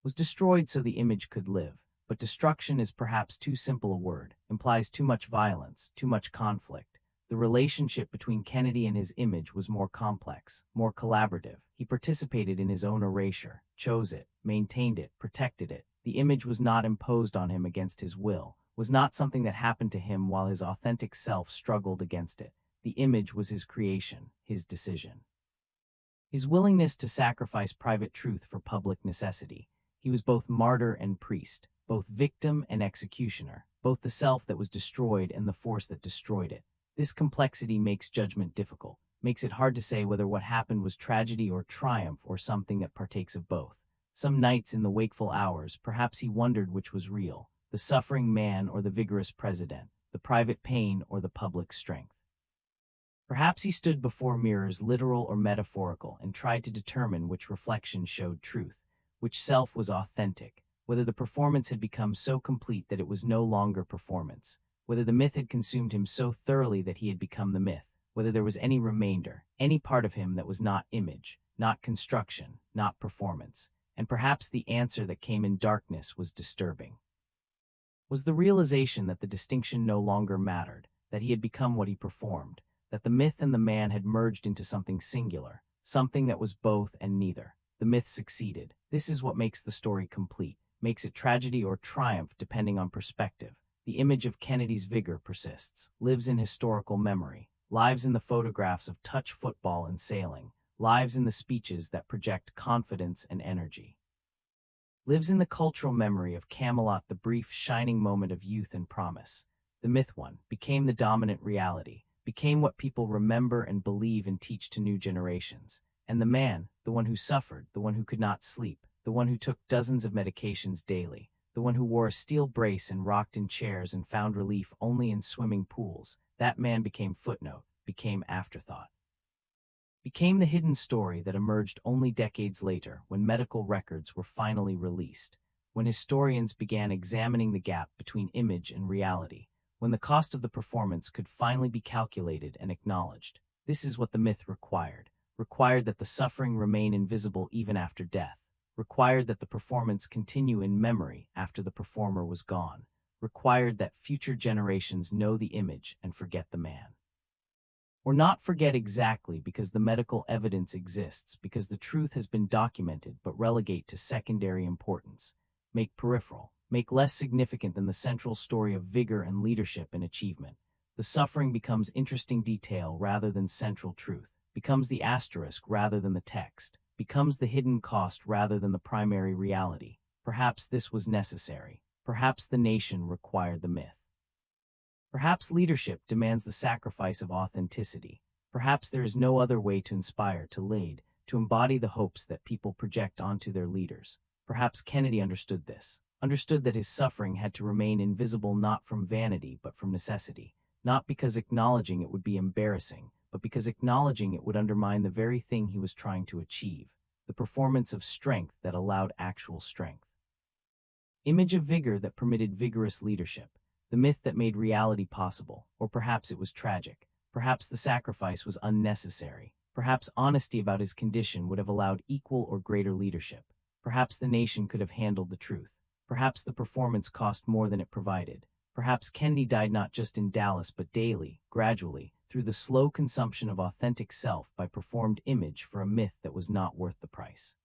was destroyed so the image could live. But destruction is perhaps too simple a word, implies too much violence, too much conflict. The relationship between Kennedy and his image was more complex, more collaborative. He participated in his own erasure, chose it, maintained it, protected it. The image was not imposed on him against his will, was not something that happened to him while his authentic self struggled against it. The image was his creation, his decision, his willingness to sacrifice private truth for public necessity. He was both martyr and priest, both victim and executioner, both the self that was destroyed and the force that destroyed it. This complexity makes judgment difficult, makes it hard to say whether what happened was tragedy or triumph or something that partakes of both. Some nights in the wakeful hours, perhaps he wondered which was real, the suffering man or the vigorous president, the private pain or the public strength. Perhaps he stood before mirrors, literal or metaphorical, and tried to determine which reflection showed truth, which self was authentic, whether the performance had become so complete that it was no longer performance, whether the myth had consumed him so thoroughly that he had become the myth, whether there was any remainder, any part of him that was not image, not construction, not performance. And perhaps the answer that came in darkness was disturbing. Was the realization that the distinction no longer mattered, that he had become what he performed, that the myth and the man had merged into something singular, something that was both and neither. The myth succeeded. This is what makes the story complete, makes it tragedy or triumph depending on perspective. The image of Kennedy's vigor persists, lives in historical memory, lives in the photographs of touch football and sailing, lives in the speeches that project confidence and energy. Lives in the cultural memory of Camelot, the brief, shining moment of youth and promise. The myth one became the dominant reality, became what people remember and believe and teach to new generations. And the man, the one who suffered, the one who could not sleep, the one who took dozens of medications daily, the one who wore a steel brace and rocked in chairs and found relief only in swimming pools, that man became footnote, became afterthought. Became the hidden story that emerged only decades later when medical records were finally released, when historians began examining the gap between image and reality, when the cost of the performance could finally be calculated and acknowledged. This is what the myth required that the suffering remain invisible even after death, required that the performance continue in memory after the performer was gone, required that future generations know the image and forget the man. Or not forget exactly, because the medical evidence exists, because the truth has been documented, but relegate to secondary importance, make peripheral, make less significant than the central story of vigor and leadership and achievement. The suffering becomes interesting detail rather than central truth, becomes the asterisk rather than the text, becomes the hidden cost rather than the primary reality. Perhaps this was necessary. Perhaps the nation required the myth. Perhaps leadership demands the sacrifice of authenticity. Perhaps there is no other way to inspire, to lead, to embody the hopes that people project onto their leaders. Perhaps Kennedy understood this, understood that his suffering had to remain invisible not from vanity but from necessity, not because acknowledging it would be embarrassing, but because acknowledging it would undermine the very thing he was trying to achieve, the performance of strength that allowed actual strength. Image of vigor that permitted vigorous leadership, the myth that made reality possible. Or perhaps it was tragic. Perhaps the sacrifice was unnecessary. Perhaps honesty about his condition would have allowed equal or greater leadership. Perhaps the nation could have handled the truth. Perhaps the performance cost more than it provided. Perhaps Kennedy died not just in Dallas but daily, gradually, through the slow consumption of authentic self by performed image for a myth that was not worth the price.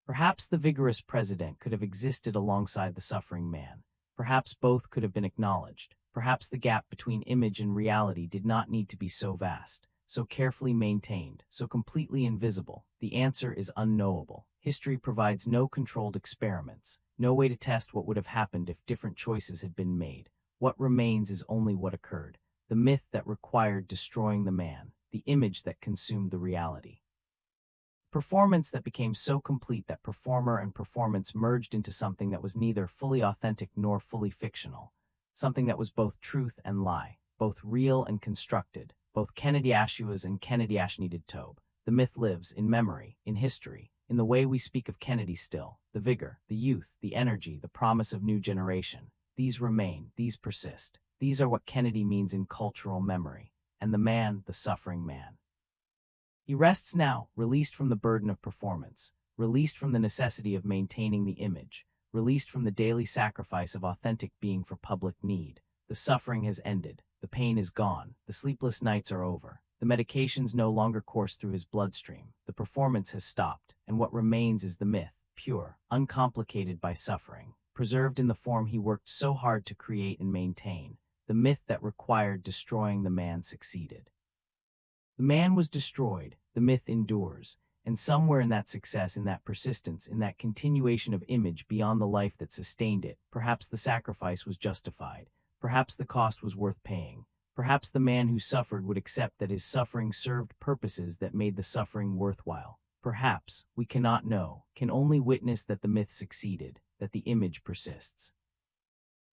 Perhaps the vigorous president could have existed alongside the suffering man. Perhaps both could have been acknowledged. Perhaps the gap between image and reality did not need to be so vast, so carefully maintained, so completely invisible. The answer is unknowable. History provides no controlled experiments, no way to test what would have happened if different choices had been made. What remains is only what occurred, the myth that required destroying the man, the image that consumed the reality. Performance that became so complete that performer and performance merged into something that was neither fully authentic nor fully fictional, something that was both truth and lie, both real and constructed, both Kennedy Ashuas and Kennedy Ashneeded Tobe. The myth lives in memory, in history, in the way we speak of Kennedy still, the vigor, the youth, the energy, the promise of new generation. These remain, these persist. These are what Kennedy means in cultural memory. And the man, the suffering man. He rests now, released from the burden of performance, released from the necessity of maintaining the image, released from the daily sacrifice of authentic being for public need. The suffering has ended, the pain is gone, the sleepless nights are over, the medications no longer course through his bloodstream, the performance has stopped, and what remains is the myth, pure, uncomplicated by suffering, preserved in the form he worked so hard to create and maintain. The myth that required destroying the man succeeded. The man was destroyed, the myth endures, and somewhere in that success, in that persistence, in that continuation of image beyond the life that sustained it, perhaps the sacrifice was justified, perhaps the cost was worth paying, perhaps the man who suffered would accept that his suffering served purposes that made the suffering worthwhile. Perhaps, we cannot know, can only witness that the myth succeeded, that the image persists.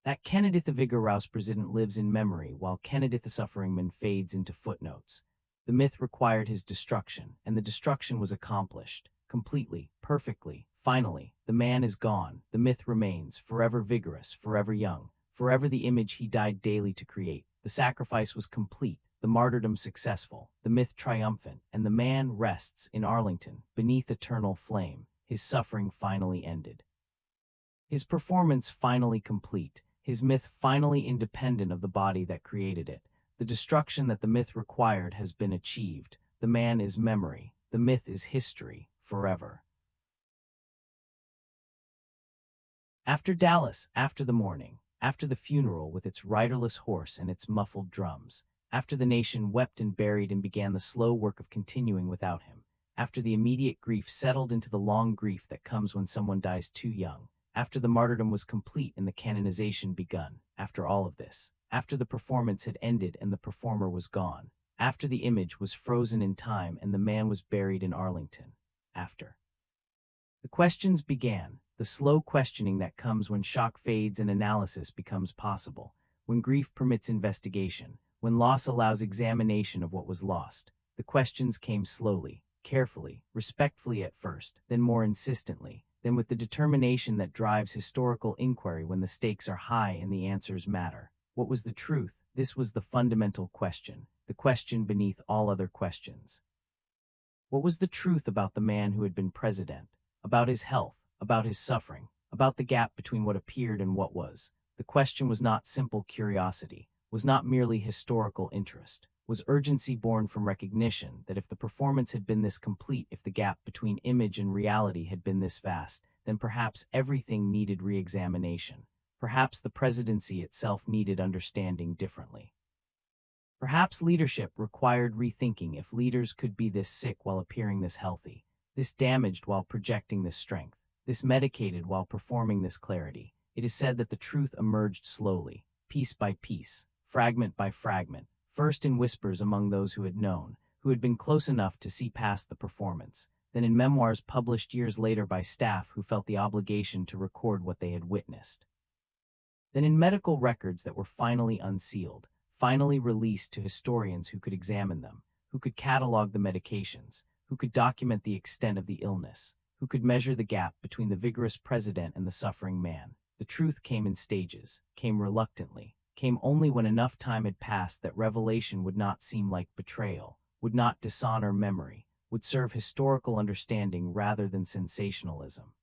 That Kennedy the vigorous president lives in memory while Kennedy the suffering man fades into footnotes. The myth required his destruction, and the destruction was accomplished, completely, perfectly, finally. The man is gone, the myth remains, forever vigorous, forever young, forever the image he died daily to create. The sacrifice was complete, the martyrdom successful, the myth triumphant, and the man rests in Arlington, beneath eternal flame, his suffering finally ended. His performance finally complete, his myth finally independent of the body that created it. The destruction that the myth required has been achieved. The man is memory, The myth is history, forever. After Dallas, after the mourning, after the funeral with its riderless horse and its muffled drums, after the nation wept and buried and began the slow work of continuing without him, after the immediate grief settled into the long grief that comes when someone dies too young, after the martyrdom was complete and the canonization begun, after all of this, after the performance had ended and the performer was gone, after the image was frozen in time and the man was buried in Arlington, after. The questions began, the slow questioning that comes when shock fades and analysis becomes possible, when grief permits investigation, when loss allows examination of what was lost. The questions came slowly, carefully, respectfully at first, then more insistently, then with the determination that drives historical inquiry when the stakes are high and the answers matter. What was the truth? This was the fundamental question, the question beneath all other questions. What was the truth about the man who had been president? About his health, about his suffering, about the gap between what appeared and what was? The question was not simple curiosity, was not merely historical interest, was urgency born from recognition that if the performance had been this complete, if the gap between image and reality had been this vast, then perhaps everything needed re-examination. Perhaps the presidency itself needed understanding differently. Perhaps leadership required rethinking if leaders could be this sick while appearing this healthy, this damaged while projecting this strength, this medicated while performing this clarity. It is said that the truth emerged slowly, piece by piece, fragment by fragment, first in whispers among those who had known, who had been close enough to see past the performance, then in memoirs published years later by staff who felt the obligation to record what they had witnessed. Then in medical records that were finally unsealed, finally released to historians who could examine them, who could catalog the medications, who could document the extent of the illness, who could measure the gap between the vigorous president and the suffering man. The truth came in stages, came reluctantly, came only when enough time had passed that revelation would not seem like betrayal, would not dishonor memory, would serve historical understanding rather than sensationalism.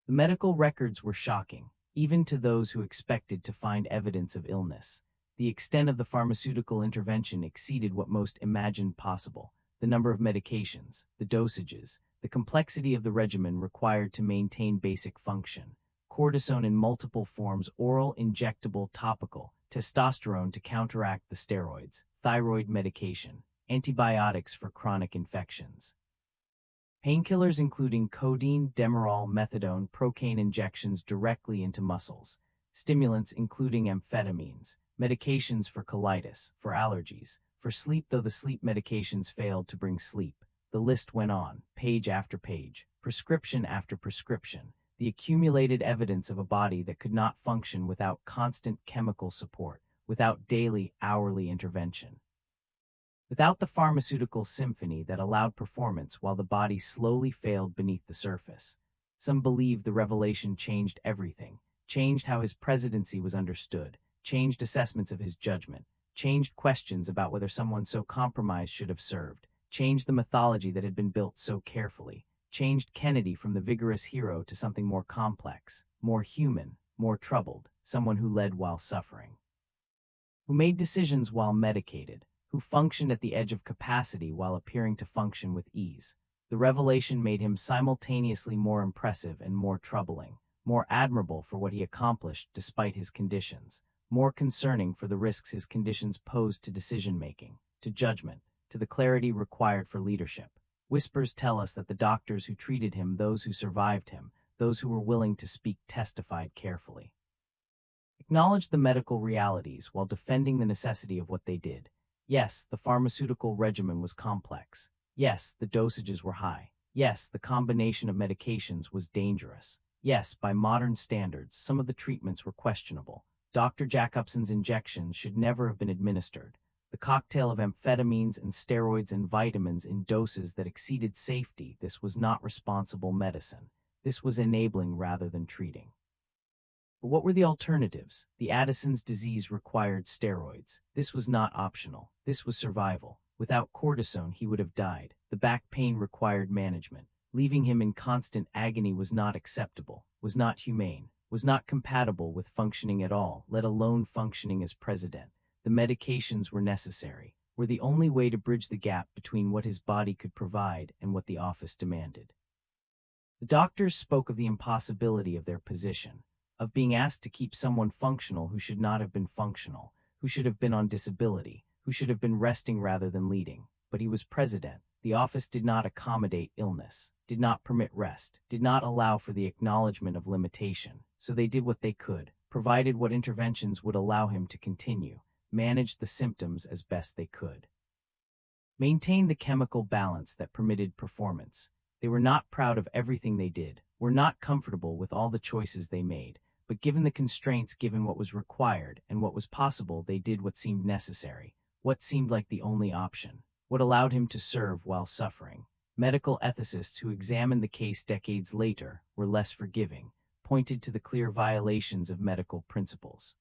The medical records were shocking, even to those who expected to find evidence of illness. The extent of the pharmaceutical intervention exceeded what most imagined possible. The number of medications, the dosages, the complexity of the regimen required to maintain basic function. Cortisone in multiple forms, oral, injectable, topical, testosterone to counteract the steroids, thyroid medication, antibiotics for chronic infections. Painkillers including codeine, Demerol, methadone, procaine injections directly into muscles. Stimulants including amphetamines, medications for colitis, for allergies, for sleep though the sleep medications failed to bring sleep. The list went on, page after page, prescription after prescription, the accumulated evidence of a body that could not function without constant chemical support, without daily, hourly intervention. Without the pharmaceutical symphony that allowed performance while the body slowly failed beneath the surface. Some believe the revelation changed everything, changed how his presidency was understood, changed assessments of his judgment, changed questions about whether someone so compromised should have served, changed the mythology that had been built so carefully, changed Kennedy from the vigorous hero to something more complex, more human, more troubled, someone who led while suffering, who made decisions while medicated, who functioned at the edge of capacity while appearing to function with ease. The revelation made him simultaneously more impressive and more troubling, more admirable for what he accomplished despite his conditions, more concerning for the risks his conditions posed to decision-making, to judgment, to the clarity required for leadership. Whispers tell us that the doctors who treated him, those who survived him, those who were willing to speak testified carefully. Acknowledged the medical realities while defending the necessity of what they did. Yes, the pharmaceutical regimen was complex. Yes, the dosages were high. Yes, the combination of medications was dangerous. Yes, by modern standards, some of the treatments were questionable. Dr. Jacobson's injections should never have been administered. The cocktail of amphetamines and steroids and vitamins in doses that exceeded safety, this was not responsible medicine. This was enabling rather than treating. But what were the alternatives? The Addison's disease required steroids. This was not optional. This was survival. Without cortisone, he would have died. The back pain required management. Leaving him in constant agony was not acceptable, was not humane, was not compatible with functioning at all, let alone functioning as president. The medications were necessary. were the only way to bridge the gap between what his body could provide and what the office demanded. The doctors spoke of the impossibility of their position, of being asked to keep someone functional who should not have been functional, who should have been on disability, who should have been resting rather than leading. But he was president. The office did not accommodate illness, did not permit rest, did not allow for the acknowledgement of limitation. So they did what they could, provided what interventions would allow him to continue, managed the symptoms as best they could, maintained the chemical balance that permitted performance. They were not proud of everything they did, were not comfortable with all the choices they made, but given the constraints, given what was required and what was possible, they did what seemed necessary, what seemed like the only option, what allowed him to serve while suffering. Medical ethicists who examined the case decades later were less forgiving, pointed to the clear violations of medical principles.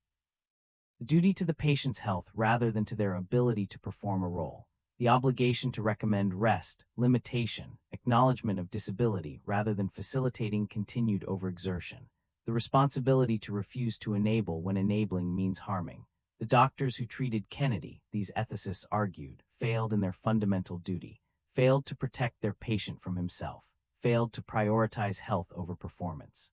The duty to the patient's health rather than to their ability to perform a role. The obligation to recommend rest, limitation, acknowledgement of disability rather than facilitating continued overexertion. The responsibility to refuse to enable when enabling means harming. The doctors who treated Kennedy, these ethicists argued, failed in their fundamental duty, failed to protect their patient from himself, failed to prioritize health over performance,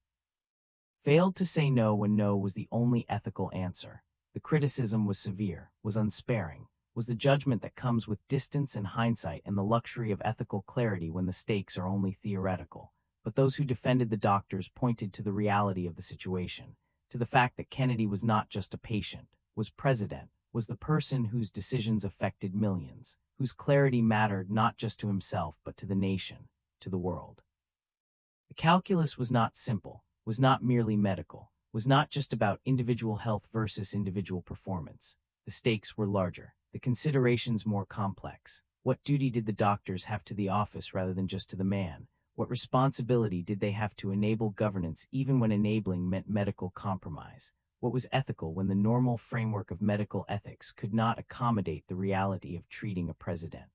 failed to say no when no was the only ethical answer. The criticism was severe, was unsparing, was the judgment that comes with distance and hindsight and the luxury of ethical clarity when the stakes are only theoretical. But those who defended the doctors pointed to the reality of the situation, to the fact that Kennedy was not just a patient, was president, was the person whose decisions affected millions, whose clarity mattered not just to himself but to the nation, to the world. The calculus was not simple, was not merely medical, was not just about individual health versus individual performance. The stakes were larger, the considerations more complex. What duty did the doctors have to the office rather than just to the man? What responsibility did they have to enable governance even when enabling meant medical compromise? What was ethical when the normal framework of medical ethics could not accommodate the reality of treating a president?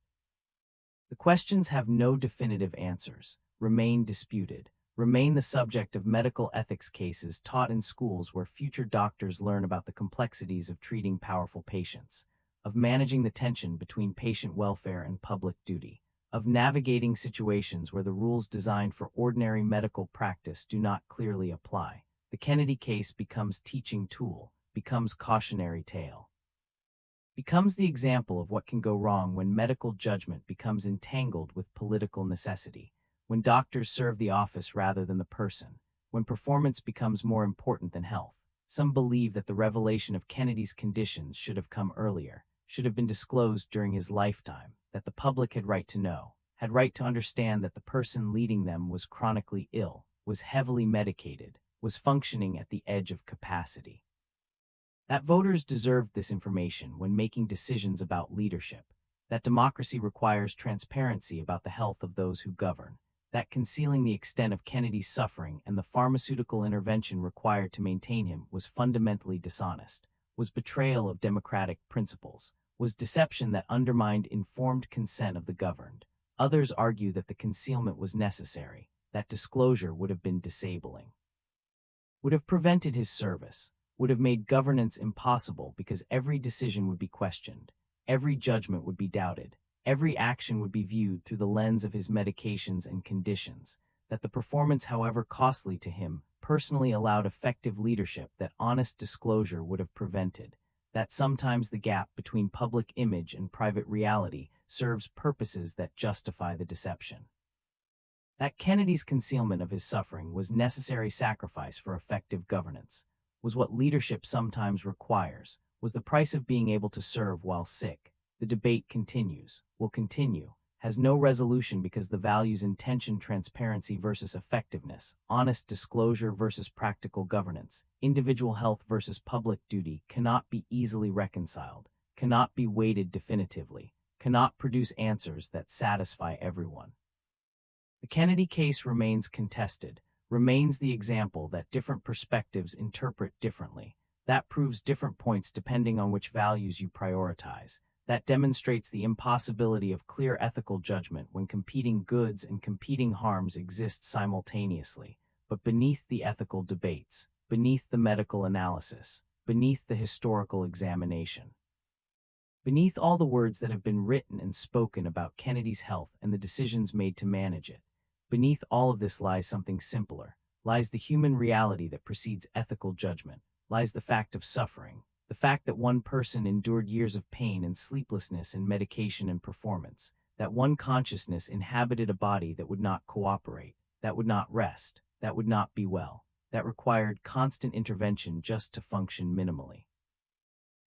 The questions have no definitive answers, remain disputed, remain the subject of medical ethics cases taught in schools where future doctors learn about the complexities of treating powerful patients, of managing the tension between patient welfare and public duty, of navigating situations where the rules designed for ordinary medical practice do not clearly apply. The Kennedy case becomes teaching tool, becomes cautionary tale, becomes the example of what can go wrong when medical judgment becomes entangled with political necessity, when doctors serve the office rather than the person, when performance becomes more important than health. Some believe that the revelation of Kennedy's conditions should have come earlier, should have been disclosed during his lifetime, that the public had right to know, had right to understand that the person leading them was chronically ill, was heavily medicated, was functioning at the edge of capacity. That voters deserved this information when making decisions about leadership, that democracy requires transparency about the health of those who govern, that concealing the extent of Kennedy's suffering and the pharmaceutical intervention required to maintain him was fundamentally dishonest, was betrayal of democratic principles, was deception that undermined informed consent of the governed. Others argue that the concealment was necessary, that disclosure would have been disabling, would have prevented his service, would have made governance impossible because every decision would be questioned, every judgment would be doubted, every action would be viewed through the lens of his medications and conditions, that the performance, however costly to him, personally allowed effective leadership that honest disclosure would have prevented, that sometimes the gap between public image and private reality serves purposes that justify the deception. That Kennedy's concealment of his suffering was necessary sacrifice for effective governance, was what leadership sometimes requires, was the price of being able to serve while sick. The debate continues, will continue, has no resolution because the values in tension: transparency versus effectiveness, honest disclosure versus practical governance, individual health versus public duty cannot be easily reconciled, cannot be weighted definitively, cannot produce answers that satisfy everyone. The Kennedy case remains contested, remains the example that different perspectives interpret differently. That proves different points depending on which values you prioritize. That demonstrates the impossibility of clear ethical judgment when competing goods and competing harms exist simultaneously. But beneath the ethical debates, beneath the medical analysis, beneath the historical examination, Beneath all the words that have been written and spoken about Kennedy's health and the decisions made to manage it, beneath all of this lies something simpler, lies the human reality that precedes ethical judgment, lies the fact of suffering, the fact that one person endured years of pain and sleeplessness and medication and performance, that one consciousness inhabited a body that would not cooperate, that would not rest, that would not be well, that required constant intervention just to function minimally.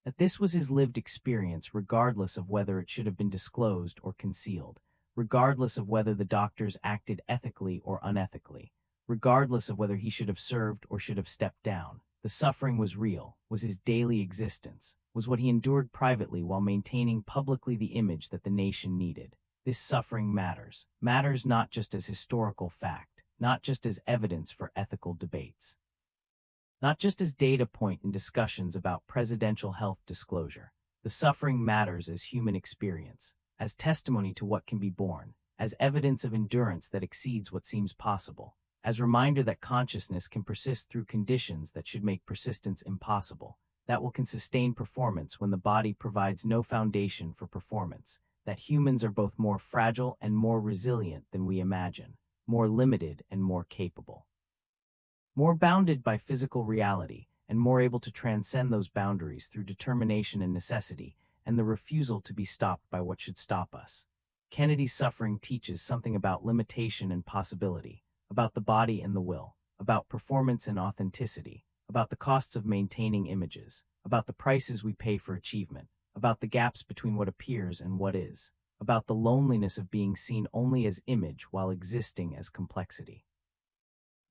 That this was his lived experience regardless of whether it should have been disclosed or concealed, regardless of whether the doctors acted ethically or unethically, regardless of whether he should have served or should have stepped down. The suffering was real, was his daily existence, was what he endured privately while maintaining publicly the image that the nation needed. This suffering matters not just as historical fact, not just as evidence for ethical debates, not just as data point in discussions about presidential health disclosure. The suffering matters as human experience, as testimony to what can be borne, as evidence of endurance that exceeds what seems possible, as reminder that consciousness can persist through conditions that should make persistence impossible, that can sustain performance when the body provides no foundation for performance, that humans are both more fragile and more resilient than we imagine, more limited and more capable, more bounded by physical reality, and more able to transcend those boundaries through determination and necessity, and the refusal to be stopped by what should stop us. Kennedy's suffering teaches something about limitation and possibility, about the body and the will, about performance and authenticity, about the costs of maintaining images, about the prices we pay for achievement, about the gaps between what appears and what is, about the loneliness of being seen only as image while existing as complexity.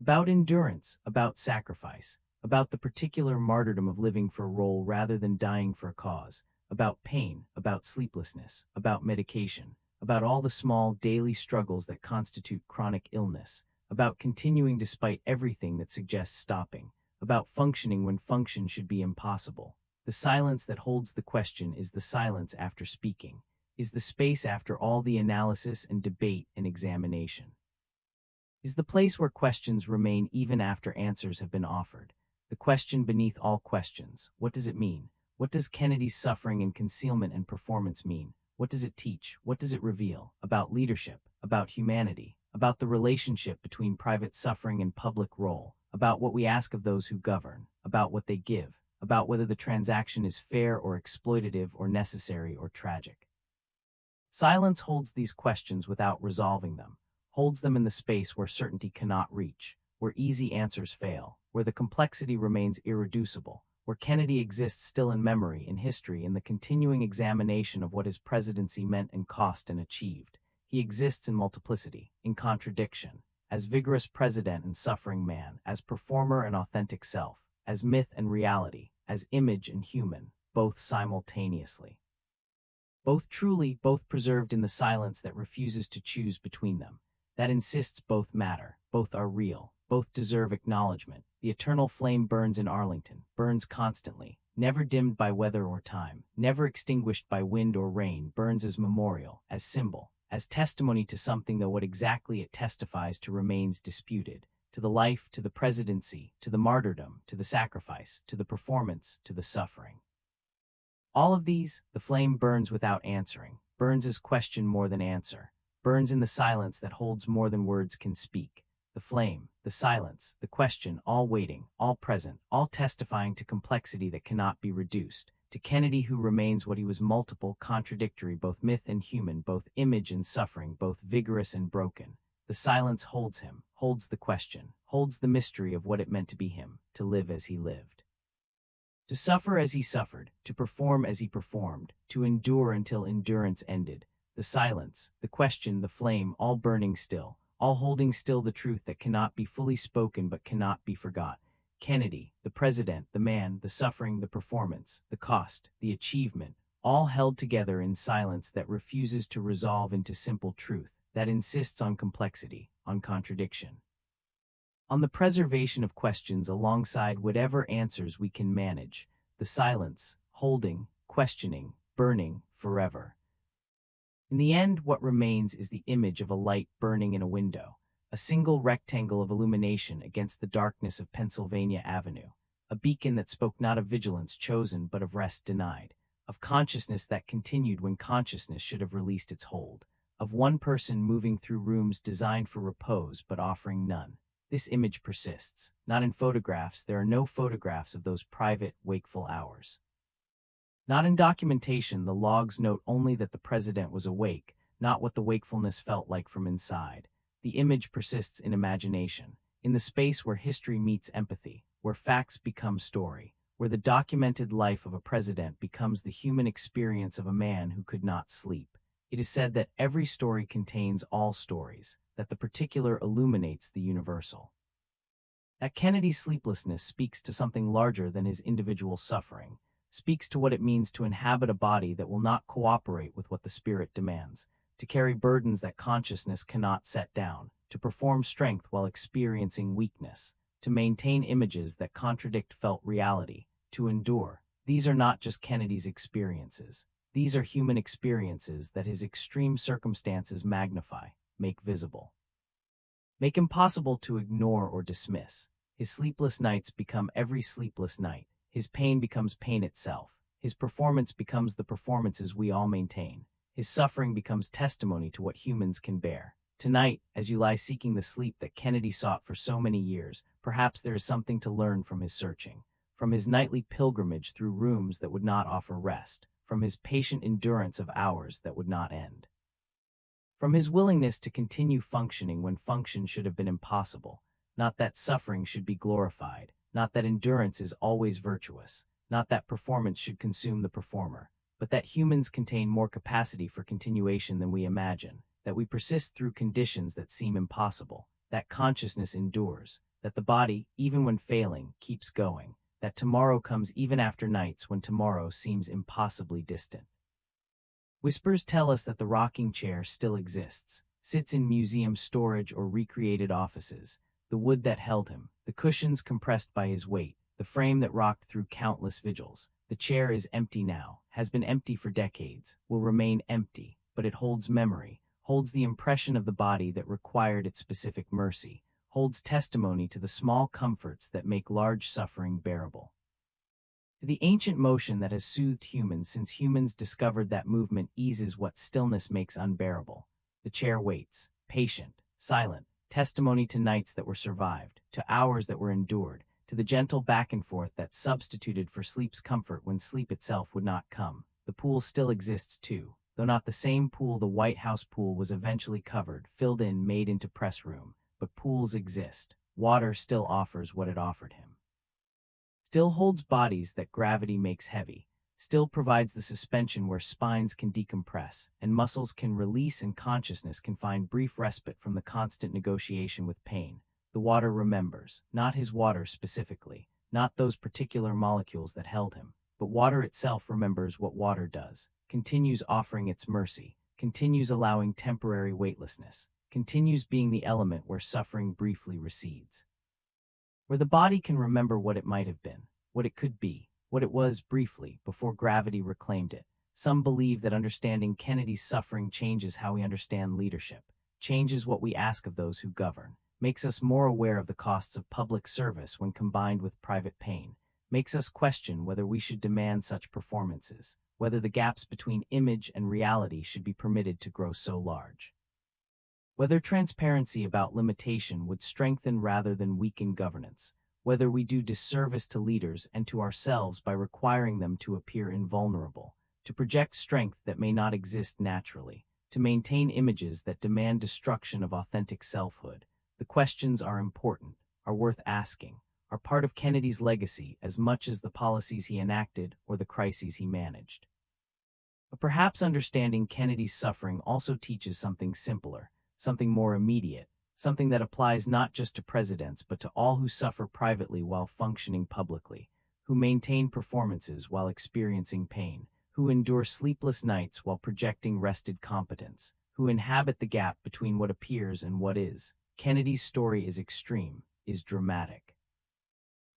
About endurance, about sacrifice, about the particular martyrdom of living for a role rather than dying for a cause, about pain, about sleeplessness, about medication, about all the small daily struggles that constitute chronic illness, about continuing despite everything that suggests stopping, about functioning when function should be impossible. The silence that holds the question is the silence after speaking, is the space after all the analysis and debate and examination, is the place where questions remain even after answers have been offered. The question beneath all questions: what does it mean? What does Kennedy's suffering and concealment and performance mean? What does it teach? What does it reveal? About leadership, about humanity, about the relationship between private suffering and public role, about what we ask of those who govern, about what they give, about whether the transaction is fair or exploitative or necessary or tragic. Silence holds these questions without resolving them, holds them in the space where certainty cannot reach, where easy answers fail, where the complexity remains irreducible, where Kennedy exists still in memory, in history, in the continuing examination of what his presidency meant and cost and achieved. He exists in multiplicity, in contradiction, as vigorous president and suffering man, as performer and authentic self, as myth and reality, as image and human, both simultaneously. Both truly, both preserved in the silence that refuses to choose between them, that insists both matter, both are real, both deserve acknowledgement. The eternal flame burns in Arlington, burns constantly, never dimmed by weather or time, never extinguished by wind or rain, burns as memorial, as symbol, as testimony to something, though what exactly it testifies to remains disputed, to the life, to the presidency, to the martyrdom, to the sacrifice, to the performance, to the suffering. All of these, the flame burns without answering, burns as question more than answer, burns in the silence that holds more than words can speak. The flame, the silence, the question, all waiting, all present, all testifying to complexity that cannot be reduced. To Kennedy, who remains what he was: multiple, contradictory, both myth and human, both image and suffering, both vigorous and broken. The silence holds him, holds the question, holds the mystery of what it meant to be him, to live as he lived, to suffer as he suffered, to perform as he performed, to endure until endurance ended. The silence, the question, the flame, all burning still, all holding still the truth that cannot be fully spoken but cannot be forgot. Kennedy, the president, the man, the suffering, the performance, the cost, the achievement, all held together in silence that refuses to resolve into simple truth, that insists on complexity, on contradiction, on the preservation of questions alongside whatever answers we can manage. The silence, holding, questioning, burning, forever. In the end, what remains is the image of a light burning in a window, a single rectangle of illumination against the darkness of Pennsylvania Avenue, a beacon that spoke not of vigilance chosen but of rest denied, of consciousness that continued when consciousness should have released its hold, of one person moving through rooms designed for repose but offering none. This image persists. Not in photographs, there are no photographs of those private, wakeful hours. Not in documentation, the logs note only that the president was awake, not what the wakefulness felt like from inside. The image persists in imagination, in the space where history meets empathy, where facts become story, where the documented life of a president becomes the human experience of a man who could not sleep. It is said that every story contains all stories, that the particular illuminates the universal. That Kennedy's sleeplessness speaks to something larger than his individual suffering, speaks to what it means to inhabit a body that will not cooperate with what the spirit demands, to carry burdens that consciousness cannot set down, to perform strength while experiencing weakness, to maintain images that contradict felt reality, to endure. These are not just Kennedy's experiences. These are human experiences that his extreme circumstances magnify, make visible, make impossible to ignore or dismiss. His sleepless nights become every sleepless night. His pain becomes pain itself. His performance becomes the performances we all maintain. His suffering becomes testimony to what humans can bear. Tonight, as you lie seeking the sleep that Kennedy sought for so many years, perhaps there is something to learn from his searching, from his nightly pilgrimage through rooms that would not offer rest, from his patient endurance of hours that would not end, from his willingness to continue functioning when function should have been impossible. Not that suffering should be glorified, not that endurance is always virtuous, not that performance should consume the performer, but that humans contain more capacity for continuation than we imagine, that we persist through conditions that seem impossible, that consciousness endures, that the body, even when failing, keeps going, that tomorrow comes even after nights when tomorrow seems impossibly distant. Whispers tell us that the rocking chair still exists, sits in museum storage or recreated offices, the wood that held him, the cushions compressed by his weight, the frame that rocked through countless vigils. The chair is empty now, has been empty for decades, will remain empty, but it holds memory, holds the impression of the body that required its specific mercy, holds testimony to the small comforts that make large suffering bearable. To the ancient motion that has soothed humans since humans discovered that movement eases what stillness makes unbearable. The chair waits, patient, silent, testimony to nights that were survived, to hours that were endured, to the gentle back and forth that substituted for sleep's comfort when sleep itself would not come. The pool still exists too, though not the same pool. The White House pool was eventually covered, filled in, made into press room, but pools exist. Water still offers what it offered him, still holds bodies that gravity makes heavy, still provides the suspension where spines can decompress and muscles can release and consciousness can find brief respite from the constant negotiation with pain. The water remembers, not his water specifically, not those particular molecules that held him, but water itself remembers what water does, continues offering its mercy, continues allowing temporary weightlessness, continues being the element where suffering briefly recedes, where the body can remember what it might have been, what it could be, what it was briefly before gravity reclaimed it. Some believe that understanding Kennedy's suffering changes how we understand leadership, changes what we ask of those who govern, makes us more aware of the costs of public service when combined with private pain, makes us question whether we should demand such performances, whether the gaps between image and reality should be permitted to grow so large, whether transparency about limitation would strengthen rather than weaken governance, whether we do disservice to leaders and to ourselves by requiring them to appear invulnerable, to project strength that may not exist naturally, to maintain images that demand destruction of authentic selfhood. The questions are important, are worth asking, are part of Kennedy's legacy as much as the policies he enacted or the crises he managed. But perhaps understanding Kennedy's suffering also teaches something simpler, something more immediate, something that applies not just to presidents but to all who suffer privately while functioning publicly, who maintain performances while experiencing pain, who endure sleepless nights while projecting rested competence, who inhabit the gap between what appears and what is. Kennedy's story is extreme, is dramatic,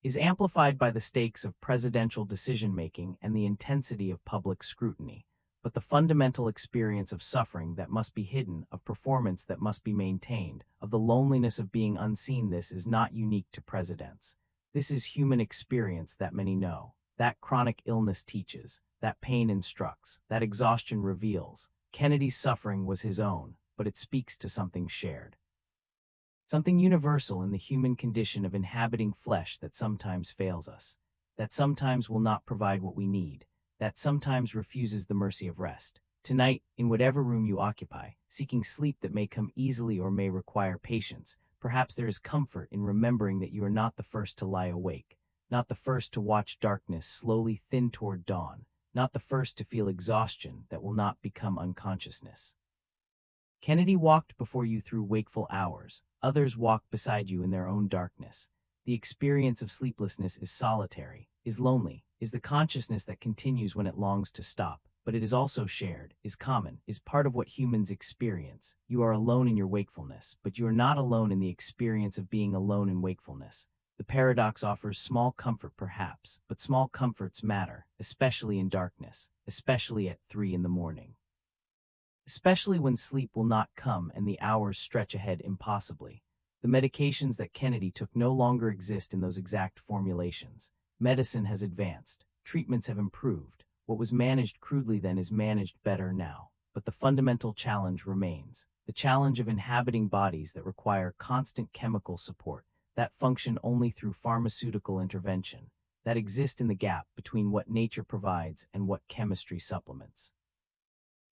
is amplified by the stakes of presidential decision-making and the intensity of public scrutiny, but the fundamental experience of suffering that must be hidden, of performance that must be maintained, of the loneliness of being unseen, this is not unique to presidents. This is human experience that many know. That chronic illness teaches, that pain instructs, that exhaustion reveals. Kennedy's suffering was his own, but it speaks to something shared. Something universal in the human condition of inhabiting flesh that sometimes fails us, that sometimes will not provide what we need, that sometimes refuses the mercy of rest. Tonight, in whatever room you occupy, seeking sleep that may come easily or may require patience, perhaps there is comfort in remembering that you are not the first to lie awake, not the first to watch darkness slowly thin toward dawn, not the first to feel exhaustion that will not become unconsciousness. Kennedy walked before you through wakeful hours. Others walked beside you in their own darkness. The experience of sleeplessness is solitary, is lonely, is the consciousness that continues when it longs to stop, but it is also shared, is common, is part of what humans experience. You are alone in your wakefulness, but you are not alone in the experience of being alone in wakefulness. The paradox offers small comfort perhaps, but small comforts matter, especially in darkness, especially at 3 in the morning. Especially when sleep will not come and the hours stretch ahead impossibly. The medications that Kennedy took no longer exist in those exact formulations. Medicine has advanced. Treatments have improved. What was managed crudely then is managed better now. But the fundamental challenge remains. The challenge of inhabiting bodies that require constant chemical support, that function only through pharmaceutical intervention, that exist in the gap between what nature provides and what chemistry supplements.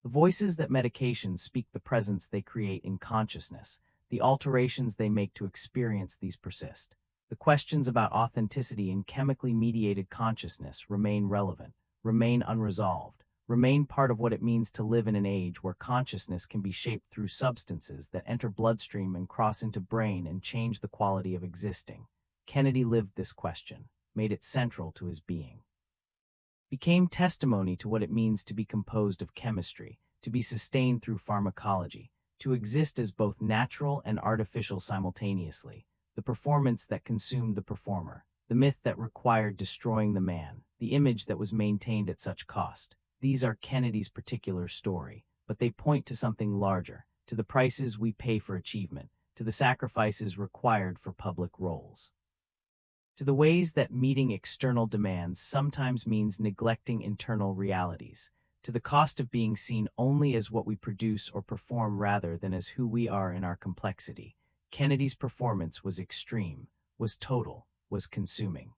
The voices that medications speak, the presence they create in consciousness, the alterations they make to experience these persist. The questions about authenticity in chemically mediated consciousness remain relevant, remain unresolved, remain part of what it means to live in an age where consciousness can be shaped through substances that enter bloodstream and cross into brain and change the quality of existing. Kennedy lived this question, made it central to his being. Became testimony to what it means to be composed of chemistry, to be sustained through pharmacology, to exist as both natural and artificial simultaneously, the performance that consumed the performer, the myth that required destroying the man, the image that was maintained at such cost. These are Kennedy's particular story, but they point to something larger, to the prices we pay for achievement, to the sacrifices required for public roles, to the ways that meeting external demands sometimes means neglecting internal realities, to the cost of being seen only as what we produce or perform rather than as who we are in our complexity. Kennedy's performance was extreme, was total, was consuming.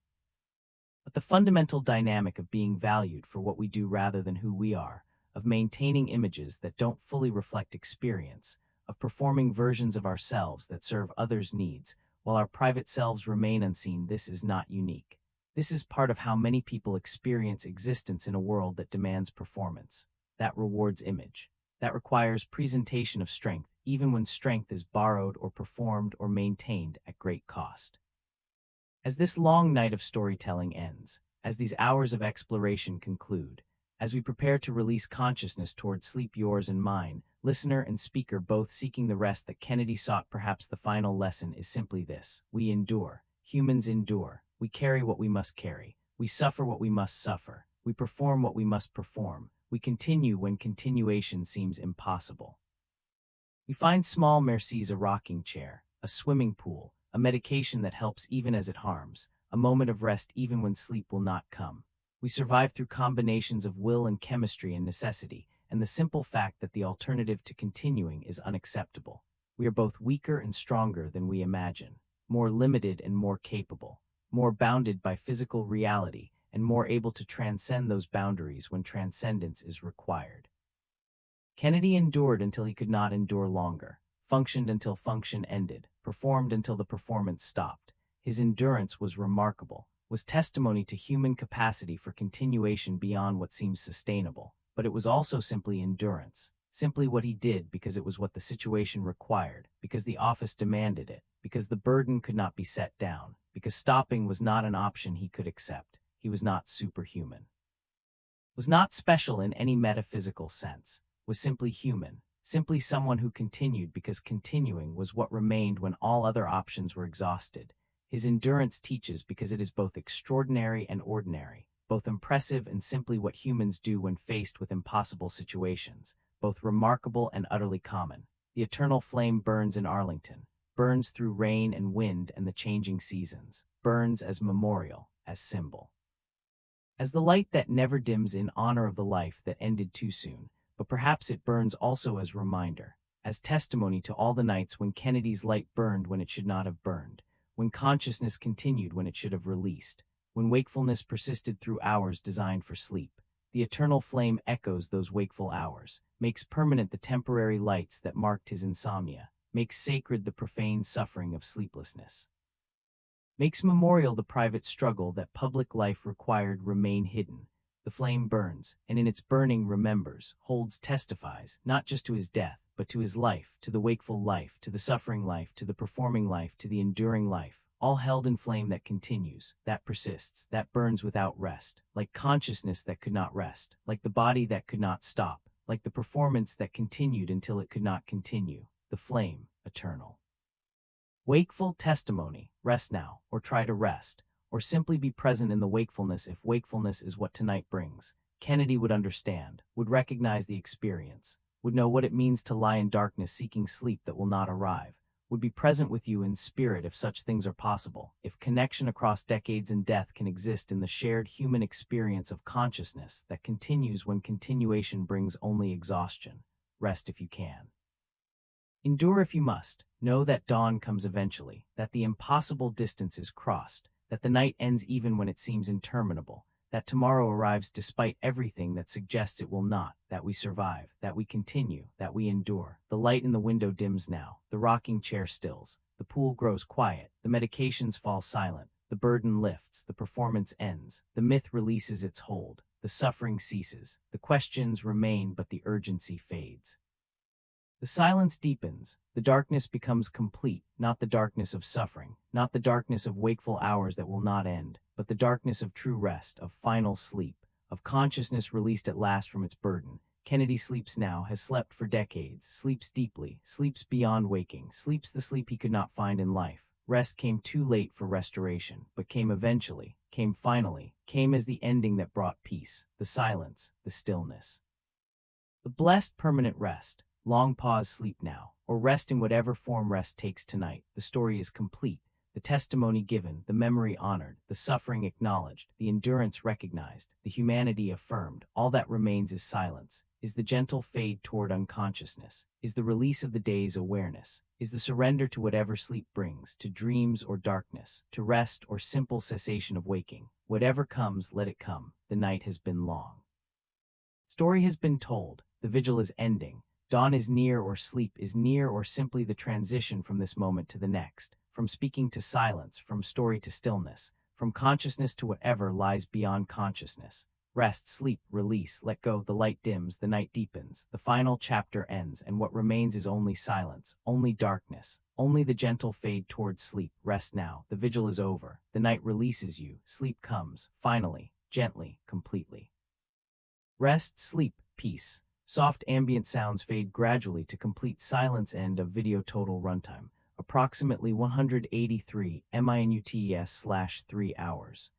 But the fundamental dynamic of being valued for what we do rather than who we are, of maintaining images that don't fully reflect experience, of performing versions of ourselves that serve others' needs, while our private selves remain unseen, this is not unique. This is part of how many people experience existence in a world that demands performance, that rewards image, that requires presentation of strength, even when strength is borrowed or performed or maintained at great cost. As this long night of storytelling ends, as these hours of exploration conclude, as we prepare to release consciousness toward sleep, yours and mine, listener and speaker both seeking the rest that Kennedy sought, perhaps the final lesson is simply this: we endure. Humans endure. We carry what we must carry. We suffer what we must suffer. We perform what we must perform. We continue when continuation seems impossible. We find small mercies: a rocking chair, a swimming pool, a medication that helps even as it harms, a moment of rest even when sleep will not come. We survive through combinations of will and chemistry and necessity, and the simple fact that the alternative to continuing is unacceptable. We are both weaker and stronger than we imagine, more limited and more capable, more bounded by physical reality, and more able to transcend those boundaries when transcendence is required. Kennedy endured until he could not endure longer, functioned until function ended, performed until the performance stopped. His endurance was remarkable, was testimony to human capacity for continuation beyond what seems sustainable, but it was also simply endurance, simply what he did because it was what the situation required, because the office demanded it, because the burden could not be set down, because stopping was not an option he could accept. He was not superhuman, was not special in any metaphysical sense, was simply human, simply someone who continued because continuing was what remained when all other options were exhausted. His endurance teaches because it is both extraordinary and ordinary, both impressive and simply what humans do when faced with impossible situations, both remarkable and utterly common. The eternal flame burns in Arlington, burns through rain and wind and the changing seasons, burns as memorial, as symbol. as the light that never dims in honor of the life that ended too soon, but perhaps it burns also as reminder, as testimony to all the nights when Kennedy's light burned when it should not have burned, when consciousness continued when it should have released, when wakefulness persisted through hours designed for sleep. The eternal flame echoes those wakeful hours, makes permanent the temporary lights that marked his insomnia, makes sacred the profane suffering of sleeplessness, makes memorial the private struggle that public life required remain hidden. The flame burns, and in its burning remembers, holds, testifies, not just to his death, but to his life, to the wakeful life, to the suffering life, to the performing life, to the enduring life, all held in flame that continues, that persists, that burns without rest, like consciousness that could not rest, like the body that could not stop, like the performance that continued until it could not continue, the flame, eternal. Wakeful testimony, rest now, or try to rest, or simply be present in the wakefulness. If wakefulness is what tonight brings, Kennedy would understand, would recognize the experience, would know what it means to lie in darkness seeking sleep that will not arrive, would be present with you in spirit if such things are possible, if connection across decades and death can exist in the shared human experience of consciousness that continues when continuation brings only exhaustion. Rest if you can. Endure if you must. Know that dawn comes eventually, that the impossible distance is crossed, that the night ends even when it seems interminable, that tomorrow arrives despite everything that suggests it will not, that we survive, that we continue, that we endure. The light in the window dims now, the rocking chair stills, the pool grows quiet, the medications fall silent, the burden lifts, the performance ends, the myth releases its hold, the suffering ceases, the questions remain but the urgency fades. The silence deepens, the darkness becomes complete, not the darkness of suffering, not the darkness of wakeful hours that will not end, but the darkness of true rest, of final sleep, of consciousness released at last from its burden. Kennedy sleeps now, has slept for decades, sleeps deeply, sleeps beyond waking, sleeps the sleep he could not find in life. Rest came too late for restoration, but came eventually, came finally, came as the ending that brought peace, the silence, the stillness. The blessed permanent rest. Long pause, sleep now, or rest in whatever form rest takes tonight. The story is complete, the testimony given, the memory honored, the suffering acknowledged, the endurance recognized, the humanity affirmed. All that remains is silence, is the gentle fade toward unconsciousness, is the release of the day's awareness, is the surrender to whatever sleep brings, to dreams or darkness, to rest or simple cessation of waking. Whatever comes, let it come. The night has been long. Story has been told, the vigil is ending. Dawn is near, or sleep is near, or simply the transition from this moment to the next, from speaking to silence, from story to stillness, from consciousness to whatever lies beyond consciousness. Rest, sleep, release, let go, the light dims, the night deepens, the final chapter ends, and what remains is only silence, only darkness, only the gentle fade towards sleep. Rest now, the vigil is over, the night releases you, sleep comes, finally, gently, completely. Rest, sleep, peace. Soft ambient sounds fade gradually to complete silence. End of video. Total runtime, approximately 183 minutes/3 hours.